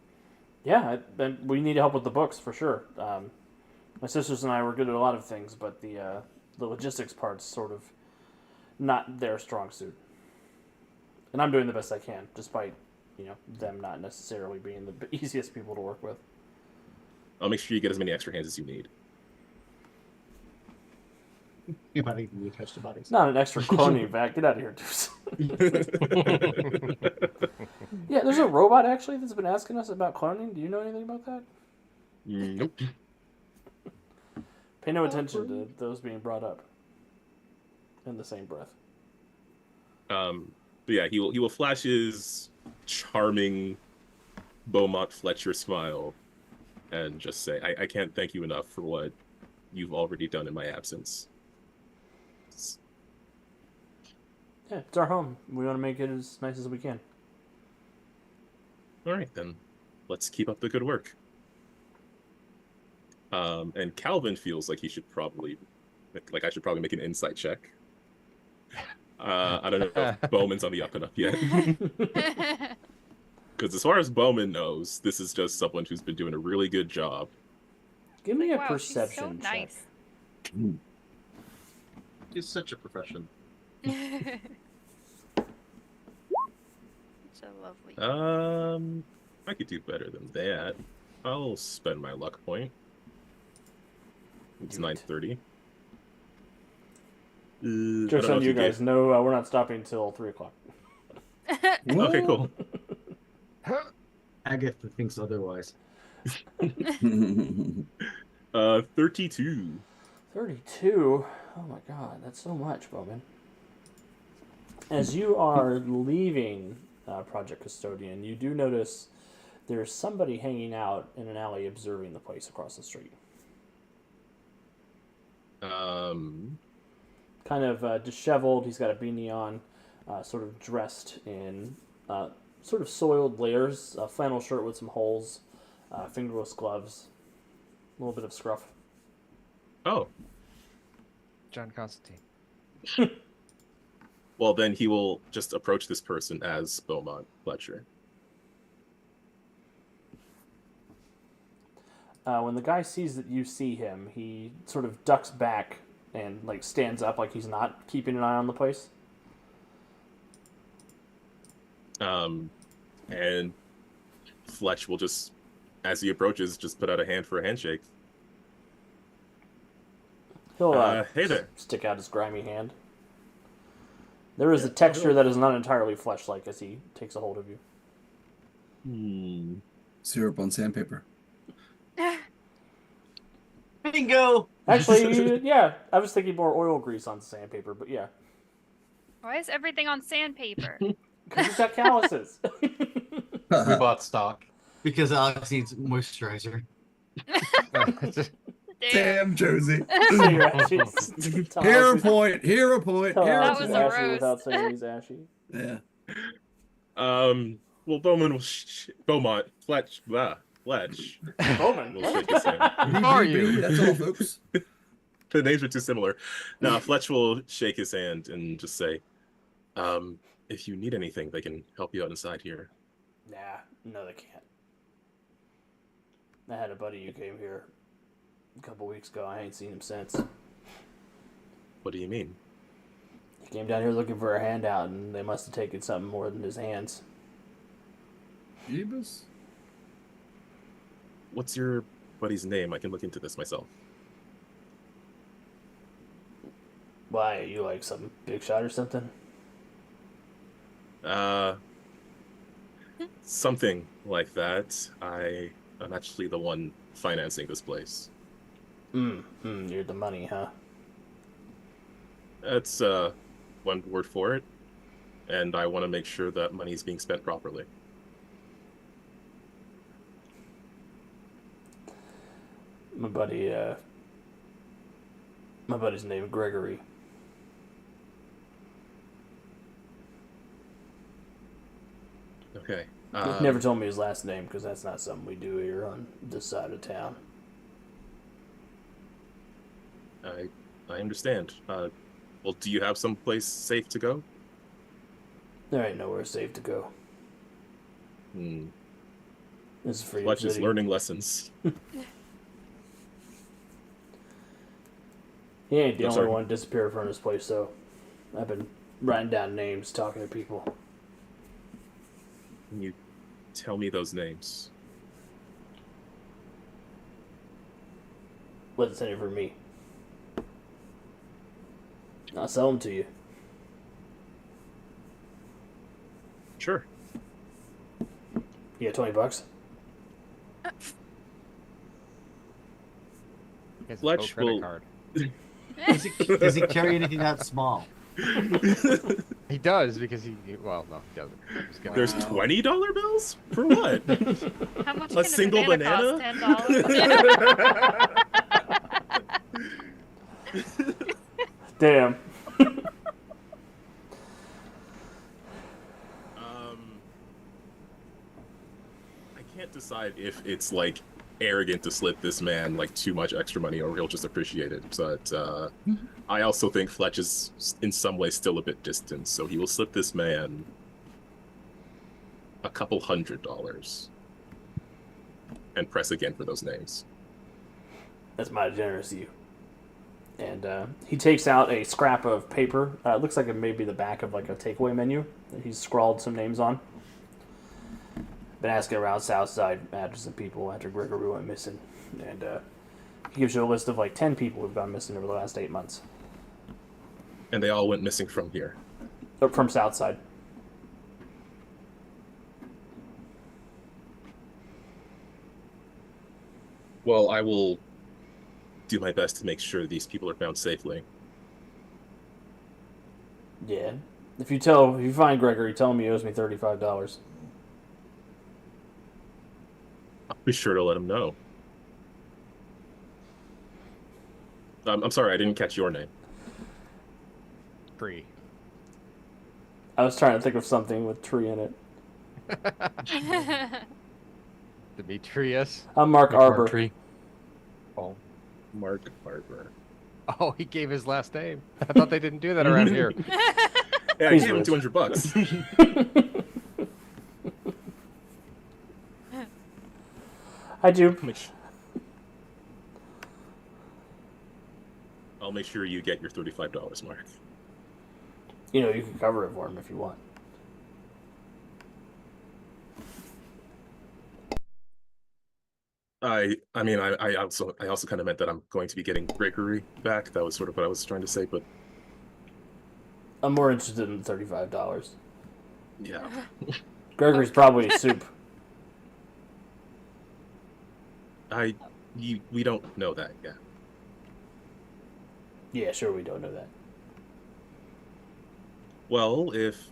Yeah, then we need help with the books for sure. My sisters and I were good at a lot of things, but the logistics part's sort of not their strong suit. And I'm doing the best I can, despite them not necessarily being the easiest people to work with. I'll make sure you get as many extra hands as you need. Anybody can touch the bodies. It's not an extra cloning vac. Get out of here, Deuce. Yeah, there's a robot actually that's been asking us about cloning. Do you know anything about that? Nope. Pay no attention to those being brought up in the same breath. But yeah, he will flash his charming Beaumont Fletcher smile and just say, I can't thank you enough for what you've already done in my absence. Yeah, it's our home. We want to make it as nice as we can. All right, then. Let's keep up the good work. And Calvin feels like he should probably, I should probably make an insight check. I don't know if Bowman's on the up and up yet. Because as far as Bowman knows, this is just someone who's been doing a really good job. Give me a Wow, she's so perception check. nice. It's such a profession. So lovely. I could do better than that. I'll spend my luck point. It's Do it. 9:30. Jokes on you guys. No, we're not stopping till 3 o'clock. Okay, cool. Agatha thinks otherwise. 32. 32? Oh my god, that's so much, Bowman. As you are leaving Project Custodian, you do notice there's somebody hanging out in an alley observing the place across the street. Kind of disheveled, he's got a beanie on, sort of dressed in sort of soiled layers, a flannel shirt with some holes, fingerless gloves, a little bit of scruff. Oh, John Constantine. well, then he will just approach this person as Beaumont Fletcher. When the guy sees that you see him, he sort of ducks back and stands up like he's not keeping an eye on the place. And Fletch will just, as he approaches, just put out a hand for a handshake. He'll Hey there. stick out his grimy hand. There is a texture that is not entirely flesh-like as he takes a hold of you. Syrup on sandpaper. Bingo! Actually, yeah, I was thinking more oil grease on sandpaper, but yeah. Why is everything on sandpaper? Because it's got calluses. We bought stock. Because Alex needs moisturizer. Damn. Damn, Josie. Say you're ashy. Tell Here a Alex point. Here a point. tell Here Alex a That he's was a point. ashy roast. without saying he's ashy. Yeah. Well, Bowman will Beaumont Fletch. Fletch Bowman. will shake his hand. Who are you? That's all, folks. The names are too similar. Now Fletch will shake his hand and just say, if you need anything, they can help you out inside here. Nah, no, they can't. I had a buddy who came here a couple weeks ago. I ain't seen him since. What do you mean? He came down here looking for a handout, and they must have taken something more than his hands. Jeebus. What's your buddy's name? I can look into this myself. Why, are you like some big shot or something? Something like that. I'm actually the one financing this place. You're the money, huh? That's one word for it. And I want to make sure that money is being spent properly. My buddy's named Gregory. Okay. He never told me his last name because that's not something we do here on this side of town. I understand. Well, do you have some place safe to go? There ain't nowhere safe to go. Hmm. This is Freedom Fletch is City. learning lessons. He ain't the I'm only sorry. one to disappear from this place, though. I've been writing down names, talking to people. Can you tell me those names? What's in it for me? I'll sell them to you. Sure. You got $20? He has a Fletch faux credit will- card. Does he carry anything that small? He does because well, no, he doesn't. I'm just kidding. There's Wow. $20 bills? For what? How much A can single banana? banana? Cost? $10? Damn. I can't decide if it's like arrogant to slip this man like too much extra money or he'll just appreciate it. But I also think Fletch is in some ways still a bit distant, so he will slip this man a couple $100 and press again for those names. That's mighty generous of you. And he takes out a scrap of paper. It looks like it may be the back of like a takeaway menu that he's scrawled some names on. Been asking around Southside addresses of people after Gregory went missing. And he gives you a list of like 10 people who've gone missing over the last 8 months. And they all went missing from here. From Southside. Well, I will do my best to make sure these people are found safely. Yeah. If you find Gregory, tell him he owes me $35. I'll be sure to let him know. I'm sorry, I didn't catch your name. Free. I was trying to think of something with tree in it. Demetrius. I'm Mark Arbor. Tree. Oh. Mark Barber. Oh, he gave his last name. I thought they didn't do that around here. Yeah, I He's gave him rich. $200. I do. I'll make sure you get your $35, Mark. You know, you can cover it for him if you want. I mean, I also kind of meant that I'm going to be getting Gregory back. That was sort of what I was trying to say, but I'm more interested in the $35. yeah. Gregory's probably soup. We don't know that yet. Yeah, sure, we don't know that. Well, if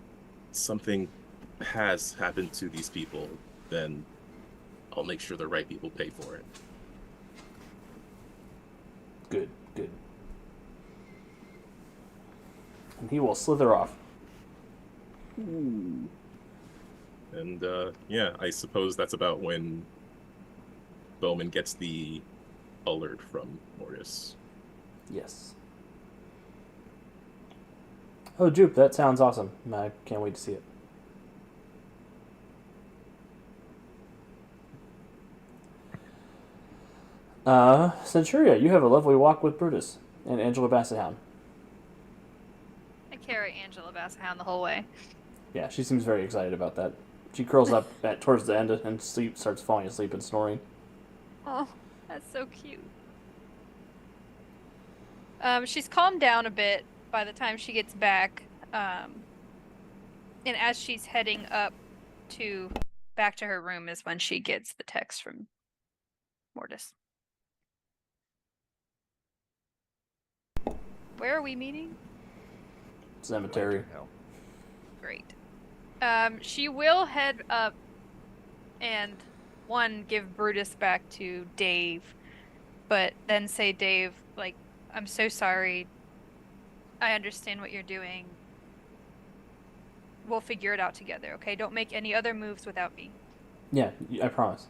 something has happened to these people, then I'll make sure the right people pay for it. Good, good. And he will slither off. And yeah, I suppose that's about when Bowman gets the alert from Mortis. Yes. Oh, Jupe, that sounds awesome. I can't wait to see it. Centuria, you have a lovely walk with Brutus and Angela Bassethound. I carry Angela Basshound the whole way. Yeah, she seems very excited about that. She curls up towards the end and starts falling asleep and snoring. Oh, that's so cute. She's calmed down a bit by the time she gets back. And as she's heading up back to her room is when she gets the text from Mortis. Where are we meeting? Cemetery. Hell. Great. She will head up and give Brutus back to Dave, but then say, Dave, like, I'm so sorry. I understand what you're doing. We'll figure it out together, okay? Don't make any other moves without me. Yeah, I promise.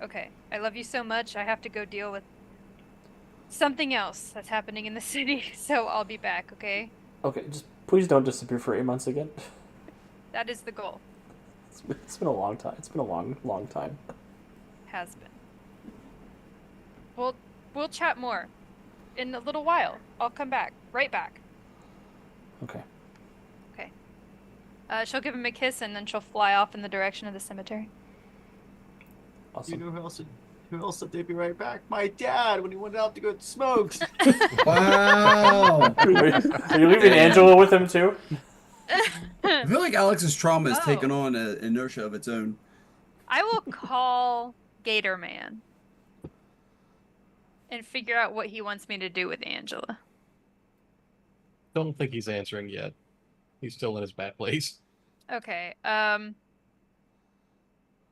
Okay. I love you so much. I have to go deal with something else that's happening in the city, so I'll be back, okay? Okay, just please don't disappear for 8 months again. That is the goal. It's been a long time. It's been a long, long time. Has been. We'll chat more in a little while. I'll come back. Right back. Okay. Okay. She'll give him a kiss and then she'll fly off in the direction of the cemetery. Awesome. You know who else said they'd be right back? My dad, when he went out to go smoke. Wow. Are you leaving Angela with him too? I feel like Alex's trauma has Oh. taken on an inertia of its own. I will call Gator Man and figure out what he wants me to do with Angela. Don't think he's answering yet. He's still in his bad place. Okay.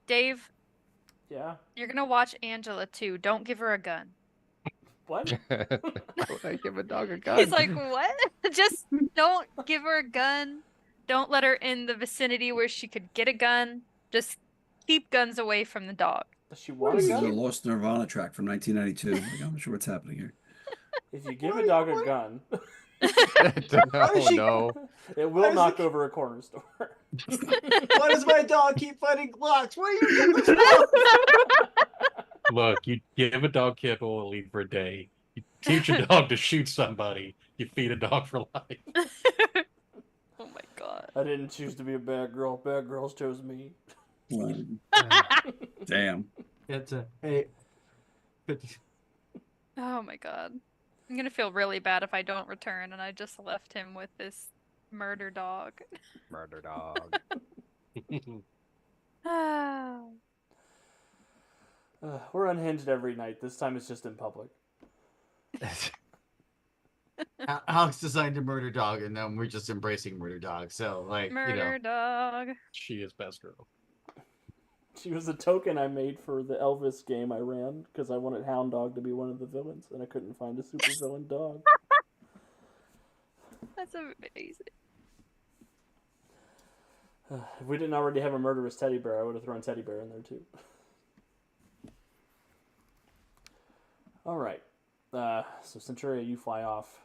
Dave, Yeah. you're gonna watch Angela too. Don't give her a gun. What? Why would I give a dog a gun? He's like, what? Just don't give her a gun. Don't let her in the vicinity where she could get a gun. Just keep guns away from the dog. Does she want a This is a gun? Lost Nirvana track from 1992. Like, I'm not sure what's happening here. If you give a dog a gun, Oh no. it will knock over a corner store. Why does my dog keep fighting Glocks? Where are you getting this from? Look, you give a dog kibble and leave for a day. You teach a dog to shoot somebody. You feed a dog for life. Oh my god. I didn't choose to be a bad girl. Bad girls chose me. Damn. It's a hey. Oh my god. I'm gonna feel really bad if I don't return and I just left him with this murder dog. Murder dog. Ah. We're unhinged every night. This time it's just in public. Alex designed a murder dog, and then we're just embracing murder dog. So, like, Murder dog. She is best girl. She was a token I made for the Elvis game I ran because I wanted Hound Dog to be one of the villains, and I couldn't find a super villain dog. That's amazing. If we didn't already have a murderous teddy bear, I would have thrown teddy bear in there too. All right. So Centuria, you fly off.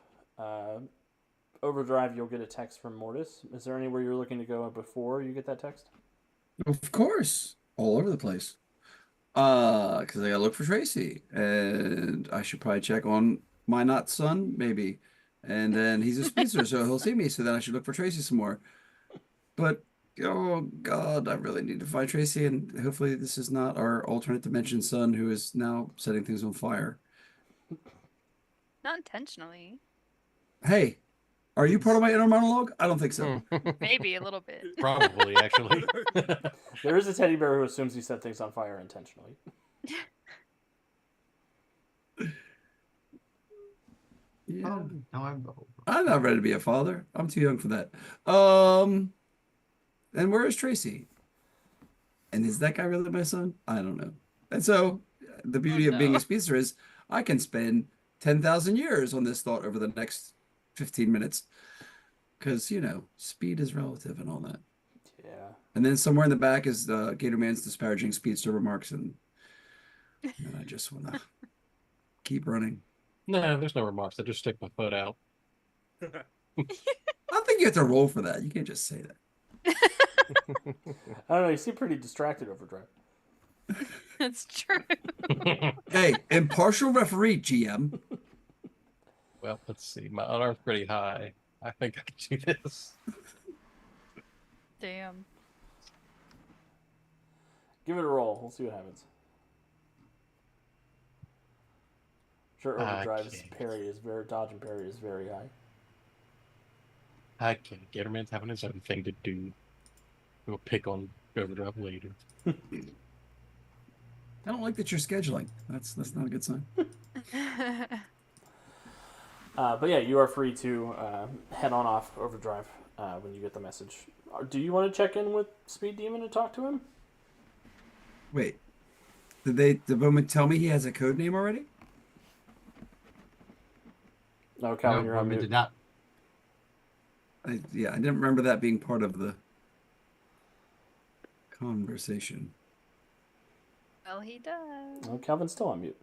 Overdrive, you'll get a text from Mortis. Is there anywhere you're looking to go before you get that text? Of course. All over the place. Because I gotta look for Tracy. And I should probably check on my not son, maybe. And then he's a speedster, so he'll see me. So then I should look for Tracy some more. But oh god, I really need to find Tracy, and hopefully this is not our alternate dimension son who is now setting things on fire. Not intentionally. Hey, are you part of my inner monologue? I don't think so. Maybe a little bit. Probably, actually. There is a teddy bear who assumes he set things on fire intentionally. Yeah. Oh, no, I'm not ready to be a father. I'm too young for that. And where is Tracy? And is that guy really my son? I don't know. And so the beauty of being no. a speedster is I can spend 10,000 years on this thought over the next 15 minutes. Because, you know, speed is relative and all that. Yeah. And then somewhere in the back is Gator Man's disparaging speedster remarks. And And I just want to keep running. No, there's no remorse. I just stick my foot out. I don't think you have to roll for that. You can't just say that. I don't know. You seem pretty distracted, Overdrive. That's true. Hey, impartial referee, GM. Well, let's see. My unarm's pretty high. I think I can do this. Damn. Give it a roll. We'll see what happens. Sure, Overdrive's can't. parry is very dodge and parry is very high. I can't. Gatorman's having his own thing to do. We'll pick on Overdrive later. I don't like that you're scheduling. That's not a good sign. But yeah, you are free to head on off Overdrive when you get the message. Do you want to check in with Speed Demon and talk to him? Wait, did Bowman tell me he has a code name already? No, Calvin, No, you're on Bowman mute. did not. I didn't remember that being part of the conversation. Well, he does. No, Calvin's still on mute.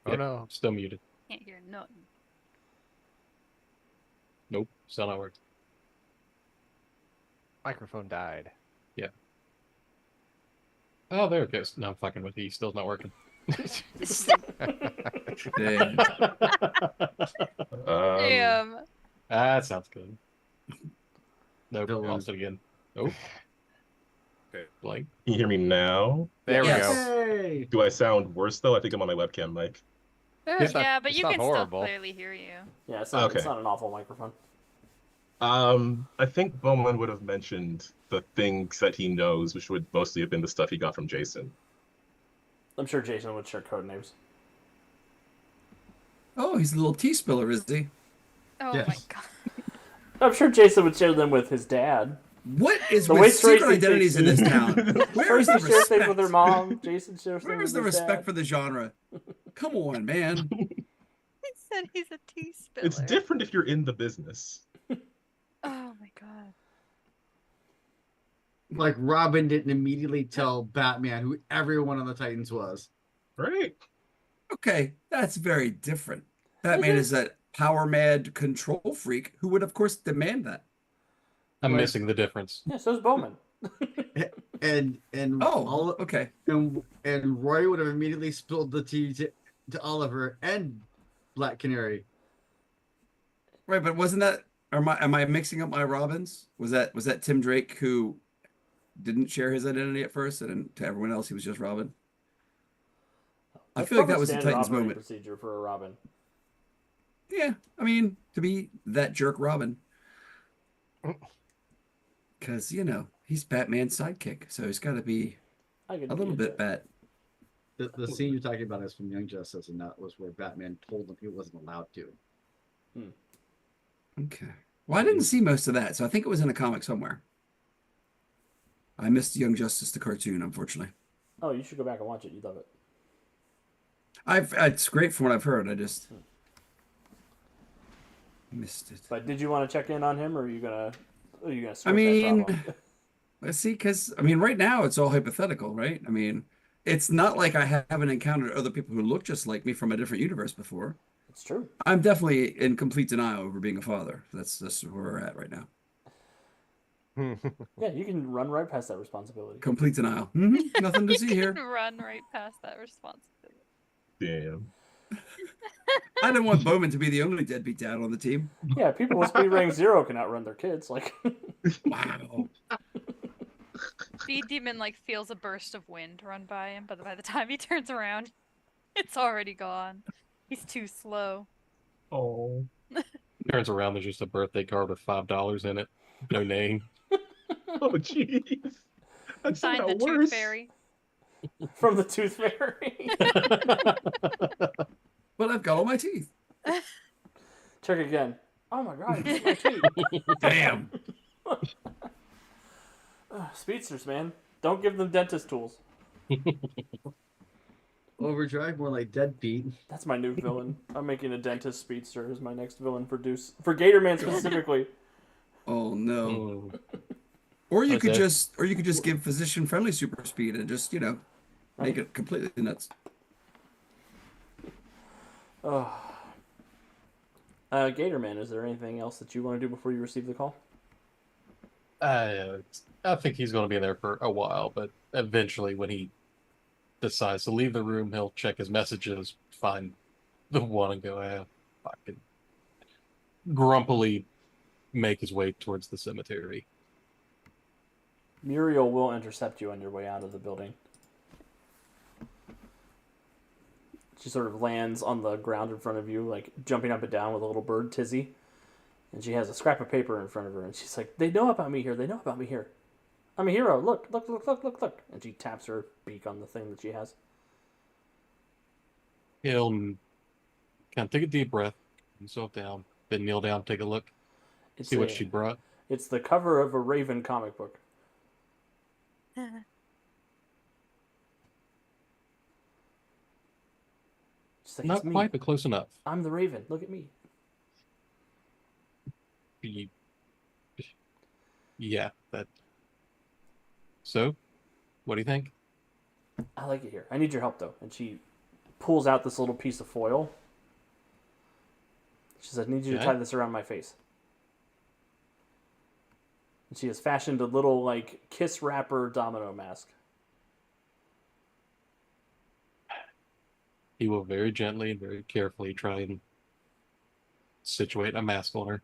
Oh Yep, no. Still muted. Can't hear nothing. Nope. Still not working. Microphone died. Oh, there it goes. No, I'm fucking with you. Still not working. Dang. Damn. That sounds good. Nope. Still Lost it again. Nope. Okay. Blank. Can you hear me now? There Yes. we go. Hey! Do I sound worse though? I think I'm on my webcam mic. It's not- Yeah, but it's you not can horrible. still clearly hear you. Yeah, it's not Okay. an awful microphone. I think Bowman would have mentioned the things that he knows, which would mostly have been the stuff he got from Jason. I'm sure Jason would share code names. Oh, he's a little tea spiller, is he? Oh my Yes. god. I'm sure Jason would share them with his dad. What is The with waste secret racing identities in this thing. town? Where is Tracy the shares things with her respect? mom. Jason shares things Where with is the his respect dad. for the genre? Come on, man. He said he's a tea spiller. It's different if you're in the business. Oh my god. Like Robin didn't immediately tell Batman who everyone on the Titans was. Right? Okay, that's very different. Batman is a power mad control freak who would, of course, demand that. I'm Like- missing the difference. Yeah, so's Bowman. And Oh, all okay. and Roy would have immediately spilled the tea to Oliver and Black Canary. Right, but wasn't that? Am I mixing up my Robins? Was that Tim Drake who didn't share his identity at first, and then to everyone else he was just Robin? I That's feel like that probably was the standard Titans operating moment. procedure for a Robin. Yeah, I mean, to be that jerk Robin. Because, he's Batman's sidekick, so he's got to be I could a little bit bat. The scene you're talking about is from Young Justice, and that was where Batman told him he wasn't allowed to. Okay. Well, I didn't see most of that, so I think it was in a comic somewhere. I missed Young Justice, the cartoon, unfortunately. Oh, you should go back and watch it. You'd love it. It's great from what I've heard. I just missed it. But did you want to check in on him, or are you gonna I skip that mean, problem? let's see, because right now it's all hypothetical, right? I mean, it's not like I haven't encountered other people who look just like me from a different universe before. It's true. I'm definitely in complete denial over being a father. That's where we're at right now. Yeah, you can run right past that responsibility. Complete denial. Nothing to You see can here. run right past that responsibility. Damn. I didn't want Bowman to be the only deadbeat dad on the team. Yeah, people with speed rank 0 can outrun their kids. Like, Wow. Speed Demon feels a burst of wind run by him, but by the time he turns around, it's already gone. He's too slow. Oh. Turns around, there's just a birthday card with $5 in it. No name. Oh, jeez. That's Signed somehow the worse. Tooth Fairy. from the Tooth Fairy. But I've got all my teeth. Check again. Oh my god, it's my teeth. Damn. Speedsters, man. Don't give them dentist tools. Overdrive, more like Deadbeat. That's my new villain. I'm making a dentist speedster as my next villain for Deuce. For Gatorman specifically. Oh no. Mm. Or you How's could that? just give physician friendly super speed and just, Make it completely nuts. Oh. Gatorman, is there anything else that you want to do before you receive the call? I think he's going to be there for a while, but eventually, when he decides to leave the room, he'll check his messages, find the one, and go, fucking grumpily make his way towards the cemetery. Muriel will intercept you on your way out of the building. She sort of lands on the ground in front of you, like jumping up and down with a little bird, Tizzy. And she has a scrap of paper in front of her, and she's like, "They know about me here. They know about me here. I'm a hero. Look, look, look, look, look, look." And she taps her beak on the thing that she has. He'll kind of take a deep breath, put himself down, then kneel down, take a look, It's see what a- she brought. It's the cover of a Raven comic book. She's like, Not "It's me. quite, but close enough. I'm the Raven. Look at me." Yeah, that. So, what do you think? I like it here. I need your help, though. And she pulls out this little piece of foil. She says, "I need you to Okay. tie this around my face." And she has fashioned a little, like, kiss wrapper domino mask. He will very gently and very carefully try and situate a mask on her.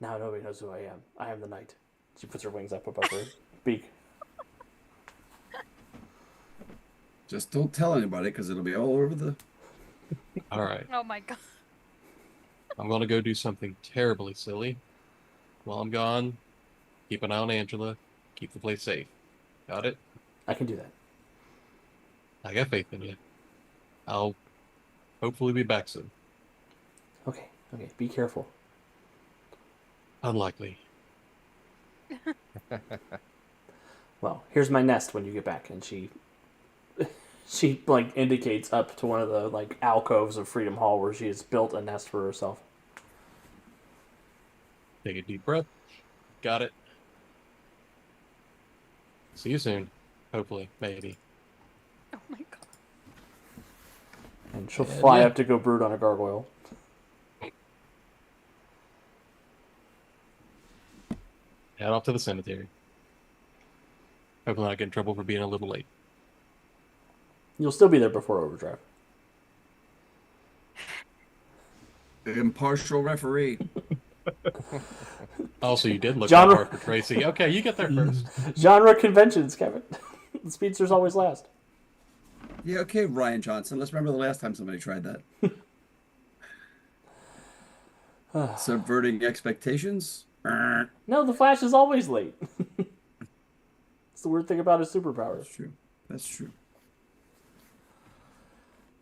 Now nobody knows who I am. I am the knight. She puts her wings up above her beak. Just don't tell anybody because it'll be all over the. All right, Oh my god. I'm going to go do something terribly silly. While I'm gone, keep an eye on Angela, keep the place safe. Got it? I can do that. I got faith in you. I'll hopefully be back soon. Okay, be careful. Unlikely. Well, here's my nest when you get back. And she like indicates up to one of the like alcoves of Freedom Hall where she has built a nest for herself. Take a deep breath. Got it. See you soon. Hopefully. Maybe. Oh my god. And she'll And fly yeah. up to go brood on a gargoyle. Head off to the cemetery. Hopefully not get in trouble for being a little late. You'll still be there before overdrive. Impartial referee. Also, you did look Genre- that hard for Tracy. Okay, you get there first. Genre conventions, Kevin. The speedsters always last. Yeah, okay, Ryan Johnson. Let's remember the last time somebody tried that. Subverting expectations. No, the Flash is always late. It's the weird thing about his superpowers. That's true. That's true.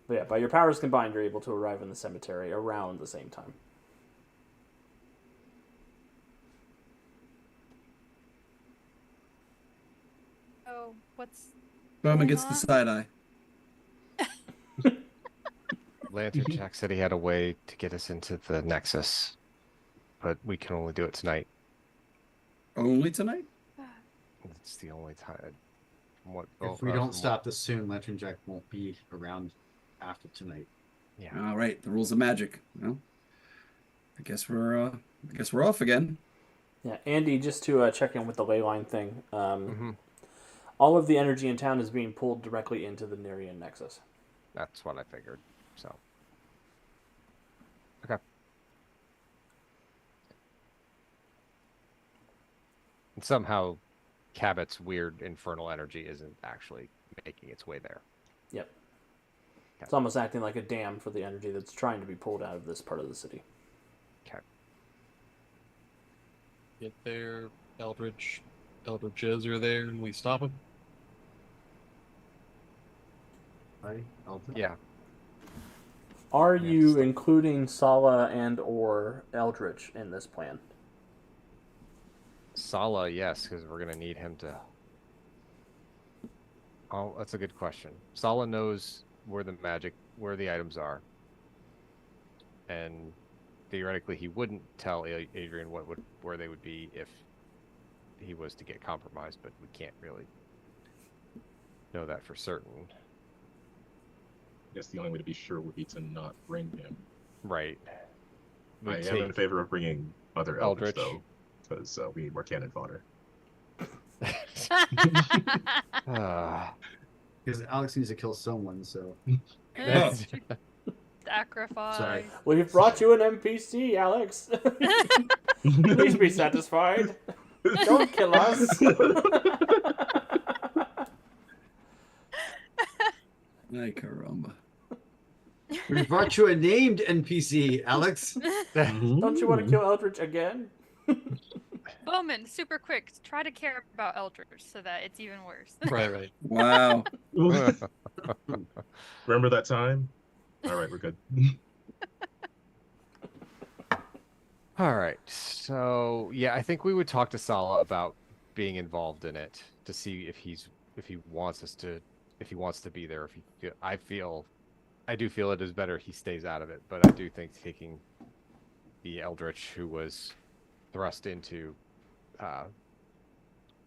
But yeah, by your powers combined, you're able to arrive in the cemetery around the same time. Oh, what's Bowman Going gets the on? side eye. Lantern Jack said he had a way to get us into the Nexus, but we can only do it tonight. Only tonight? It's the only time. From what If we don't stop this soon, Lantern Jack won't be around after tonight. Yeah. All right, the rules of magic. Well, I guess we're off again. Yeah, Andy, just to check in with the ley line thing, Mhm. all of the energy in town is being pulled directly into the Nerian Nexus. That's what I figured. So. Okay. And somehow Cabot's weird infernal energy isn't actually making its way there. Yep. It's almost acting like a dam for the energy that's trying to be pulled out of this part of the city. Okay. Get there. Eldritches are there, and we stop him. Right? Yeah. Are Yes. you including Sala and or Eldritch in this plan? Sala, yes, because we're gonna need him to. Oh, that's a good question. Sala knows where the items are, and theoretically, he wouldn't tell Adrian where they would be if he was to get compromised. But we can't really know that for certain. I guess the only way to be sure would be to not bring him. Right. I Would am in take favor of bringing other Eldritch, Eldritch. though, because we need more cannon fodder. Ah, Because Alex needs to kill someone, so that's Sacrifice. Sorry. We've brought you an NPC, Alex. Please be satisfied. Don't kill us. Ay, caramba. We brought you a named NPC, Alex. Don't you want to kill Eldritch again? Bowman, super quick. Try to care about Eldritch so that it's even worse. Right. Wow. Remember that time? All right, we're good. All right. So yeah, I think we would talk to Sala about being involved in it to see if he wants us to, if he wants to be there. If he I do feel it is better he stays out of it, but I do think taking the Eldritch who was thrust into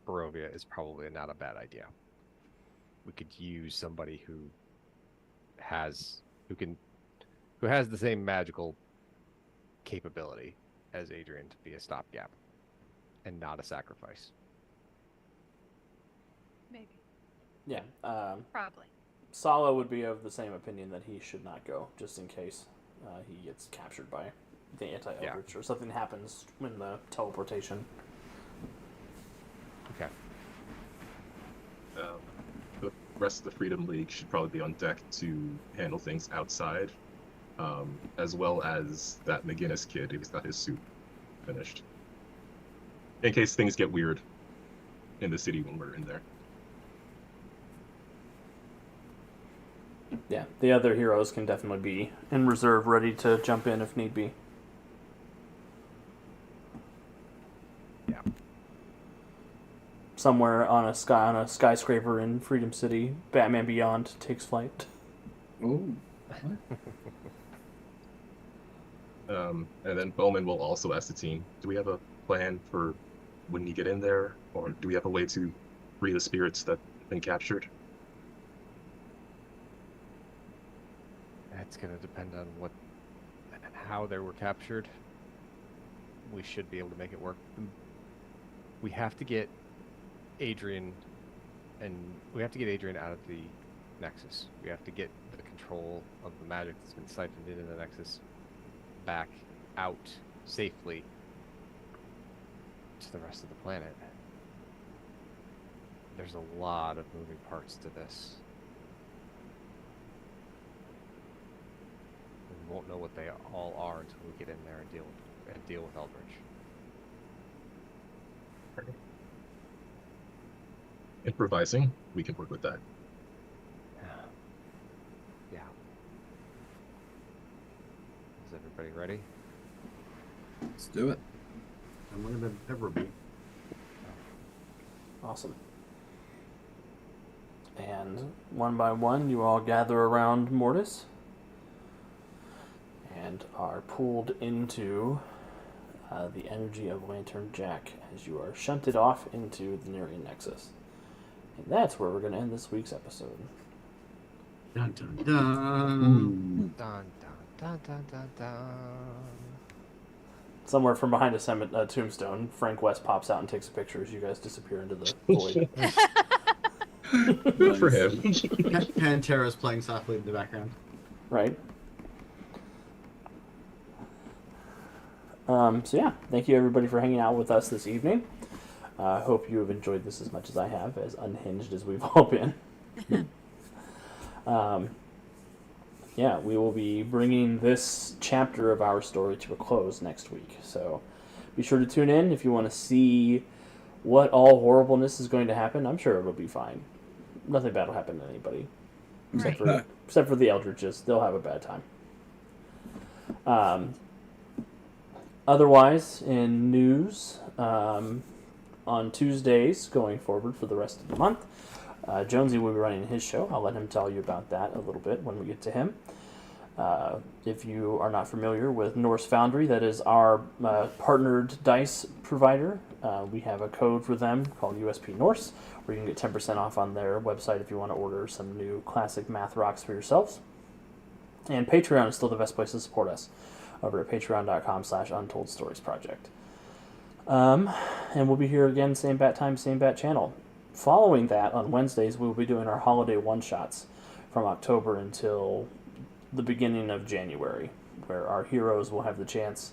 Barovia is probably not a bad idea. We could use somebody who has the same magical capability as Adrian to be a stopgap and not a sacrifice. Maybe. Yeah. Probably. Sala would be of the same opinion that he should not go, just in case he gets captured by the anti-Eldritch or something happens in the teleportation. Okay. The rest of the Freedom League should probably be on deck to handle things outside, as well as that McGinnis kid who's got his suit finished. In case things get weird in the city when we're in there. Yeah, the other heroes can definitely be in reserve, ready to jump in if need be. Yeah. Somewhere on a skyscraper in Freedom City, Batman Beyond takes flight. Ooh. And then Bowman will also ask the team, do we have a plan for when you get in there? Or do we have a way to free the spirits that have been captured? It's going to depend on what and how they were captured. We should be able to make it work. We have to get Adrian out of the Nexus. We have to get the control of the magic that's been siphoned into the Nexus back out safely to the rest of the planet. There's a lot of moving parts to this. We won't know what they all are until we get in there and deal with Eldritch. Improvising, we can work with that. Yeah. Is everybody ready? Let's do it. I'm going to ever be. Awesome. And one by one, you all gather around Mortis and are pulled into the energy of Lantern Jack as you are shunted off into the Nerian Nexus. And that's where we're going to end this week's episode. Dun, dun, dun. Dun, dun, dun, dun, dun, dun. Somewhere from behind a tombstone, Frank West pops out and takes a picture as you guys disappear into the void. Good for him. Pantera's playing softly in the background. Right? So yeah, thank you everybody for hanging out with us this evening. Hope you have enjoyed this as much as I have, as unhinged as we've all been. Yeah, we will be bringing this chapter of our story to a close next week. So be sure to tune in if you want to see what all horribleness is going to happen. I'm sure it'll be fine. Nothing bad will happen to anybody. Except for the Eldritches. They'll have a bad time. Otherwise, in news, on Tuesdays going forward for the rest of the month, Jonesy will be running his show. I'll let him tell you about that a little bit when we get to him. If you are not familiar with Norse Foundry, that is our partnered dice provider. We have a code for them called USP Norse, where you can get 10% off on their website if you want to order some new classic math rocks for yourselves. And Patreon is still the best place to support us, over at patreon.com/untold-stories-project. And we'll be here again, same bat time, same bat channel. Following that, on Wednesdays, we'll be doing our holiday one-shots from October until the beginning of January, where our heroes will have the chance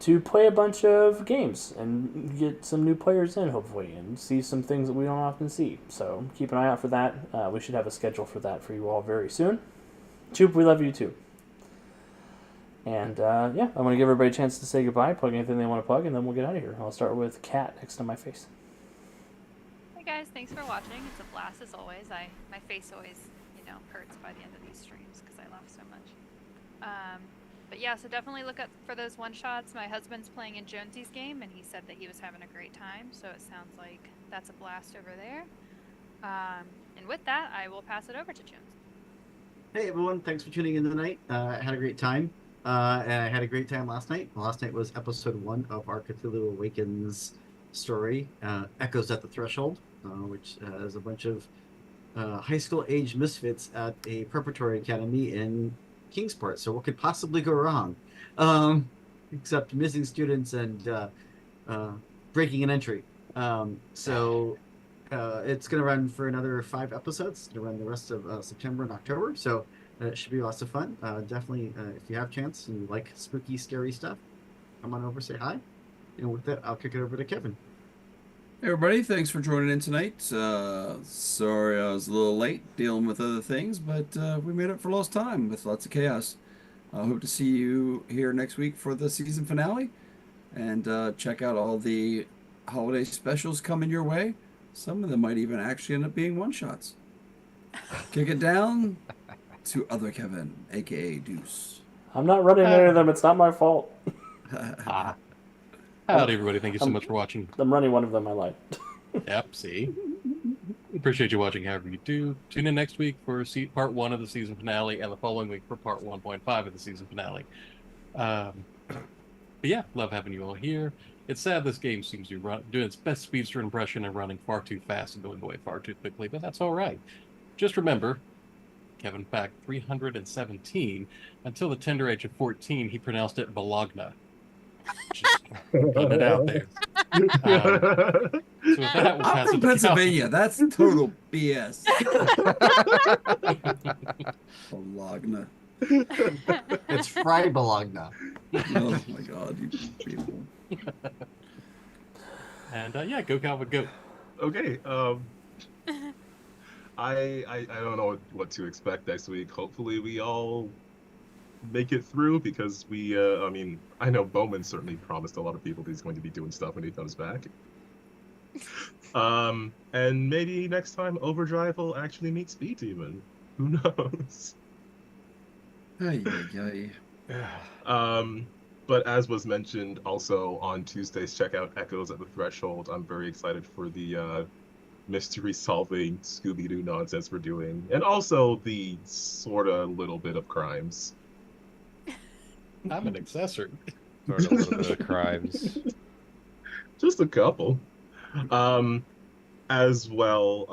to play a bunch of games and get some new players in, hopefully, and see some things that we don't often see. So keep an eye out for that. We should have a schedule for that for you all very soon. Choop, we love you too. And yeah, I'm going to give everybody a chance to say goodbye, plug anything they want to plug, and then we'll get out of here. I'll start with Kat next to my face. Hey guys, thanks for watching. It's a blast as always. My face always, hurts by the end of these streams because I laugh so much. But yeah, so definitely look up for those one-shots. My husband's playing in Jonesy's game, and he said that he was having a great time, so it sounds like that's a blast over there. And with that, I will pass it over to Jones. Hey everyone, thanks for tuning in tonight. I had a great time. And I had a great time last night. Last night was episode 1 of our Cthulhu Awakens story, Echoes at the Threshold, which is a bunch of high school age misfits at a preparatory academy in Kingsport. So what could possibly go wrong? Except missing students and breaking an entry. So it's going to run for another 5 episodes. It's going to run the rest of September and October. So it should be lots of fun. Definitely, if you have a chance and you like spooky, scary stuff, come on over, say hi. And with that, I'll kick it over to Kevin. Hey everybody, thanks for joining in tonight. Sorry I was a little late dealing with other things, but we made up for lost time with lots of chaos. I hope to see you here next week for the season finale, and check out all the holiday specials coming your way. Some of them might even actually end up being one-shots. Kick it down to other Kevin, aka Deuce. I'm not running any of them. It's not my fault. Howdy, everybody. Thank you so much for watching. I'm running one of them. I lied. Yep, see? Appreciate you watching however you do. Tune in next week for part 1 of the season finale, and the following week for part 1.5 of the season finale. But yeah, love having you all here. It's sad this game seems to be doing its best speedster impression and running far too fast and going away far too quickly, but that's all right. Just remember, Kevin fact 317, until the tender age of 14, he pronounced it Bologna. Just putting it out there. So with that, we'll I'm pass from it to Pennsylvania. That's total BS. Bologna. It's Fry Bologna. Oh my God, you people. And yeah, go Calvin, go. Okay. I don't know what to expect next week. Hopefully we all make it through, because we I mean, I know Bowman certainly promised a lot of people that he's going to be doing stuff when he comes back. And maybe next time Overdrive will actually meet Speed Demon. Who knows? Ay. But as was mentioned also on Tuesdays, check out Echoes at the Threshold. I'm very excited for the mystery solving Scooby-Doo nonsense we're doing, and also the sort of little bit of crimes. I'm an accessory. Sort of a little bit of crimes. Just a couple. As well,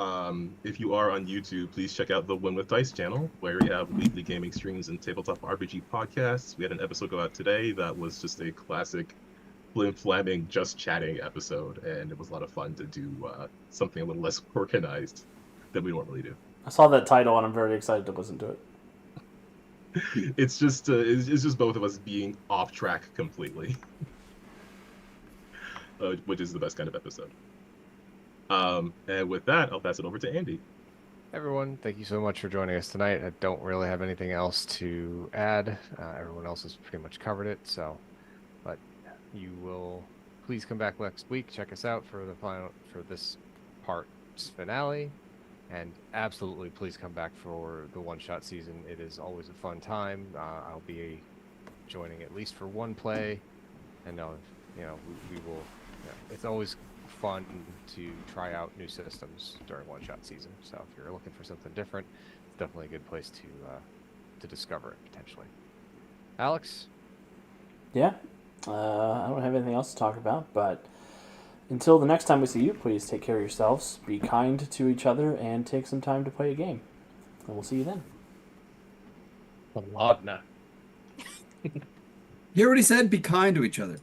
if you are on YouTube, please check out the Win with Dice channel, where we have weekly gaming streams and tabletop RPG podcasts. We had an episode go out today that was just a classic flim-flamming, just chatting episode, and it was a lot of fun to do something a little less organized than we normally do. I saw that title, and I'm very excited to listen to it. It's just both of us being off track completely, which is the best kind of episode. And with that, I'll pass it over to Andy. Everyone, thank you so much for joining us tonight. I don't really have anything else to add. Everyone else has pretty much covered it. So, but you will please come back next week. Check us out for this part's finale, and absolutely please come back for the one-shot season. It is always a fun time. I'll be joining at least for one play, and we will. It's always fun to try out new systems during one-shot season. So if you're looking for something different, it's definitely a good place to discover it potentially. Alex? Yeah. I don't have anything else to talk about, but until the next time we see you, please take care of yourselves, be kind to each other, and take some time to play a game. And we'll see you then. A lot now. Hear what he said? Be kind to each other.